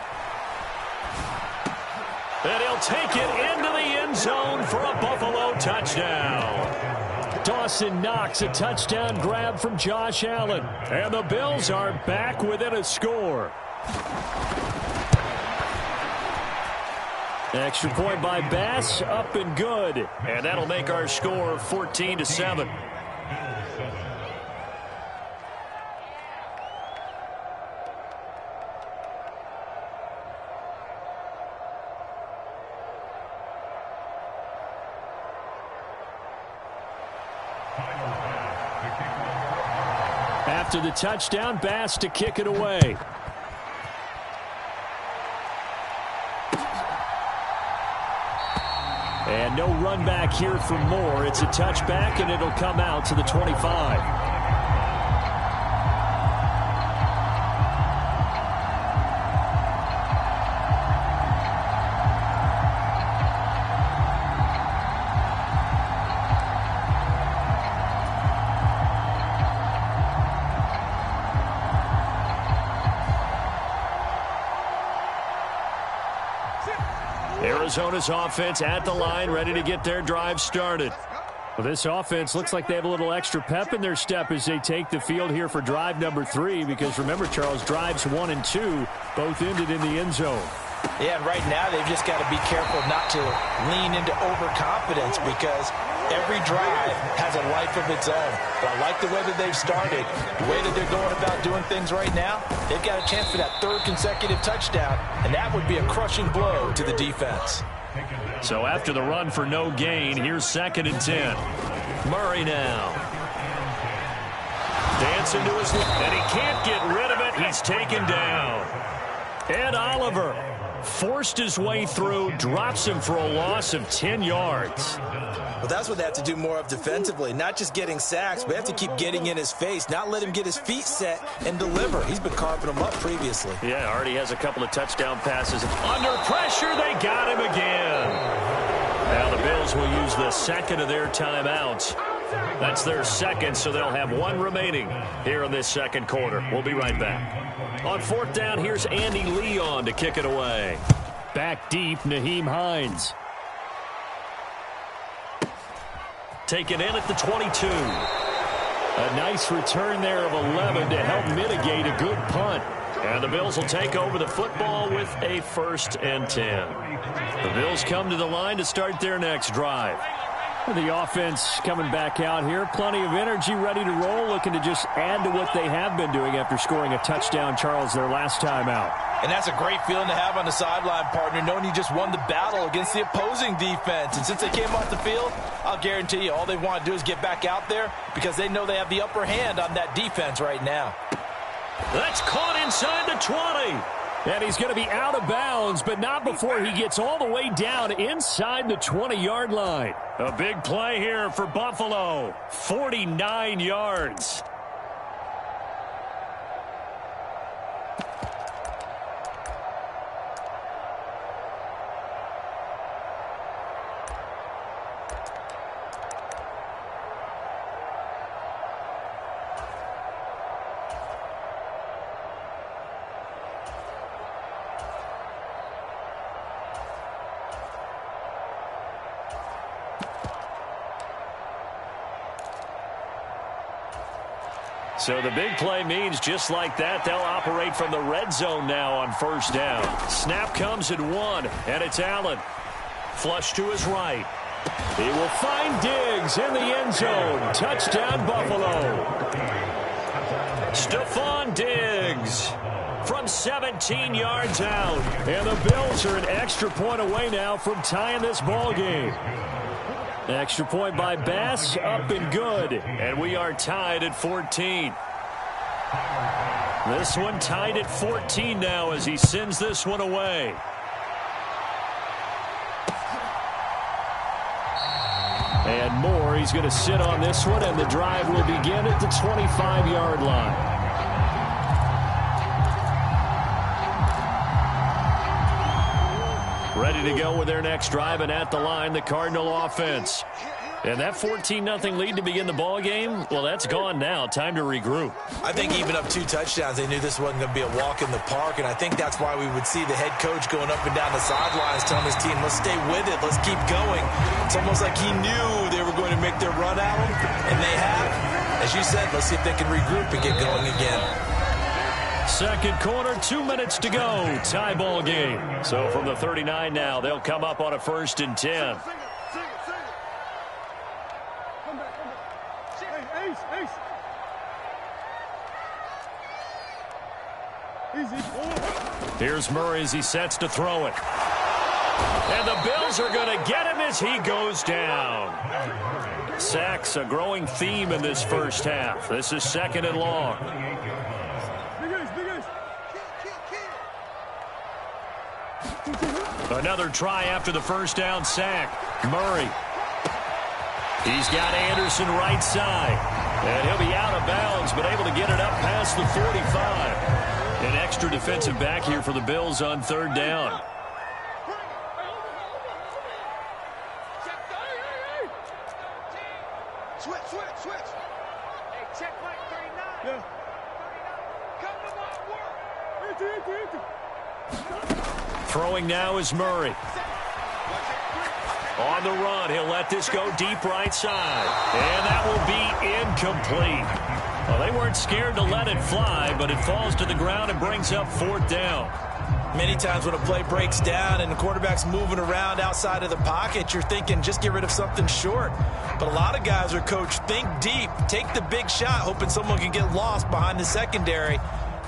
And he'll take it into the end zone for a Buffalo touchdown. Dawson Knox, a touchdown grab from Josh Allen. And the Bills are back within a score. Extra point by Bass, up and good. And that'll make our score 14-7. After the touchdown, Bass to kick it away. And no run back here for Moore. It's a touchback, and it'll come out to the 25. Arizona's offense at the line, ready to get their drive started. Well, this offense looks like they have a little extra pep in their step as they take the field here for drive number 3, because remember, Charles, drives 1 and 2 both ended in the end zone. Yeah, and right now they've just got to be careful not to lean into overconfidence, because every drive has a life of its own. But I like the way that they've started, the way that they're going about doing things right now. They've got a chance for that 3rd consecutive touchdown, and that would be a crushing blow to the defense. So after the run for no gain, here's 2nd and 10. Murray now. Dancing to his left, and he can't get rid of it. He's taken down. Ed Oliver forced his way through, drops him for a loss of 10 yards. Well, that's what they have to do more of defensively, not just getting sacks, but they have to keep getting in his face, not let him get his feet set and deliver. He's been carving them up previously. Yeah, already has a couple of touchdown passes. Under pressure, they got him again. Now the Bills will use the 2nd of their timeouts. That's their 2nd, so they'll have 1 remaining here in this 2nd quarter. We'll be right back. On 4th down, here's Andy Leon to kick it away. Back deep, Nyheim Hines. Taken in at the 22. A nice return there of 11 to help mitigate a good punt. And the Bills will take over the football with a 1st and 10. The Bills come to the line to start their next drive. The offense coming back out here. Plenty of energy, ready to roll, looking to just add to what they have been doing after scoring a touchdown, Charles, their last time out. And that's a great feeling to have on the sideline, partner, knowing you just won the battle against the opposing defense. And since they came off the field, I'll guarantee you all they want to do is get back out there, because they know they have the upper hand on that defense right now. That's caught inside the 20. And he's going to be out of bounds, but not before he gets all the way down inside the 20-yard line. A big play here for Buffalo. 49 yards. So the big play means just like that, they'll operate from the red zone now on first down. Snap comes at 1, and it's Allen. Flush to his right. He will find Diggs in the end zone. Touchdown, Buffalo. Stephon Diggs from 17 yards out. And the Bills are an extra point away now from tying this ball game. Extra point by Bass, up and good. And we are tied at 14. This one tied at 14 now as he sends this one away. And Moore, he's going to sit on this one, and the drive will begin at the 25-yard line. Ready to go with their next drive, and at the line, the Cardinal offense. And that 14-0 lead to begin the ball game, well, that's gone now. Time to regroup. I think even up 2 touchdowns, they knew this wasn't going to be a walk in the park, and I think that's why we would see the head coach going up and down the sidelines telling his team, let's stay with it, let's keep going. It's almost like he knew they were going to make their run at him, and they have. As you said, let's see if they can regroup and get going again. Second quarter, 2 minutes to go. Tie ball game. So from the 39 now, they'll come up on a 1st and 10. Here's Murray as he sets to throw it. And the Bills are going to get him as he goes down. Sacks, a growing theme in this first half. This is 2nd and long. Another try after the first down sack. Murray. He's got Anderson right side. And he'll be out of bounds, but able to get it up past the 45. An extra defensive back here for the Bills on 3rd down. Switch. Hey, check like 39. Yeah. 39. Come to my work. Throwing now is Murray. On the run, he'll let this go deep right side. And that will be incomplete. Well, they weren't scared to let it fly, but it falls to the ground and brings up 4th down. Many times when a play breaks down and the quarterback's moving around outside of the pocket, you're thinking just get rid of something short. But a lot of guys are coached, think deep, take the big shot, hoping someone can get lost behind the secondary.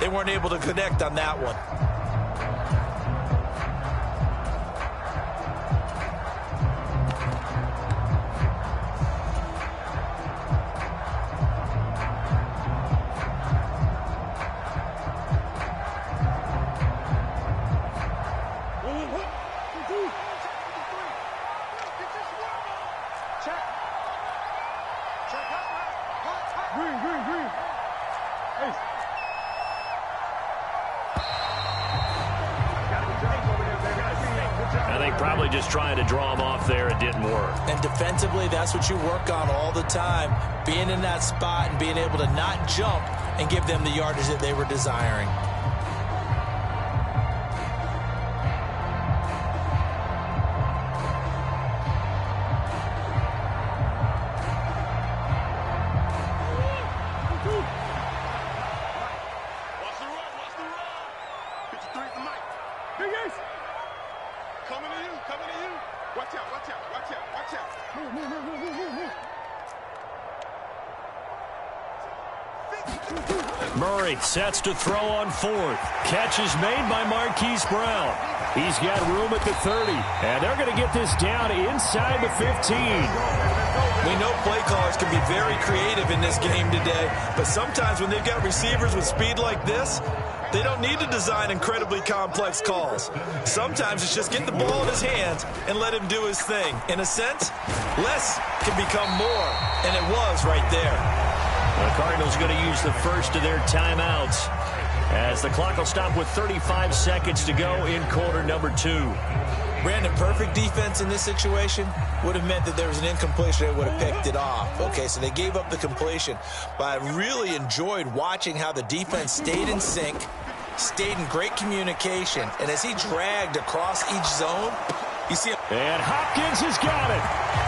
They weren't able to connect on that one. Probably just trying to draw him off there. It didn't work. And defensively, that's what you work on all the time. Being in that spot and being able to not jump and give them the yardage that they were desiring. Murray sets to throw on 4th. Catch is made by Marquise Brown. He's got room at the 30, and they're going to get this down inside the 15. We know play callers can be very creative in this game today, but sometimes when they've got receivers with speed like this, they don't need to design incredibly complex calls. Sometimes it's just get the ball in his hands and let him do his thing. In a sense, less can become more, and it was right there. The Cardinals are going to use the first of their timeouts as the clock will stop with 35 seconds to go in quarter number 2. Brandon, perfect defense in this situation would have meant that there was an incompletion. They would have picked it off. Okay, so they gave up the completion. But I really enjoyed watching how the defense stayed in sync, stayed in great communication, and as he dragged across each zone, you see him. And Hopkins has got it.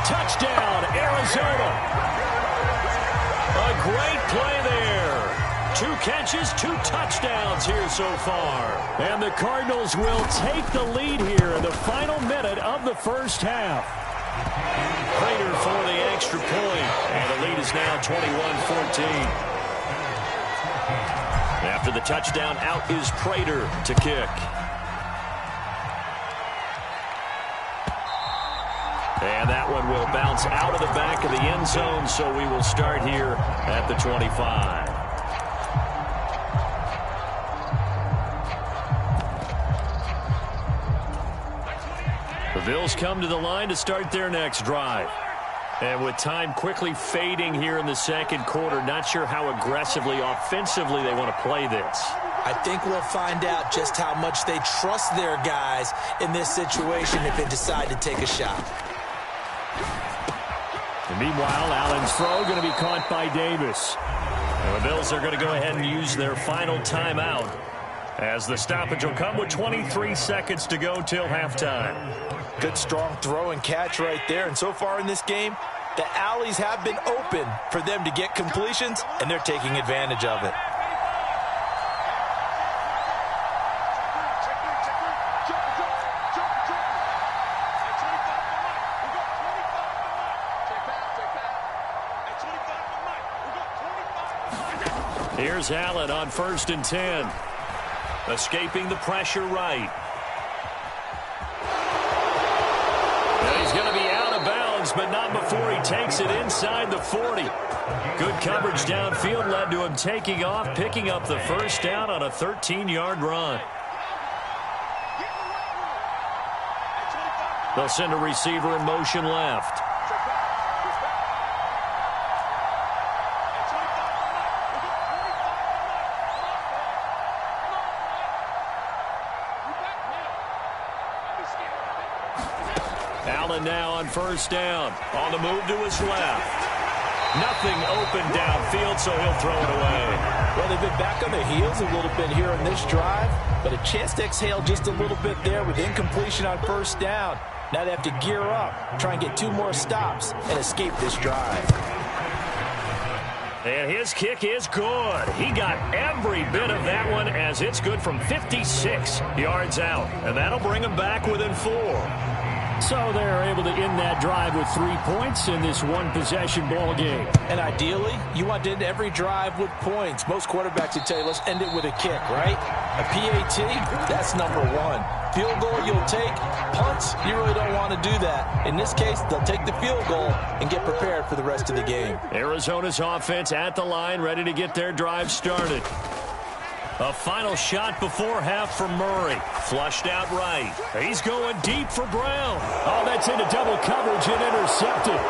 Touchdown, Arizona. A great play there. 2 catches, 2 touchdowns here so far. And the Cardinals will take the lead here in the final minute of the first half. Prater for the extra point, and the lead is now 21-14. After the touchdown, out is Prater to kick. And that one will bounce out of the back of the end zone, so we will start here at the 25. The Bills come to the line to start their next drive. And with time quickly fading here in the second quarter, not sure how aggressively, offensively they want to play this. I think we'll find out just how much they trust their guys in this situation if they decide to take a shot. And meanwhile, Allen's throw going to be caught by Davis. And the Bills are going to go ahead and use their final timeout, as the stoppage will come with 23 seconds to go till halftime. Good strong throw and catch right there. And so far in this game, the alleys have been open for them to get completions, and they're taking advantage of it. Here's Allen on 1st and 10. Escaping the pressure right. And he's going to be out of bounds, but not before he takes it inside the 40. Good coverage downfield led to him taking off, picking up the first down on a 13-yard run. They'll send a receiver in motion left. Allen now on 1st down. On the move to his left. Nothing open downfield, so he'll throw it away. Well, they've been back on their heels a little bit here in this drive, but a chance to exhale just a little bit there with incompletion on 1st down. Now they have to gear up, try and get 2 more stops, and escape this drive. And his kick is good. He got every bit of that one, as it's good from 56 yards out. And that'll bring him back within 4. So they're able to end that drive with 3 points in this one-possession ball game. And ideally, you want to end every drive with points. Most quarterbacks would tell you, let's end it with a kick, right? A PAT, that's number 1. Field goal you'll take. Punts, you really don't want to do that. In this case, they'll take the field goal and get prepared for the rest of the game. Arizona's offense at the line, ready to get their drive started. A final shot before half for Murray. Flushed out right. He's going deep for Brown. Oh, that's into double coverage and intercepted.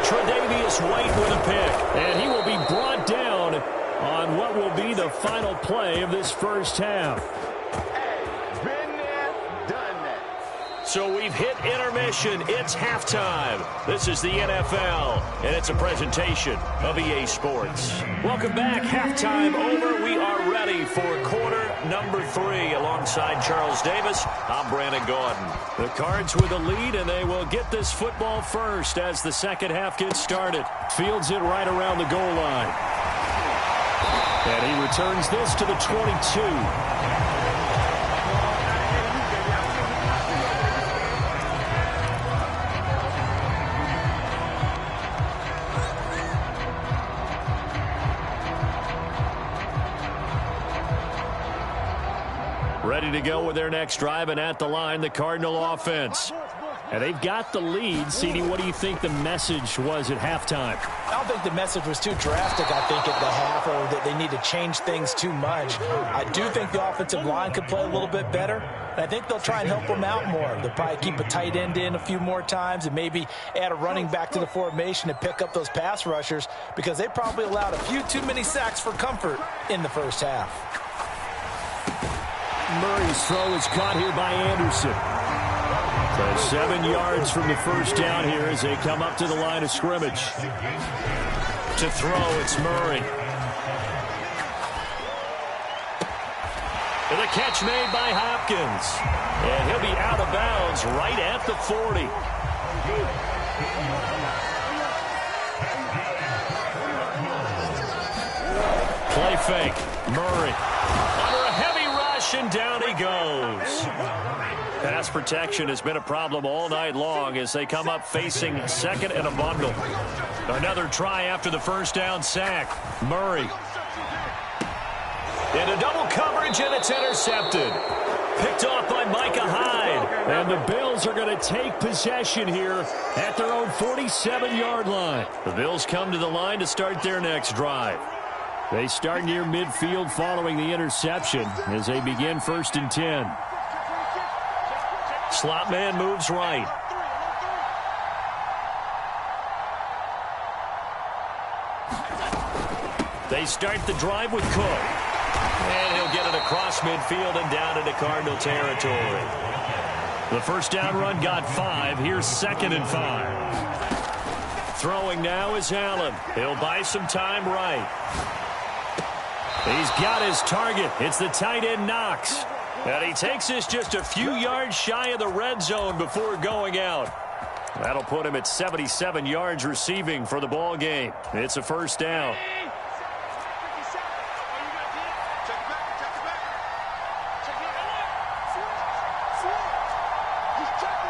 Tre'Davious White with a pick. And he will be brought down on what will be the final play of this first half. So we've hit intermission. It's halftime. This is the NFL, and it's a presentation of EA Sports. Welcome back. Halftime over. We are ready for quarter number 3. Alongside Charles Davis, I'm Brandon Gordon. The Cards with a lead, and they will get this football first as the second half gets started. Fields it right around the goal line. And he returns this to the 22. Ready to go with their next drive, and at the line, the Cardinal offense. And they've got the lead. CD, what do you think the message was at halftime? I don't think the message was too drastic, I think, at the half, or that they need to change things too much. I do think the offensive line could play a little bit better, and I think they'll try and help them out more. They'll probably keep a tight end in a few more times and maybe add a running back to the formation and pick up those pass rushers, because they probably allowed a few too many sacks for comfort in the first half. Murray's throw is caught here by Anderson. So 7 yards from the first down here as they come up to the line of scrimmage. To throw, it's Murray. And the catch made by Hopkins. And he'll be out of bounds right at the 40. Play fake. Murray under a heavy rush, and down he goes. Pass protection has been a problem all night long as they come up facing second and a bundle. Another try after the first down sack. Murray. Into double coverage, and it's intercepted. Picked off by Micah Hyde. And the Bills are going to take possession here at their own 47-yard line. The Bills come to the line to start their next drive. They start near midfield following the interception as they begin 1st and 10. Slot man moves right. They start the drive with Cook. And he'll get it across midfield and down into Cardinal territory. The first down run got 5. Here's 2nd and 5. Throwing now is Allen. He'll buy some time right. He's got his target. It's the tight end Knox. And he takes this just a few yards shy of the red zone before going out. That'll put him at 77 yards receiving for the ball game. It's a first down.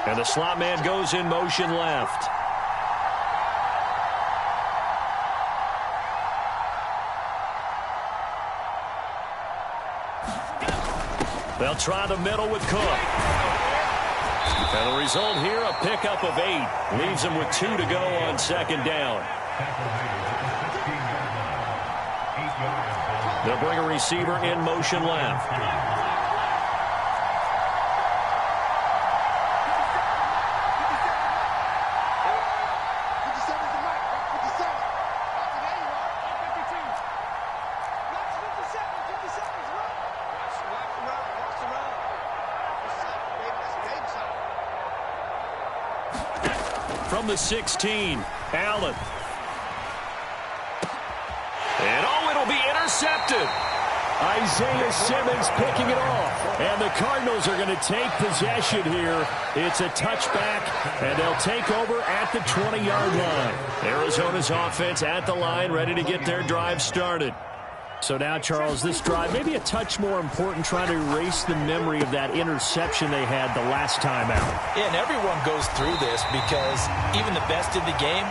And the slot man goes in motion left. They'll try the middle with Cook. And the result here, a pickup of 8. Leaves them with 2 to go on 2nd down. They'll bring a receiver in motion left. From the 16, Allen. And it'll be intercepted. Isaiah Simmons picking it off. And the Cardinals are going to take possession here. It's a touchback, and they'll take over at the 20-yard line. Arizona's offense at the line, ready to get their drive started. So now, Charles, this drive may be a touch more important, trying to erase the memory of that interception they had the last time out. Yeah, and everyone goes through this because even the best in the game,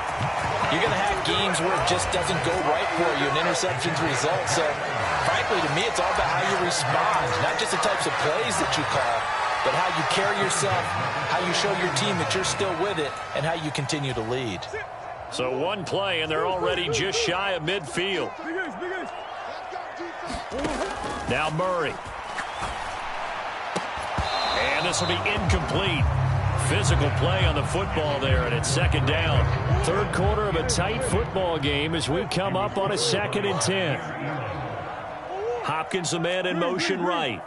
you're going to have games where it just doesn't go right for you, and interceptions result. So, frankly, to me, it's all about how you respond, not just the types of plays that you call, but how you carry yourself, how you show your team that you're still with it, and how you continue to lead. So one play, and they're already just shy of midfield. Now Murray. And this will be incomplete. Physical play on the football there, and it's 2nd down. 3rd quarter of a tight football game as we come up on a 2nd and 10. Hopkins, the man in motion right.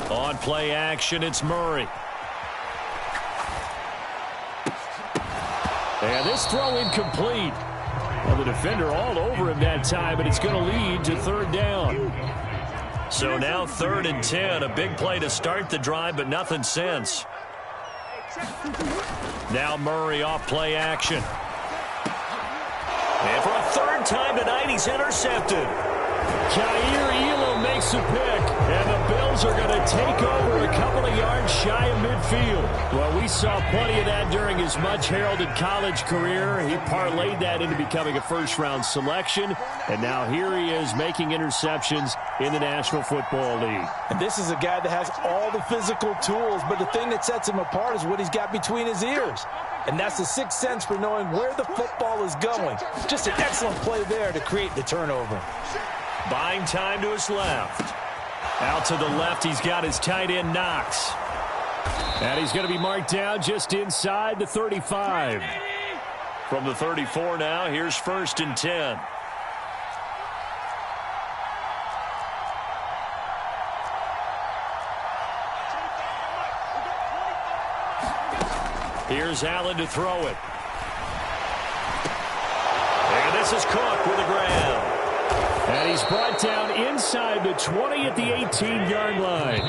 On play action, it's Murray. And this throw incomplete. Well, the defender all over him that time, but it's going to lead to 3rd down. So now 3rd and 10, a big play to start the drive, but nothing since. Now Murray off play action. And for a 3rd time tonight, he's intercepted. Jair Elam makes the pick, and the Bills are going to take over a couple of yards shy of midfield. Well, we saw plenty of that during his much-heralded college career. He parlayed that into becoming a first-round selection, and now here he is making interceptions in the National Football League. And this is a guy that has all the physical tools, but the thing that sets him apart is what he's got between his ears. And that's the sixth sense for knowing where the football is going. Just an excellent play there to create the turnover. Buying time to his left. Out to the left, he's got his tight end Knox. And he's going to be marked down just inside the 35. From the 34 now, here's 1st and 10. Here's Allen to throw it. And this is Cook with a grab. And he's brought down inside the 20 at the 18-yard line.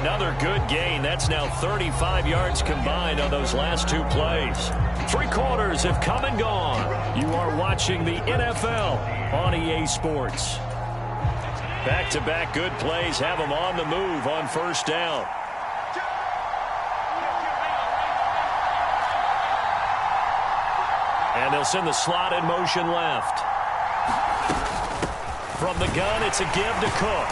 Another good gain. That's now 35 yards combined on those last two plays. 3 quarters have come and gone. You are watching the NFL on EA Sports. Back-to-back good plays have them on the move on first down. And they'll send the slot in motion left. From the gun, it's a give to Cook.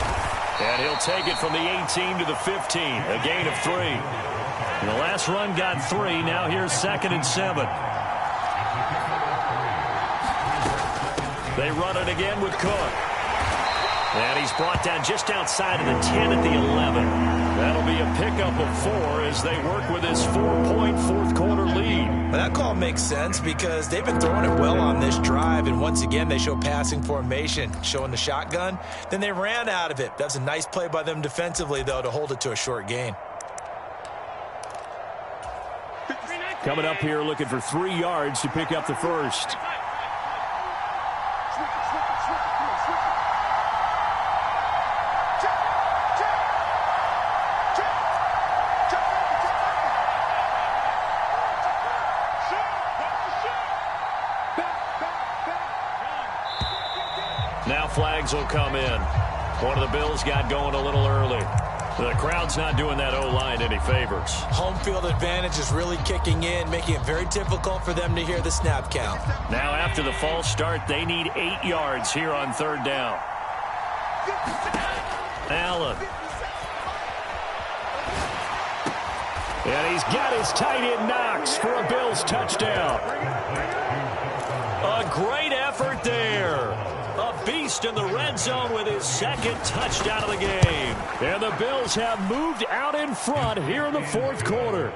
And he'll take it from the 18 to the 15. A gain of 3. And the last run got 3. Now here's 2nd and 7. They run it again with Cook. And he's brought down just outside of the 10 at the 11. That'll be a pickup of 4 as they work with this 4-point fourth-quarter lead. Well, that call makes sense because they've been throwing it well on this drive, and once again they show passing formation, showing the shotgun. Then they ran out of it. That's a nice play by them defensively, though, to hold it to a short gain. Coming up here looking for 3 yards to pick up the first. Now flags will come in. One of the Bills got going a little early. The crowd's not doing that O-line any favors. Home field advantage is really kicking in, making it very difficult for them to hear the snap count. Now after the false start, they need 8 yards here on third down. Allen. And he's got his tight end Knox for a Bills touchdown. A great effort there. A beast in the red zone with his 2nd touchdown of the game. And the Bills have moved out in front here in the fourth quarter.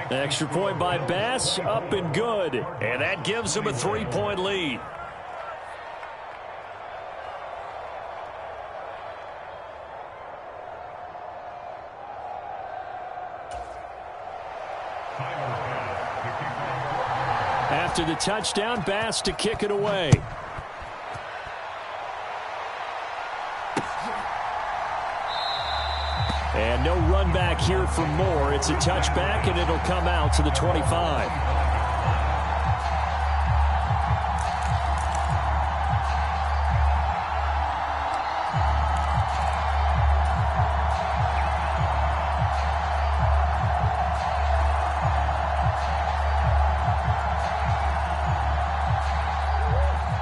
Extra point by Bass, up and good. And that gives them a 3-point lead. After the touchdown, Bass to kick it away. And no run back here for Moore. It's a touchback, and it'll come out to the 25.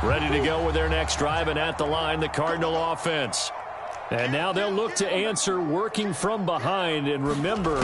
Ready to go with their next drive, and at the line, the Cardinal offense. And now they'll look to answer working from behind. And remember,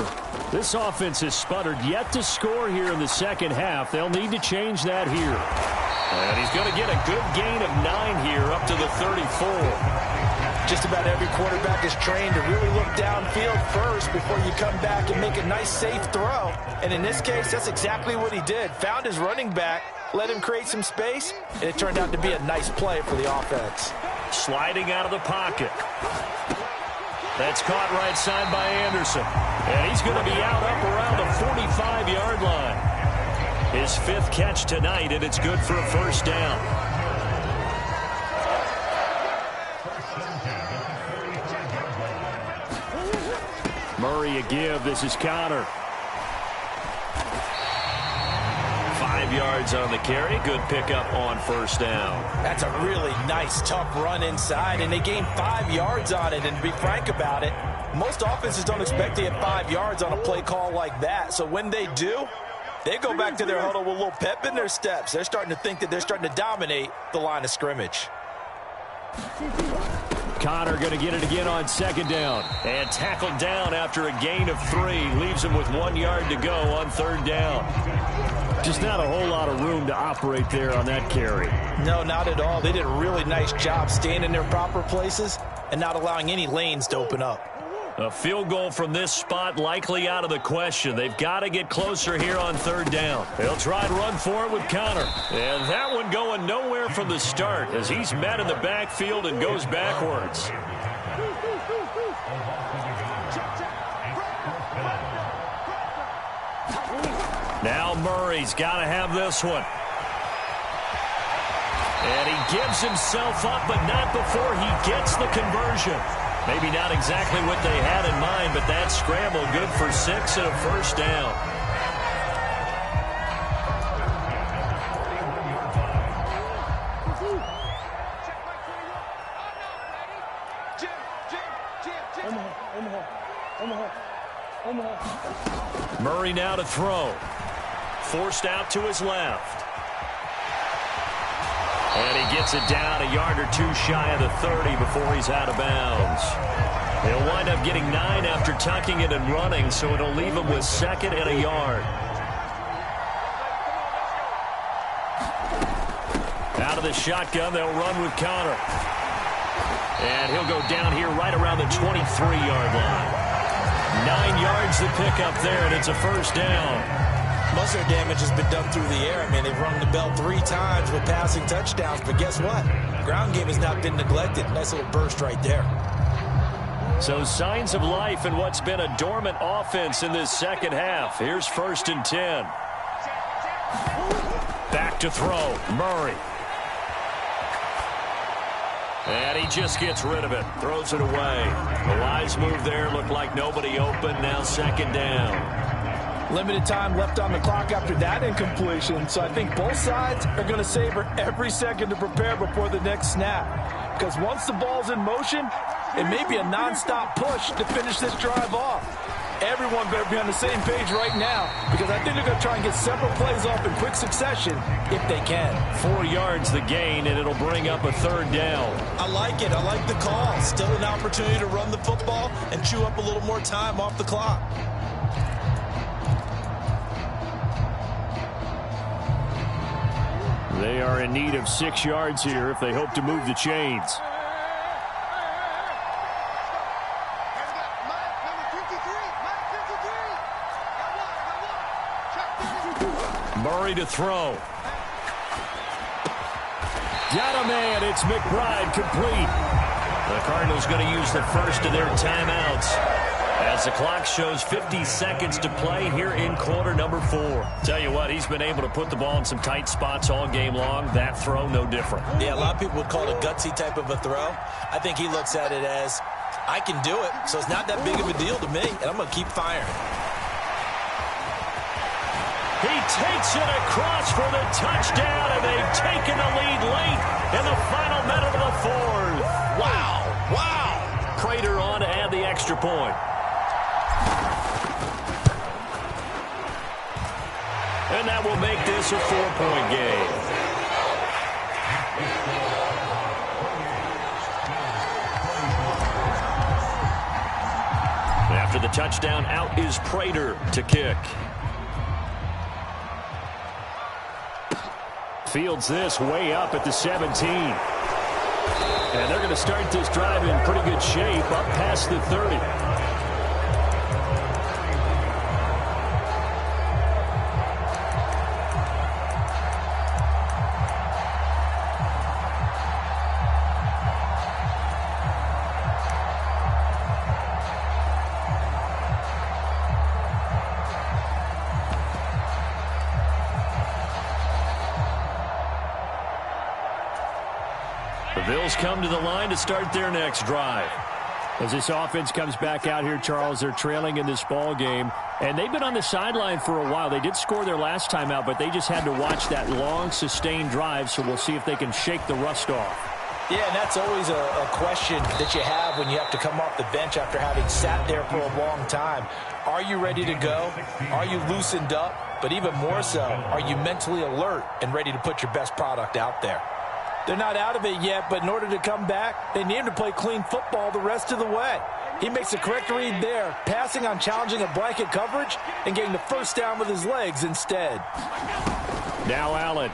this offense has sputtered yet to score here in the second half. They'll need to change that here. And he's going to get a good gain of 9 here up to the 34. Just about every quarterback is trained to really look downfield first before you come back and make a nice, safe throw. And in this case, that's exactly what he did. Found his running back, let him create some space, and it turned out to be a nice play for the offense. Sliding out of the pocket. That's caught right side by Anderson. And he's going to be out up around the 45-yard line. His 5th catch tonight, and it's good for a first down. Murray a give. This is Connor. 5 yards on the carry. Good pickup on first down. That's a really nice, tough run inside, and they gained 5 yards on it. And to be frank about it, most offenses don't expect to get 5 yards on a play call like that. So when they do, they go back to their huddle with a little pep in their steps. They're starting to think that they're starting to dominate the line of scrimmage. Connor going to get it again on second down. And tackled down after a gain of 3. Leaves him with 1 yard to go on third down. Just not a whole lot of room to operate there on that carry. No, not at all. They did a really nice job staying in their proper places and not allowing any lanes to open up. A field goal from this spot likely out of the question. They've got to get closer here on third down. They'll try and run for it with Connor. And that one going nowhere from the start as he's met in the backfield and goes backwards. Now Murray's got to have this one. And he gives himself up, but not before he gets the conversion. Maybe not exactly what they had in mind, but that scramble good for 6 and a first down. Murray now to throw. Forced out to his left. And he gets it down a yard or two shy of the 30 before he's out of bounds. He'll wind up getting 9 after tucking it and running, so it'll leave him with 2nd and a yard. Out of the shotgun, they'll run with Conner. And he'll go down here right around the 23-yard line. 9 yards to pick up there, and it's a first down. Most of their damage has been done through the air. I mean, they've rung the bell 3 times with passing touchdowns, but guess what? Ground game has not been neglected. Nice little burst right there. So signs of life in what's been a dormant offense in this second half. Here's 1st and 10. Back to throw. Murray. And he just gets rid of it. Throws it away. The wise move there. Looked like nobody open. Now 2nd down. Limited time left on the clock after that incompletion, so I think both sides are going to savor every second to prepare before the next snap. Because once the ball's in motion, it may be a nonstop push to finish this drive off. Everyone better be on the same page right now, because I think they're going to try and get several plays off in quick succession if they can. 4 yards the gain, and it'll bring up a 3rd down. I like it. I like the call. Still an opportunity to run the football and chew up a little more time off the clock. They are in need of 6 yards here if they hope to move the chains. Murray to throw. Got a man. It's McBride complete. The Cardinals going to use the first of their timeouts as the clock shows 50 seconds to play here in quarter number 4. Tell you what, he's been able to put the ball in some tight spots all game long. That throw, no different. Yeah, a lot of people would call it a gutsy type of a throw. I think he looks at it as, I can do it, so it's not that big of a deal to me, and I'm going to keep firing. He takes it across for the touchdown, and they've taken the lead late in the final minute of the 4th. Wow. Wow. Prater on to add the extra point. And that will make this a 4-point game. After the touchdown, out is Prater to kick. Fields this way up at the 17. And they're going to start this drive in pretty good shape up past the 30. The Bills come to the line to start their next drive. As this offense comes back out here, Charles, they're trailing in this ball game, and they've been on the sideline for a while. They did score their last time out, but they just had to watch that long, sustained drive, so we'll see if they can shake the rust off. Yeah, and that's always a question that you have when you have to come off the bench after having sat there for a long time. Are you ready to go? Are you loosened up? But even more so, are you mentally alert and ready to put your best product out there? They're not out of it yet, but in order to come back, they need him to play clean football the rest of the way. He makes a correct read there, passing on challenging a blanket coverage and getting the first down with his legs instead. Now Allen.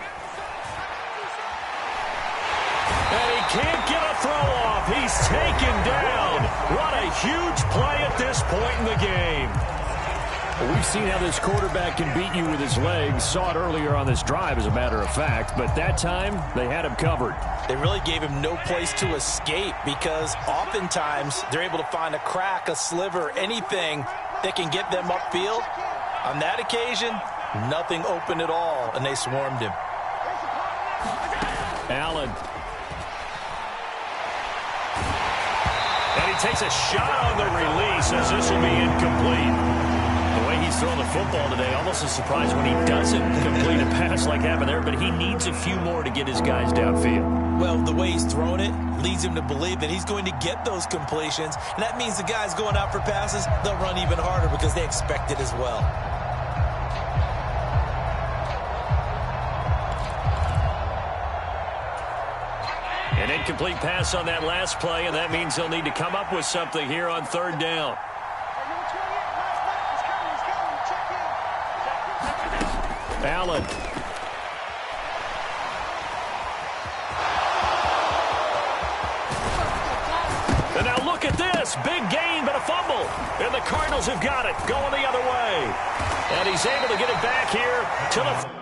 And he can't get a throw off. He's taken down. What a huge play at this point in the game. Well, we've seen how this quarterback can beat you with his legs. Saw it earlier on this drive, as a matter of fact. But that time, they had him covered. They really gave him no place to escape because oftentimes they're able to find a crack, a sliver, anything that can get them upfield. On that occasion, nothing open at all, and they swarmed him. Allen. And he takes a shot on the release as this will be incomplete. The way he's throwing the football today, almost a surprise when he doesn't complete a pass like happened there, but he needs a few more to get his guys downfield. Well, the way he's thrown it leads him to believe that he's going to get those completions, and that means the guys going out for passes, they'll run even harder because they expect it as well. An incomplete pass on that last play, and that means they'll need to come up with something here on third down. Allen. And now look at this. Big gain, but a fumble. And the Cardinals have got it, going the other way. And he's able to get it back here to the...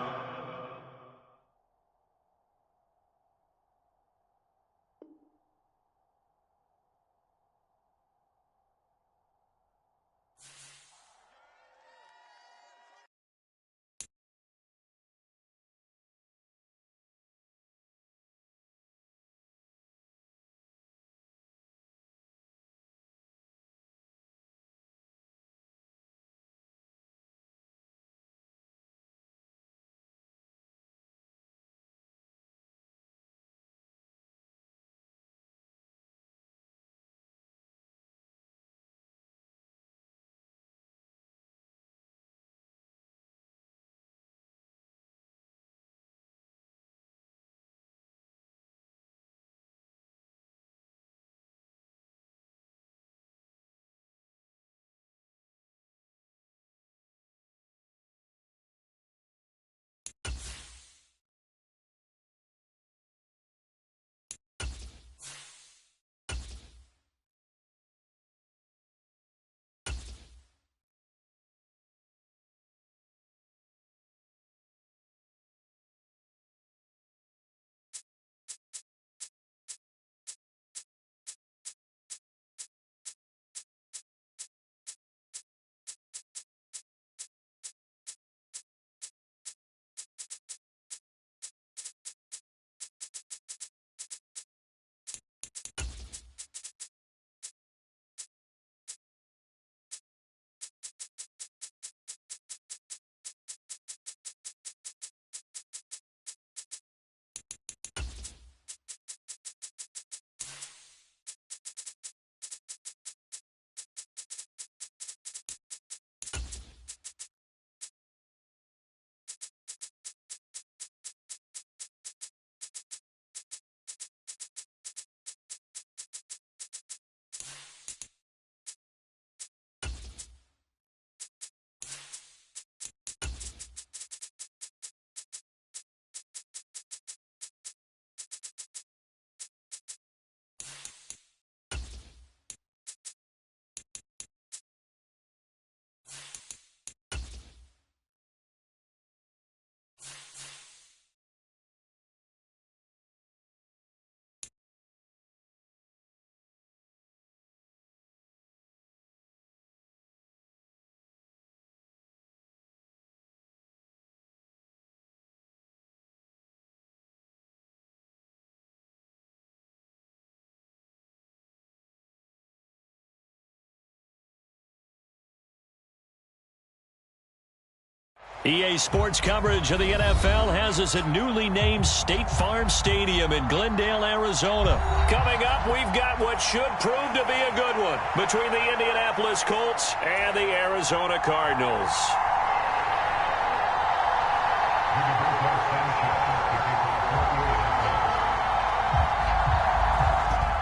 EA Sports coverage of the NFL has us at newly named State Farm Stadium in Glendale, Arizona. Coming up, we've got what should prove to be a good one between the Indianapolis Colts and the Arizona Cardinals.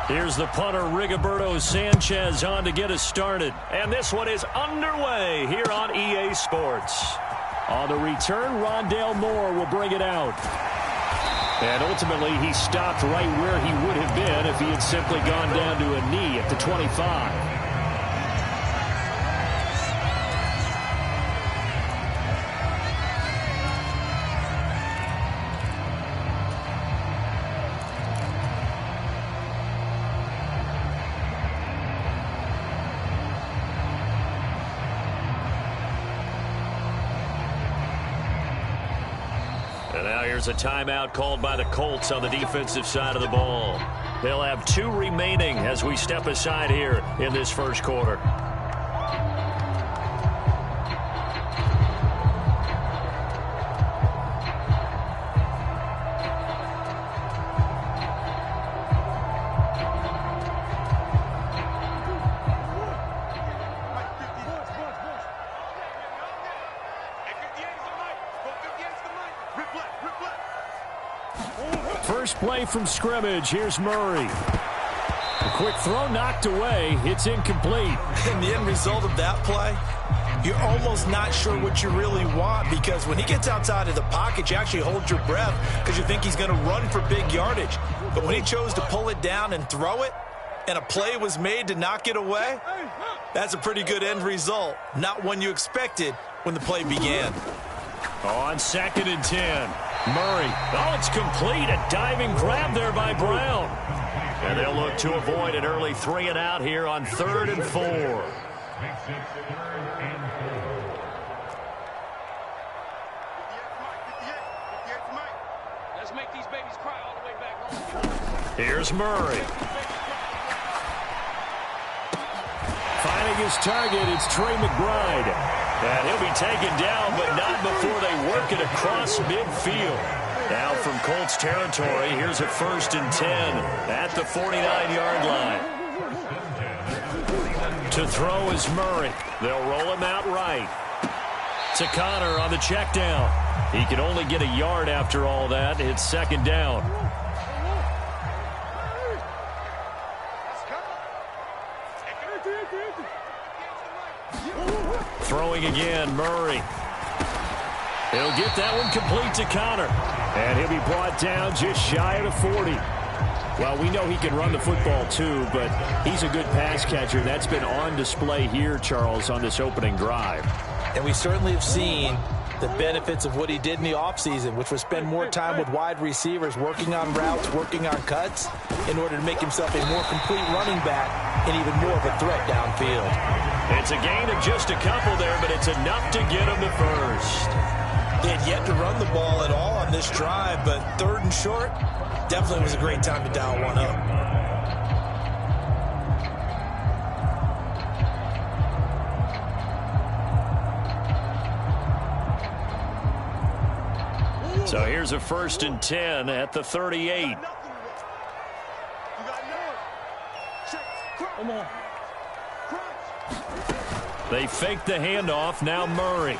Here's the punter, Rigoberto Sanchez, on to get us started. And this one is underway here on EA Sports. On the return, Rondale Moore will bring it out. And ultimately, he stopped right where he would have been if he had simply gone down to a knee at the 25. there's a timeout called by the Colts on the defensive side of the ball. They'll have 2 remaining as we step aside here in this first quarter. First play from scrimmage. Here's Murray. A quick throw knocked away. It's incomplete. And the end result of that play, you're almost not sure what you really want, because when he gets outside of the pocket, you actually hold your breath because you think he's going to run for big yardage. But when he chose to pull it down and throw it, and a play was made to knock it away, that's a pretty good end result. Not one you expected when the play began. On 2nd and 10. Murray. Oh, it's complete. A diving grab there by Brown. And they'll look to avoid an early 3 and out here on 3rd and 4. Let's make these babies cry all the way back home. Here's Murray. Finding his target, it's Trey McBride. And he'll be taken down, but not before they work it across midfield. Now from Colts territory, here's a 1st and 10 at the 49-yard line. To throw is Murray. They'll roll him out right. To Connor on the check down. He can only get a yard after all that. It's 2nd down. Throwing again, Murray. He'll get that one complete to Connor. And he'll be brought down just shy of the 40. Well, we know he can run the football too, but he's a good pass catcher. That's been on display here, Charles, on this opening drive. And we certainly have seen the benefits of what he did in the offseason, which was spend more time with wide receivers, working on routes, working on cuts, in order to make himself a more complete running back and even more of a threat downfield. It's a gain of just a couple there, but it's enough to get him to first. He had yet to run the ball at all on this drive, but 3rd and short, definitely was a great time to dial one up. So here's a 1st and 10 at the 38. They fake the handoff. Now Murray.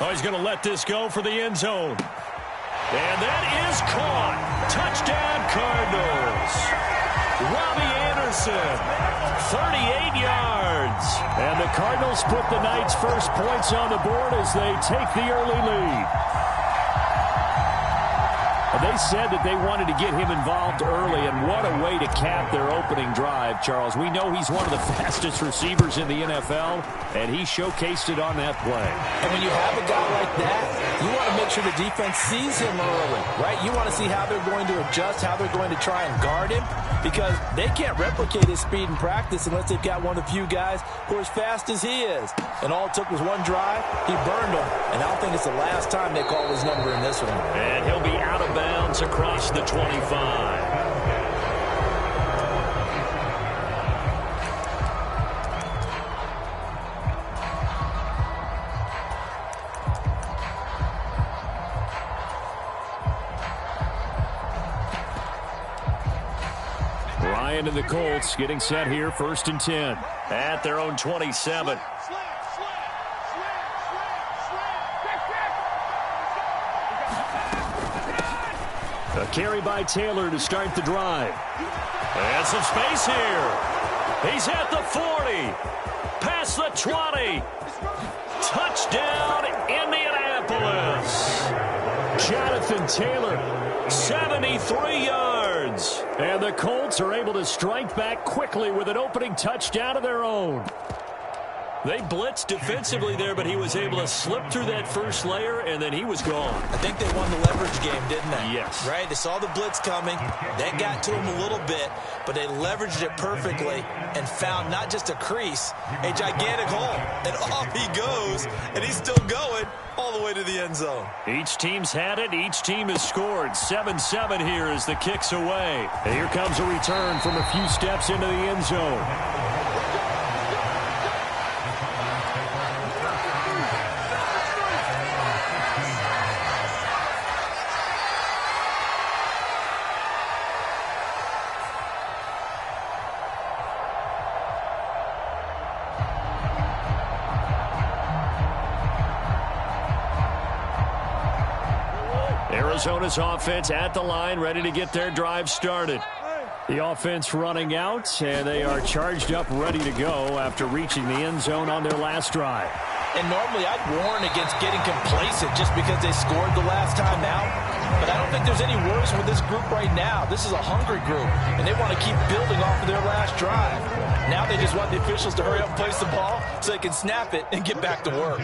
Oh, he's going to let this go for the end zone. And that is caught. Touchdown, Cardinals. Robbie Anderson, 38 yards. And the Cardinals put the Knights' first points on the board as they take the early lead. They said that they wanted to get him involved early, and what a way to cap their opening drive, Charles. We know he's one of the fastest receivers in the NFL, and he showcased it on that play. And when you have a guy like that, you want to make sure the defense sees him early, right? You want to see how they're going to adjust, how they're going to try and guard him, because they can't replicate his speed in practice unless they've got one of the few guys who are as fast as he is. And all it took was one drive. He burned them, and I don't think it's the last time they call his number in this one. And he'll be out of bounds across the 25. Ryan and the Colts getting set here, 1st and 10. At their own 27. A carry by Taylor to start the drive. And some space here. He's at the 40. Past the 20. Touchdown, Indianapolis. Jonathan Taylor, 73 yards. And the Colts are able to strike back quickly with an opening touchdown of their own. They blitzed defensively there, but he was able to slip through that first layer, and then he was gone. I think they won the leverage game, didn't they? Yes. Right? They saw the blitz coming. That got to him a little bit, but they leveraged it perfectly and found not just a crease, a gigantic hole. And off he goes, and he's still going all the way to the end zone. Each team's had it. Each team has scored. 7-7 here as the kick's away. And here comes a return from a few steps into the end zone. Arizona's offense at the line, ready to get their drive started. The offense running out, and they are charged up, ready to go after reaching the end zone on their last drive. And normally I'd warn against getting complacent just because they scored the last time out. But I don't think there's any worse with this group right now. This is a hungry group, and they want to keep building off of their last drive. Now they just want the officials to hurry up and place the ball so they can snap it and get back to work.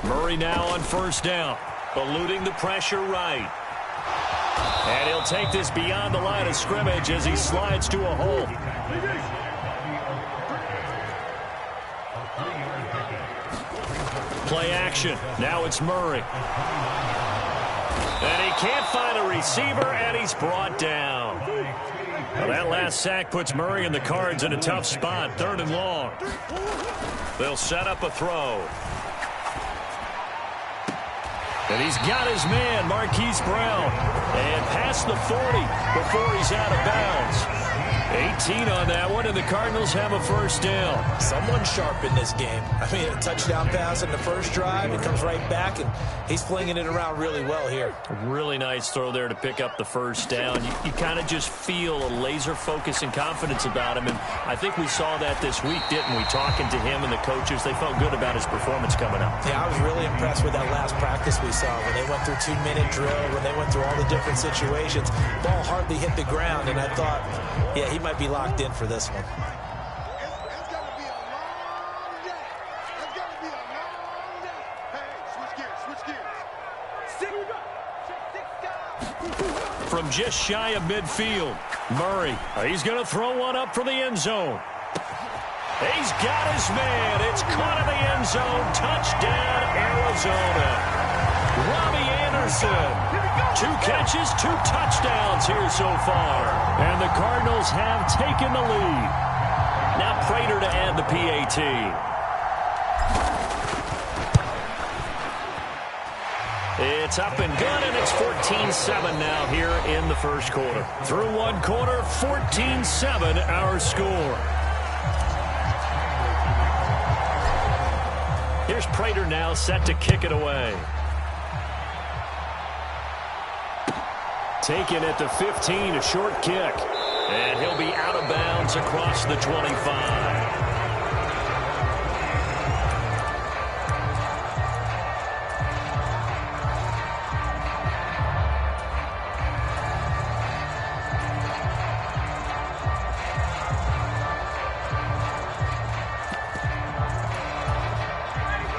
Murray now on first down, eluding the pressure right. And he'll take this beyond the line of scrimmage as he slides to a hole. Play action. Now it's Murray. And he can't find a receiver, and he's brought down. Well, that last sack puts Murray and the Cards in a tough spot, 3rd and long. They'll set up a throw. And he's got his man, Marquise Brown. And past the 40 before he's out of bounds. 18 on that one, and the Cardinals have a first down. Someone sharp in this game. I mean, a touchdown pass in the first drive. It comes right back, and he's flinging it around really well here. A really nice throw there to pick up the first down. You kind of just feel a laser focus and confidence about him, and I think we saw that this week, didn't we? Talking to him and the coaches, they felt good about his performance coming up. Yeah, I was really impressed with that last practice we saw when they went through 2-minute drill, when they went through all the different situations. Ball hardly hit the ground, and I thought, yeah, he might be locked in for this one. It's going to be a long day. It's going to be a long day. Hey, switch gears. From just shy of midfield, Murray, he's going to throw one up for the end zone. He's got his man. It's caught in the end zone. Touchdown, Arizona. Robbie Anderson. 2 catches, 2 touchdowns here so far. And the Cardinals have taken the lead. Now Prater to add the PAT. It's up and good, and it's 14-7 now here in the first quarter. Through one quarter, 14-7 our score. Here's Prater now set to kick it away. Taken at the 15, a short kick. And he'll be out of bounds across the 25.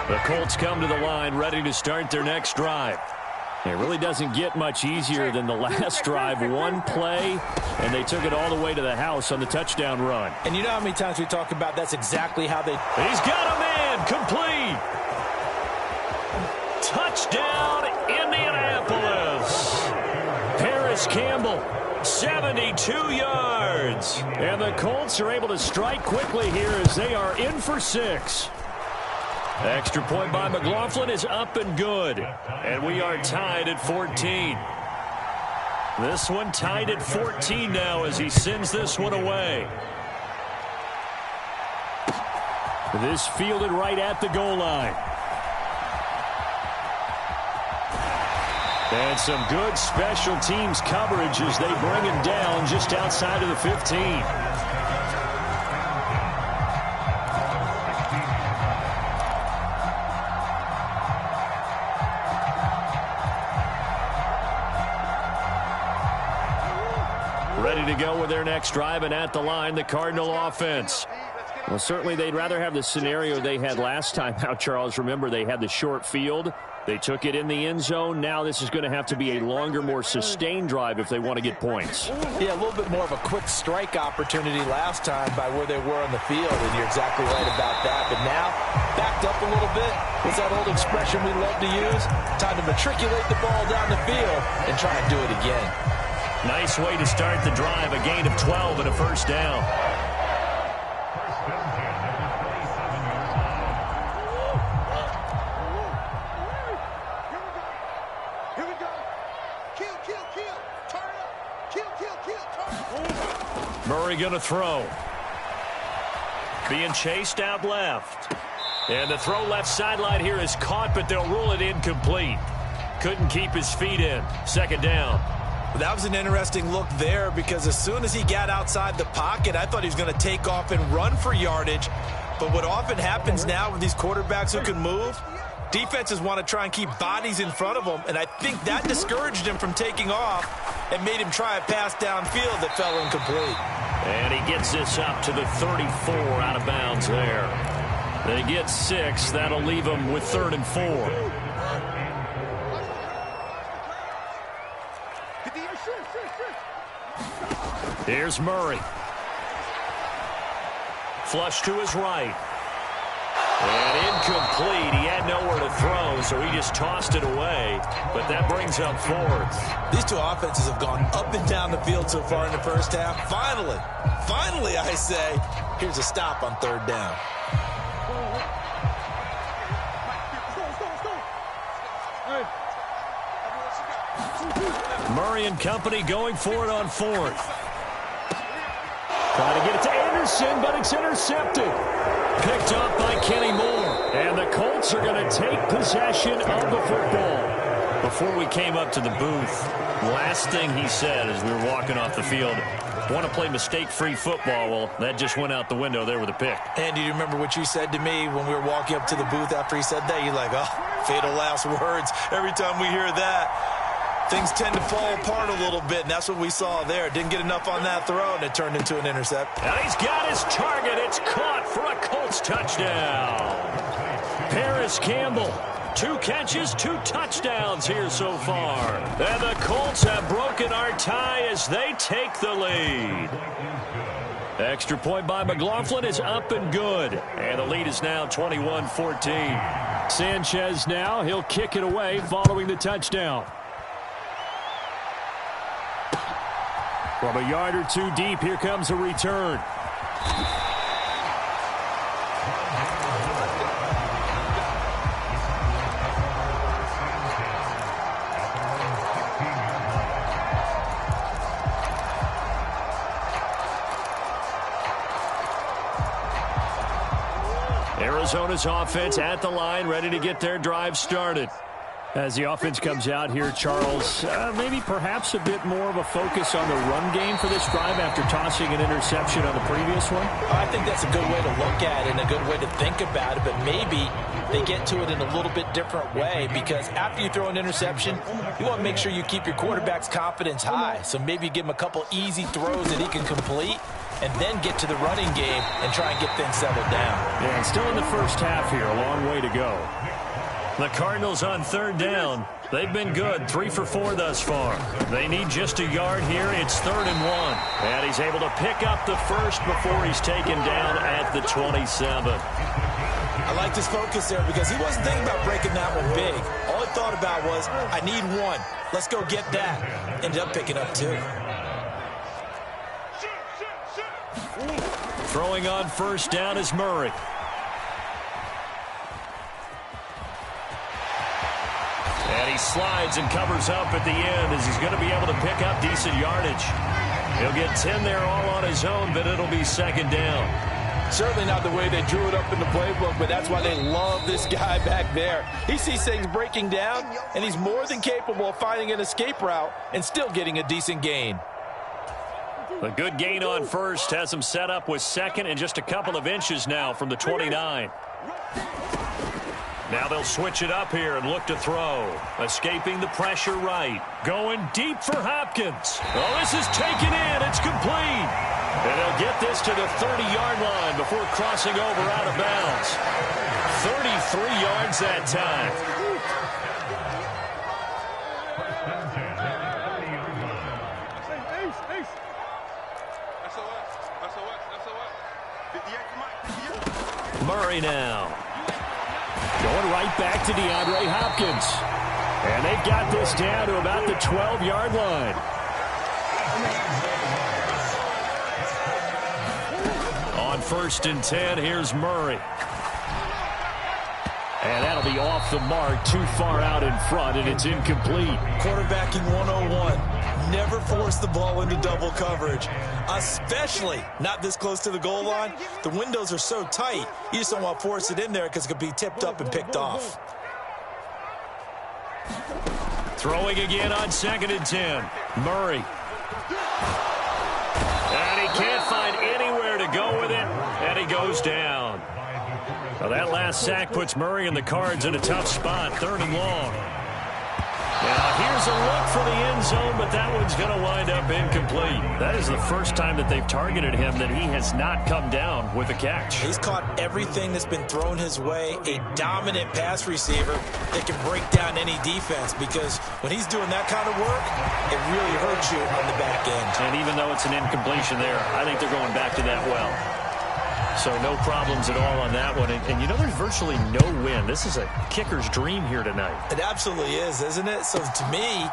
The Colts come to the line, ready to start their next drive. It really doesn't get much easier than the last drive. One play, and they took it all the way to the house on the touchdown run. And you know how many times we talk about that's exactly how they... He's got a man, complete. Touchdown, Indianapolis. Paris Campbell, 72 yards. And the Colts are able to strike quickly here as they are in for 6. Extra point by McLaughlin is up and good. And we are tied at 14. This one tied at 14 now as he sends this one away. This fielded right at the goal line. And some good special teams coverage as they bring him down just outside of the 15. ready to go with their next drive, and at the line, the Cardinal offense. Well, certainly they'd rather have the scenario they had last time out, Charles. Remember, they had the short field. They took it in the end zone. Now this is going to have to be a longer, more sustained drive if they want to get points. Yeah, a little bit more of a quick strike opportunity last time by where they were on the field, and you're exactly right about that. But now, backed up a little bit, what's that old expression we love to use? Time to matriculate the ball down the field and try and do it again. Nice way to start the drive, a gain of 12 and a first down. Murray going to throw. Being chased out left. And the throw left sideline here is caught, but they'll rule it incomplete. Couldn't keep his feet in. Second down. Well, that was an interesting look there because as soon as he got outside the pocket, I thought he was going to take off and run for yardage. But what often happens now with these quarterbacks who can move, defenses want to try and keep bodies in front of them, and I think that discouraged him from taking off and made him try a pass downfield that fell incomplete. And he gets this up to the 34 out of bounds there. They get 6. That'll leave them with 3rd and 4. Here's Murray. Flush to his right. And incomplete. He had nowhere to throw, so he just tossed it away. But that brings up 4th. These two offenses have gone up and down the field so far in the first half. Finally, I say, here's a stop on 3rd down. Murray and company going for it on 4th. Trying to get it to Anderson, but it's intercepted. Picked up by Kenny Moore. And the Colts are going to take possession of the football. Before we came up to the booth, last thing he said as we were walking off the field, want to play mistake-free football. Well, that just went out the window there with a pick. And do you remember what you said to me when we were walking up to the booth after he said that? You're like, oh, fatal last words. Every time we hear that, things tend to fall apart a little bit, and that's what we saw there. Didn't get enough on that throw, and it turned into an intercept. And he's got his target. It's caught for a Colts touchdown. Paris Campbell, 2 catches, 2 touchdowns here so far. And the Colts have broken our tie as they take the lead. Extra point by McLaughlin is up and good. And the lead is now 21-14. Sanchez now, he'll kick it away following the touchdown. From a yard or 2 deep, here comes a return. Arizona's offense at the line, ready to get their drive started. As the offense comes out here, Charles, maybe perhaps a bit more of a focus on the run game for this drive after tossing an interception on the previous one? I think that's a good way to look at it and a good way to think about it, but maybe they get to it in a little bit different way because after you throw an interception, you want to make sure you keep your quarterback's confidence high. So maybe give him a couple easy throws that he can complete and then get to the running game and try and get things settled down. Yeah, and still in the first half here, a long way to go. The Cardinals on 3rd down. They've been good, 3 for 4 thus far. They need just a yard here. It's 3rd and 1. And he's able to pick up the first before he's taken down at the 27. I liked his focus there because he wasn't thinking about breaking that one big. All he thought about was, I need 1. Let's go get that. Ended up picking up 2. Throwing on 1st down is Murray. And he slides and covers up at the end as he's going to be able to pick up decent yardage. He'll get 10 there all on his own, but it'll be 2nd down. Certainly not the way they drew it up in the playbook, but that's why they love this guy back there. He sees things breaking down, and he's more than capable of finding an escape route and still getting a decent gain. A good gain on 1st has him set up with 2nd and just a couple of inches now from the 29. Now they'll switch it up here and look to throw. Escaping the pressure right. Going deep for Hopkins. Oh, this is taken in. It's complete. And they'll get this to the 30-yard line before crossing over out of bounds. 33 yards that time. Murray now. Going right back to DeAndre Hopkins. And they've got this down to about the 12-yard line. On 1st and 10, here's Murray. And that'll be off the mark, too far out in front, and it's incomplete. Quarterbacking 101. Never force the ball into double coverage, especially not this close to the goal line. The windows are so tight, you just don't want to force it in there because it could be tipped up and picked off. Throwing again on 2nd and 10. Murray. And he can't find anywhere to go with it, and he goes down. Well, that last sack puts Murray and the Cards in a tough spot, 3rd and long. Now, here's a look for the end zone, but that one's going to wind up incomplete. That is the first time that they've targeted him that he has not come down with a catch. He's caught everything that's been thrown his way. A dominant pass receiver that can break down any defense, because when he's doing that kind of work, it really hurts you on the back end. And even though it's an incompletion there, I think they're going back to that well. So no problems at all on that one. And you know, there's virtually no wind. This is a kicker's dream here tonight. It absolutely is, isn't it? So to me,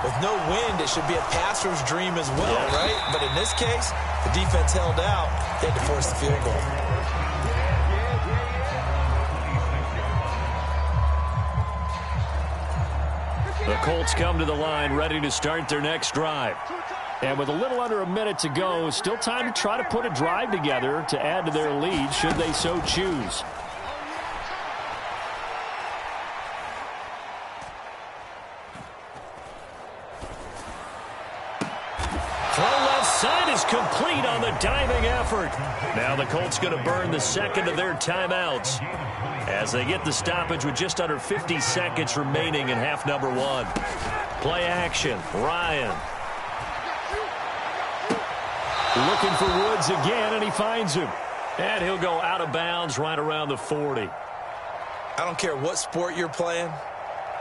with no wind, it should be a passer's dream as well, right? But in this case, the defense held out. They had to force the field goal. The Colts come to the line ready to start their next drive. And with a little under a minute to go, still time to try to put a drive together to add to their lead should they so choose. Throw left side is complete on the diving effort. Now the Colts going to burn the second of their timeouts as they get the stoppage with just under 50 seconds remaining in half number 1. Play action. Ryan. Looking for Woods again, and he finds him. And he'll go out of bounds right around the 40. I don't care what sport you're playing.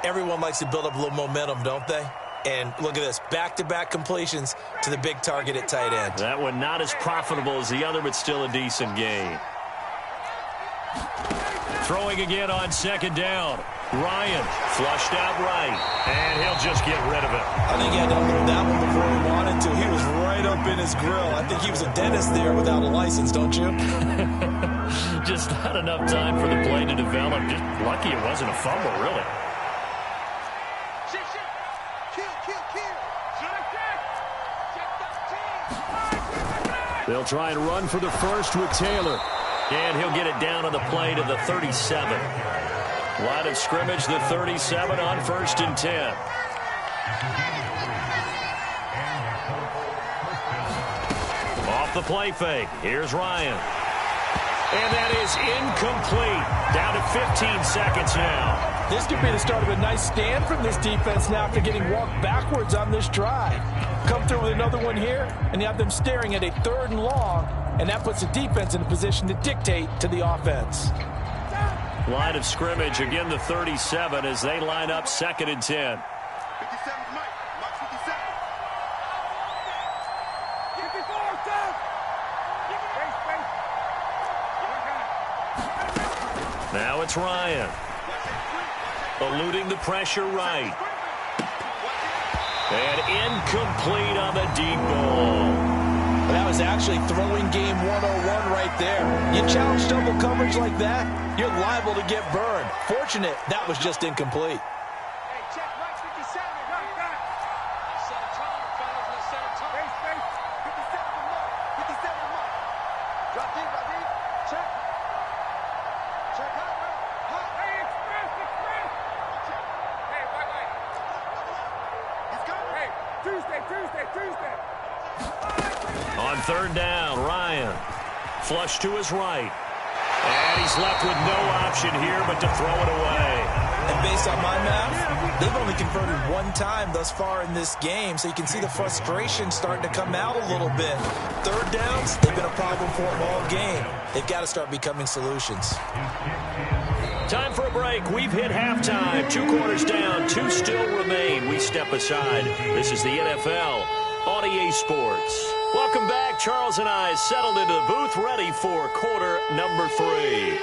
Everyone likes to build up a little momentum, don't they? And look at this, back-to-back completions to the big target at tight end. That one not as profitable as the other, but still a decent gain. Throwing again on 2nd down. Ryan flushed out right, and he'll just get rid of it. I think he had to unload that one before he wanted to. He was right up in his grill. I think he was a dentist there without a license, don't you? Just not enough time for the play to develop. Just lucky it wasn't a fumble, really. They'll try and run for the first with Taylor. And he'll get it down on the play to the 37. Line of scrimmage, the 37 on 1st and 10. Off the play fake. Here's Ryan. And that is incomplete. Down to 15 seconds now. This could be the start of a nice stand from this defense now after getting walked backwards on this drive. Come through with another one here, and you have them staring at a 3rd and long, and that puts the defense in a position to dictate to the offense. Line of scrimmage, again the 37 as they line up 2nd and 10. 57 Mike. Mike 57. 54, Now it's Ryan. Eluding the pressure right. And incomplete on the deep ball. That was actually throwing game 101 right there. You challenge double coverage like that, you're liable to get burned. Fortunate, that was just incomplete. Hey, check Mike 57. Set a time, fellas. Let's set a time. 57 to Mike. 57 to Mike. Drop deep, drop deep. Check. Check hot, hot. Hey, express. Hey, wait. He's coming. Hey, Tuesday. On 3rd down, Ryan. Flush to his right. And he's left with no option here but to throw it away. And based on my math, they've only converted one time thus far in this game, so you can see the frustration starting to come out a little bit. Third downs, they've been a problem for them all game. They've got to start becoming solutions. Time for a break. We've hit halftime. 2 quarters down, 2 still remain. We step aside. This is the NFL on EA Sports. Welcome back. Charles and I settled into the booth, ready for quarter number 3.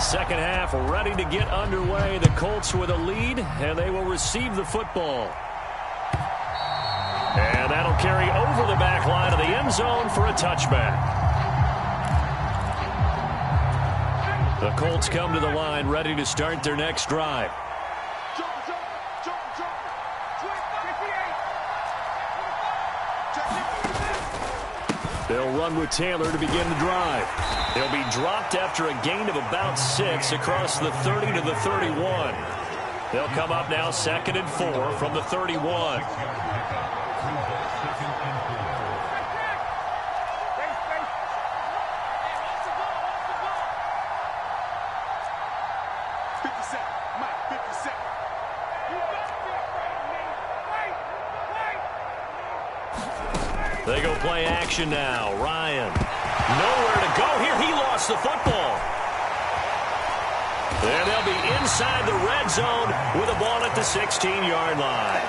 Second half ready to get underway. The Colts with a lead, and they will receive the football. And that'll carry over the back line of the end zone for a touchback. The Colts come to the line ready to start their next drive. They'll run with Taylor to begin the drive. They'll be dropped after a gain of about 6 across the 30 to the 31. They'll come up now 2nd and 4 from the 31. They go play action now. Ryan. Nowhere to go here. He lost the football. And they'll be inside the red zone with a ball at the 16-yard line.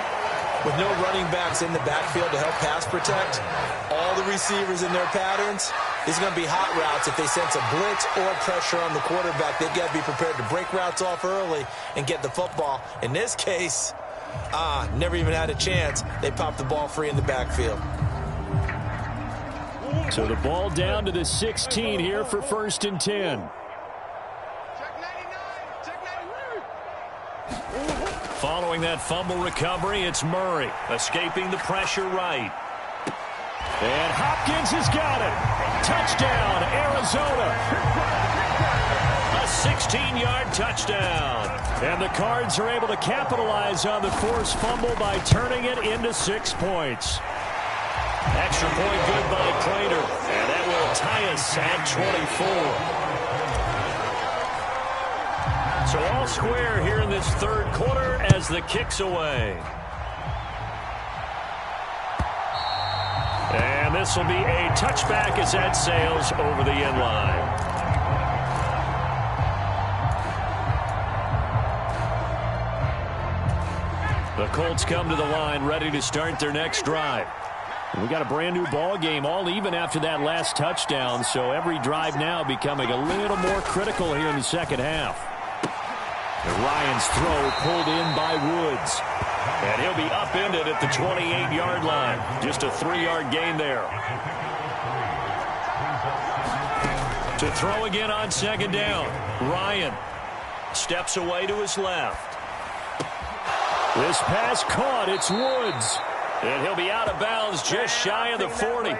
With no running backs in the backfield to help pass protect, all the receivers in their patterns, these are going to be hot routes. If they sense a blitz or pressure on the quarterback, they've got to be prepared to break routes off early and get the football. In this case, never even had a chance. They popped the ball free in the backfield. So the ball down to the 16 here for 1st and 10. Following that fumble recovery, it's Murray escaping the pressure right. And Hopkins has got it. Touchdown, Arizona. A 16-yard touchdown. And the Cards are able to capitalize on the forced fumble by turning it into 6 points. Extra point good by Prater, and that will tie us at 24. So all square here in this 3rd quarter as the kick's away. And this will be a touchback as that sails over the end line. The Colts come to the line ready to start their next drive. We got a brand new ball game, all even after that last touchdown, so every drive now becoming a little more critical here in the second half. And Ryan's throw pulled in by Woods. And he'll be upended at the 28-yard line. Just a 3-yard gain there. To throw again on 2nd down. Ryan steps away to his left. This pass caught. It's Woods. And he'll be out of bounds just shy of the 40.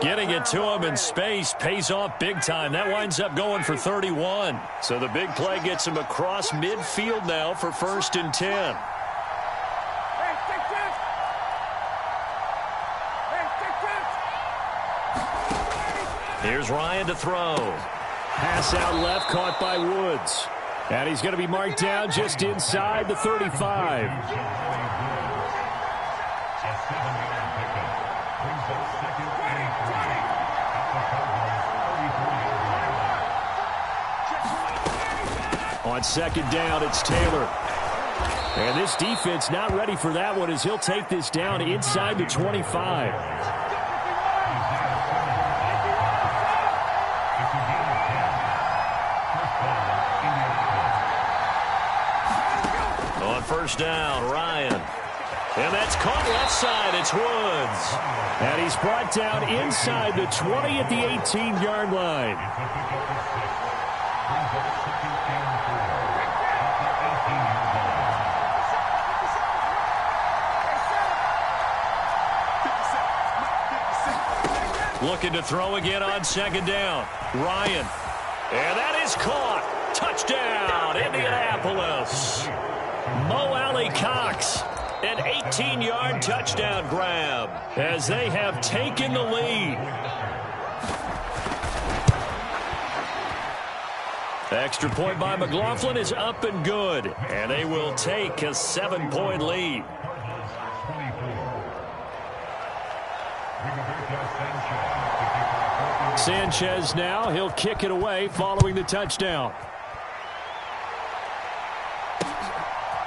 Getting it to him in space pays off big time. That winds up going for 31. So the big play gets him across midfield now for 1st and 10. Here's Ryan to throw. Pass out left, caught by Woods. And he's going to be marked down just inside the 35. On 2nd down, it's Taylor. And this defense not ready for that one as he'll take this down inside the 25. On 1st down, Ryan. And that's caught left side. It's Woods. And he's brought down inside the 20 at the 18-yard line. Looking to throw again on 2nd down. Ryan. And that is caught. Touchdown, Indianapolis. Mo Alley-Cox An 18-yard touchdown grab as they have taken the lead. Extra point by McLaughlin is up and good, and they will take a 7-point lead. Sanchez now, he'll kick it away following the touchdown.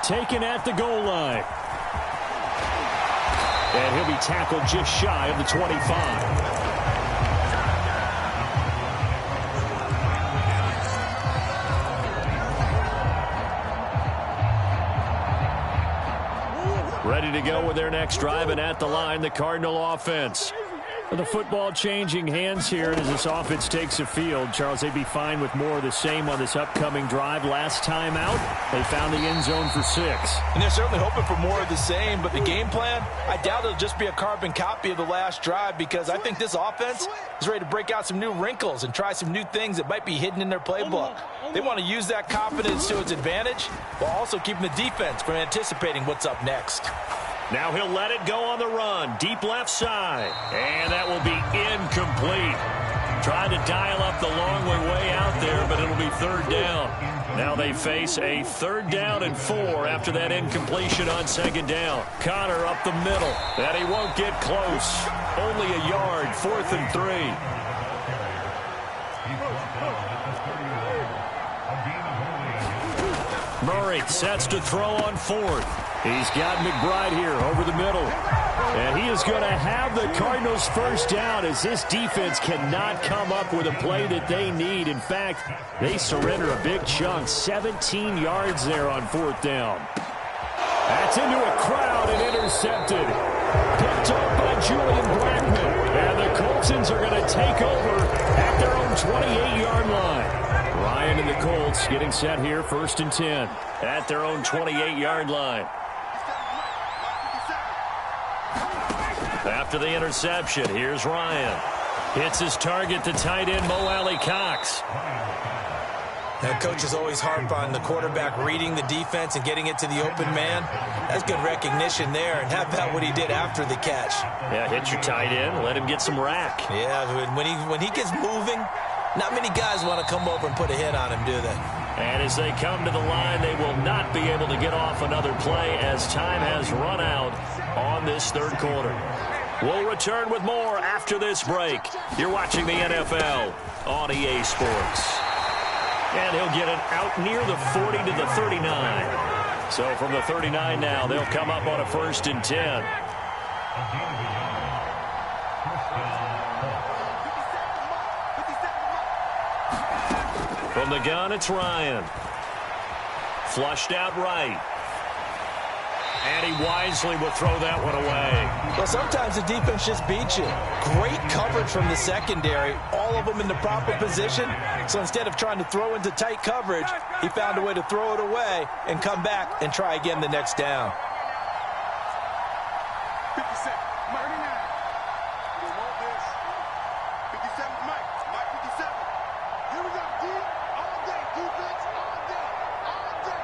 Taken at the goal line. And he'll be tackled just shy of the 25. Ready to go with their next drive, and at the line, the Cardinal offense. The football changing hands here as this offense takes the field. Charles, they'd be fine with more of the same on this upcoming drive. Last time out, they found the end zone for 6. And they're certainly hoping for more of the same, but the game plan, I doubt it'll just be a carbon copy of the last drive, because I think this offense is ready to break out some new wrinkles and try some new things that might be hidden in their playbook. They want to use that confidence to its advantage while also keeping the defense from anticipating what's up next. Now he'll let it go on the run. Deep left side. And that will be incomplete. Trying to dial up the long way out there, but it'll be 3rd down. Now they face a 3rd down and 4 after that incompletion on 2nd down. Connor up the middle. And he won't get close. Only a yard, 4th and 3. Murray sets to throw on 4th. He's got McBride here over the middle. And he is going to have the Cardinals first down, as this defense cannot come up with a play that they need. In fact, they surrender a big chunk, 17 yards there on 4th down. That's into a crowd and intercepted. Picked up by Julian Blackmon. And the Coltsons are going to take over at their own 28-yard line. Ryan and the Colts getting set here, 1st and 10. At their own 28-yard line. After the interception, here's Ryan. Hits his target, the tight end, Mo Alley-Cox. Now, coaches always harp on the quarterback reading the defense and getting it to the open man. That's good recognition there. And how about what he did after the catch? Yeah, hit your tight end, let him get some rack. Yeah, when he gets moving, not many guys want to come over and put a hit on him, do they? And as they come to the line, they will not be able to get off another play as time has run out on this 3rd quarter. We'll return with more after this break. You're watching the NFL on EA Sports. And he'll get it out near the 40 to the 39. So from the 39 now, they'll come up on a 1st and 10. From the gun, it's Ryan. Flushed out right. And he wisely will throw that one away. Well, sometimes the defense just beats you. Great coverage from the secondary, all of them in the proper position. So instead of trying to throw into tight coverage, he found a way to throw it away and come back and try again the next down. 57, 39. We want this. 57, Mike 57. Here we go, D. All day, defense, all day, all day.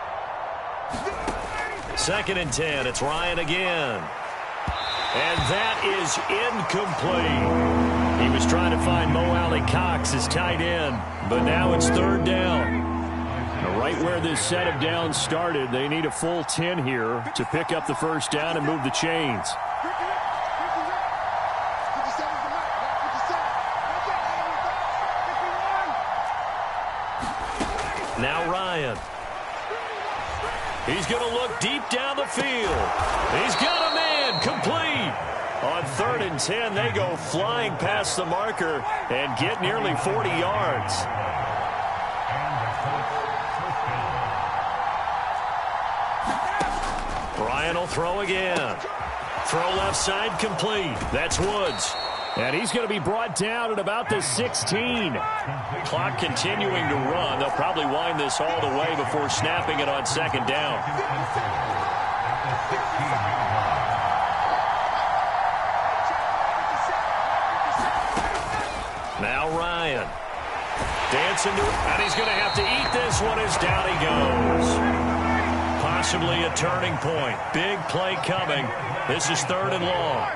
2nd and 10. It's Ryan again. And that is incomplete. He was trying to find Mo Alley-Cox, his tight end, but now it's 3rd down. Right where this set of downs started, they need a full 10 here to pick up the 1st down and move the chains. Now Ryan. He's going to look deep down the field. He's got a man, complete. On 3rd and 10, they go flying past the marker and get nearly 40 yards. Ryan will throw again. Throw left side, complete. That's Woods. And he's going to be brought down at about the 16. Clock continuing to run. They'll probably wind this all the way before snapping it on 2nd down. Now Ryan. Dancing to it, and he's going to have to eat this one as down he goes. possibly a turning point. Big play coming. This is 3rd and long.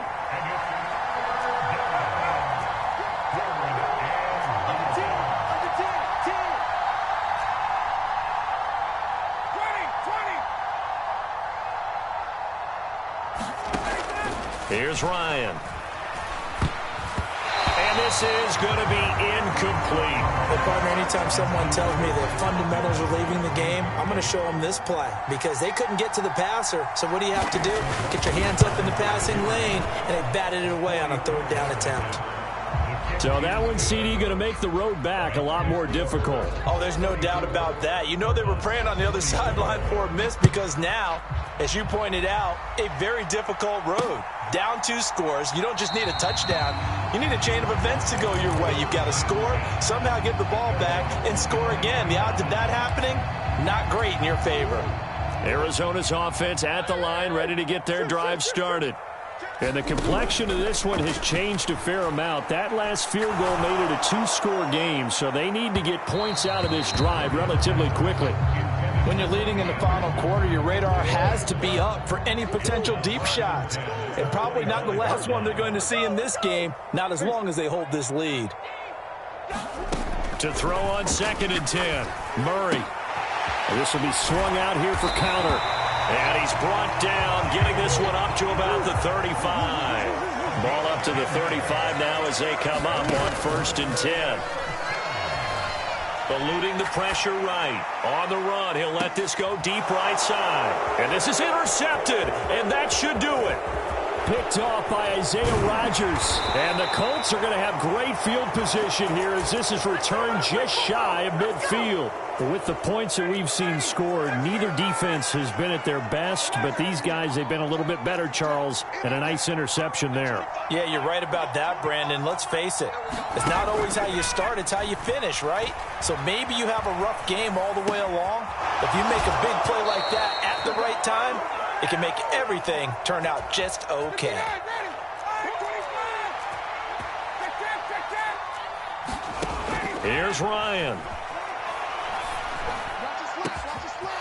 Here's Ryan. And this is going to be incomplete. Hey, partner, anytime someone tells me that fundamentals are leaving the game, I'm going to show them this play because they couldn't get to the passer. So what do you have to do? Get your hands up in the passing lane, and they batted it away on a 3rd down attempt. So that one, CD, going to make the road back a lot more difficult. Oh, there's no doubt about that. You know they were praying on the other sideline for a miss because now, as you pointed out, a very difficult road. Down 2 scores. You don't just need a touchdown. You need a chain of events to go your way. You've got to score, somehow get the ball back, and score again. The odds of that happening, not great in your favor. Arizona's offense at the line, ready to get their drive started. And the complexion of this one has changed a fair amount. That last field goal made it a 2-score game, so they need to get points out of this drive relatively quickly. When you're leading in the final quarter, your radar has to be up for any potential deep shots. And probably not the last one they're going to see in this game, not as long as they hold this lead. To throw on 2nd and 10, Murray. And this will be swung out here for counter. And he's brought down, getting this one up to about the 35. Ball up to the 35 now as they come up on 1st and 10. Eluding the pressure right. On the run, he'll let this go deep right side. And this is intercepted, and that should do it. Picked off by Isaiah Rodgers. And the Colts are going to have great field position here as this is returned just shy of midfield. With the points that we've seen scored, neither defense has been at their best, but these guys, they've been a little bit better, Charles, and a nice interception there. Yeah, you're right about that, Brandon. Let's face it. It's not always how you start, it's how you finish, right? So maybe you have a rough game all the way along. If you make a big play like that at the right time, it can make everything turn out just okay. Here's Ryan.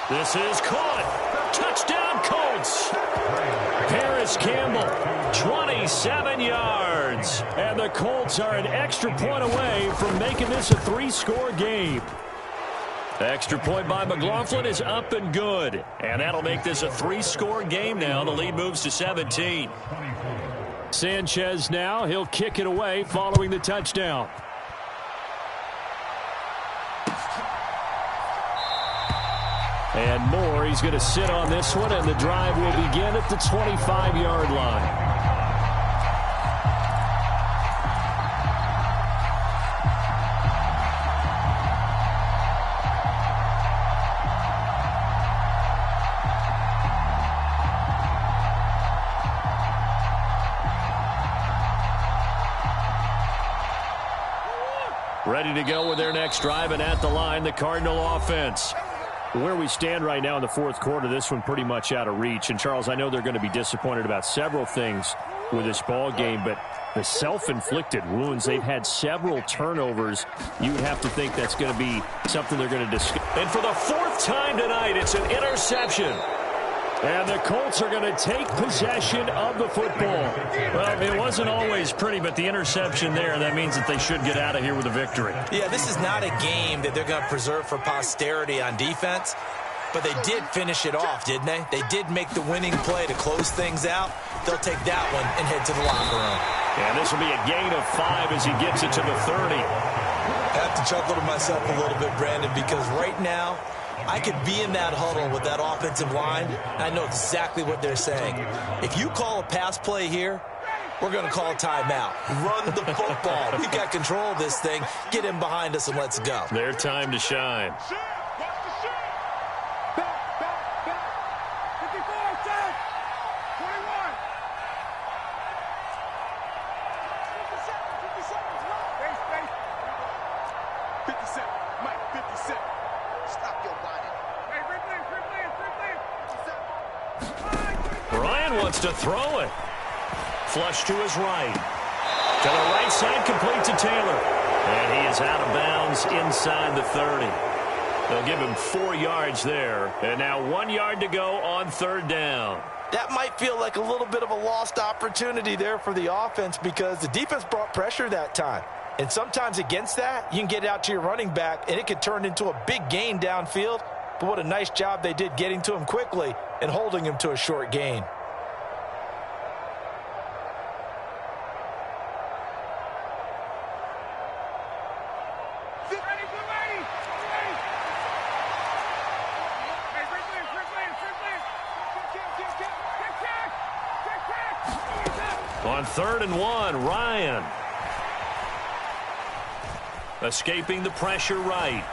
This is caught. Touchdown, Colts. Paris Campbell, 27 yards. And the Colts are an extra point away from making this a 3-score game. Extra point by McLaughlin is up and good. And that'll make this a 3-score game now. The lead moves to 17. Sanchez now, he'll kick it away following the touchdown. And Moore, he's going to sit on this one, and the drive will begin at the 25-yard line. Ready to go with their next drive, and at the line, the Cardinal offense. Where we stand right now in the 4th quarter, this one pretty much out of reach. And, Charles, I know they're going to be disappointed about several things with this ball game, but the self-inflicted wounds, they've had several turnovers. You would have to think that's going to be something they're going to discuss. And for the 4th time tonight, it's an interception. And the Colts are going to take possession of the football. Well, it wasn't always pretty, but the interception there, that means that they should get out of here with a victory. Yeah, this is not a game that they're going to preserve for posterity on defense, but they did finish it off, didn't they? They did make the winning play to close things out. They'll take that one and head to the locker room. And this will be a gain of 5 as he gets it to the 30. I have to chuckle to myself a little bit, Brandon, because right now, I could be in that huddle with that offensive line. I know exactly what they're saying. If you call a pass play here, we're going to call a timeout. Run the football. We've got control of this thing. Get him behind us and let's go. Their time to shine. Wants to throw it. Flush to his right. To the right side, complete to Taylor. And he is out of bounds inside the 30. They'll give him 4 yards there. And now 1 yard to go on third down. That might feel like a little bit of a lost opportunity there for the offense because the defense brought pressure that time. And sometimes against that, you can get out to your running back, and it could turn into a big gain downfield. But what a nice job they did getting to him quickly and holding him to a short gain. On 3rd and 1, Ryan. Escaping the pressure right.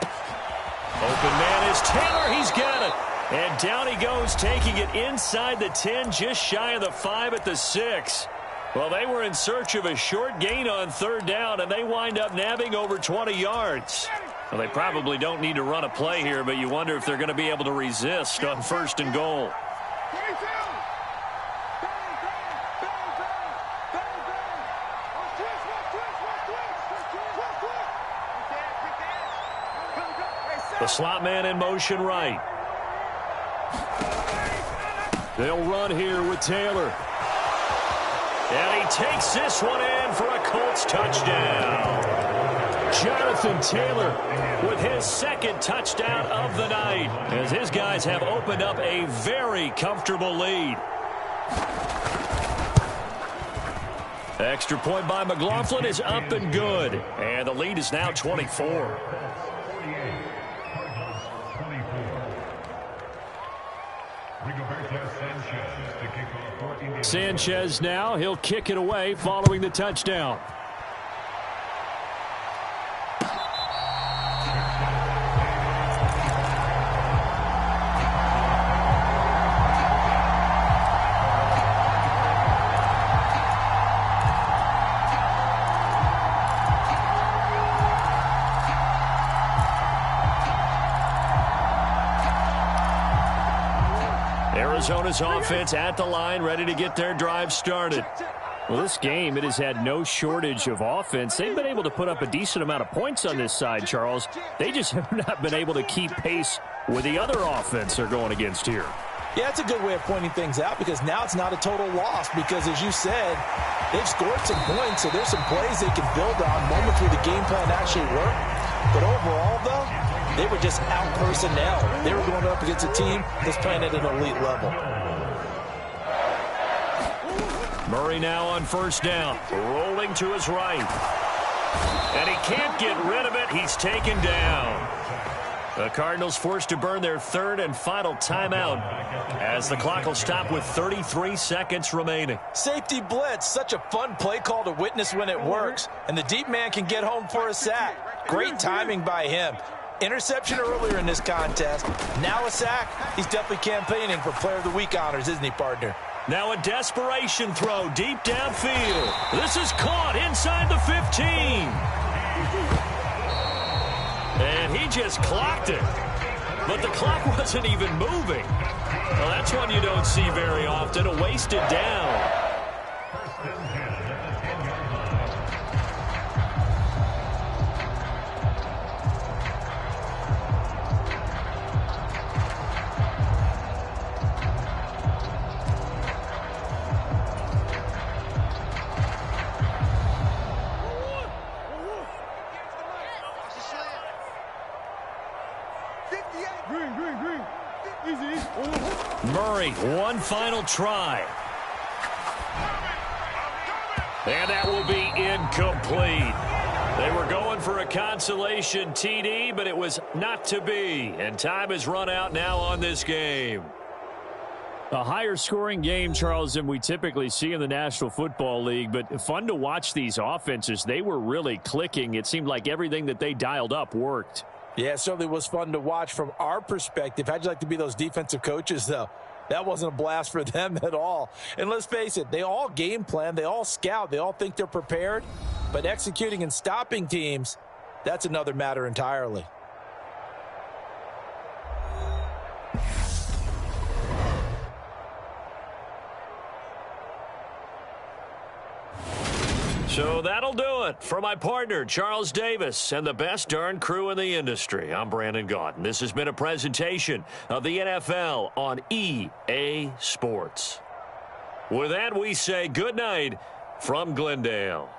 Open man is Taylor. He's got it. And down he goes, taking it inside the 10, just shy of the 5 at the 6. Well, they were in search of a short gain on third down, and they wind up nabbing over 20 yards. Well, they probably don't need to run a play here, but you wonder if they're going to be able to resist on 1st and goal. The slot man in motion right. They'll run here with Taylor. And he takes this one in for a Colts touchdown. Jonathan Taylor with his 2nd touchdown of the night, as his guys have opened up a very comfortable lead. Extra point by McLaughlin is up and good. And the lead is now 24. Sanchez now, he'll kick it away following the touchdown. Arizona's offense at the line, ready to get their drive started. Well, this game, it has had no shortage of offense. They've been able to put up a decent amount of points on this side, Charles. They just have not been able to keep pace with the other offense they're going against here. Yeah, it's a good way of pointing things out because now it's not a total loss because, as you said, they've scored some points, so there's some plays they can build on, moments where the game plan actually worked. But overall, though, they were just out personnel. They were going up against a team that's playing at an elite level. Murray now on 1st down, rolling to his right. And he can't get rid of it. He's taken down. The Cardinals forced to burn their 3rd and final timeout as the clock will stop with 33 seconds remaining. Safety blitz, such a fun play call to witness when it works. And the deep man can get home for a sack. Great timing by him. Interception earlier in this contest. Now a sack. He's definitely campaigning for Player of the Week honors, isn't he, partner? Now a desperation throw deep downfield. This is caught inside the 15. And he just clocked it. But the clock wasn't even moving. Well, that's one you don't see very often, a wasted down. Murray, one final try. And that will be incomplete. They were going for a consolation TD, but it was not to be. And time has run out now on this game. A higher scoring game, Charles, than we typically see in the National Football League, but fun to watch these offenses. They were really clicking. It seemed like everything that they dialed up worked. Yeah, it certainly was fun to watch from our perspective. How'd you like to be those defensive coaches, though? That wasn't a blast for them at all. And let's face it, they all game plan, they all scout, they all think they're prepared. But executing and stopping teams, that's another matter entirely. So that'll do it for my partner, Charles Davis, and the best darn crew in the industry. I'm Brandon Gaudin. This has been a presentation of the NFL on EA Sports. With that, we say good night from Glendale.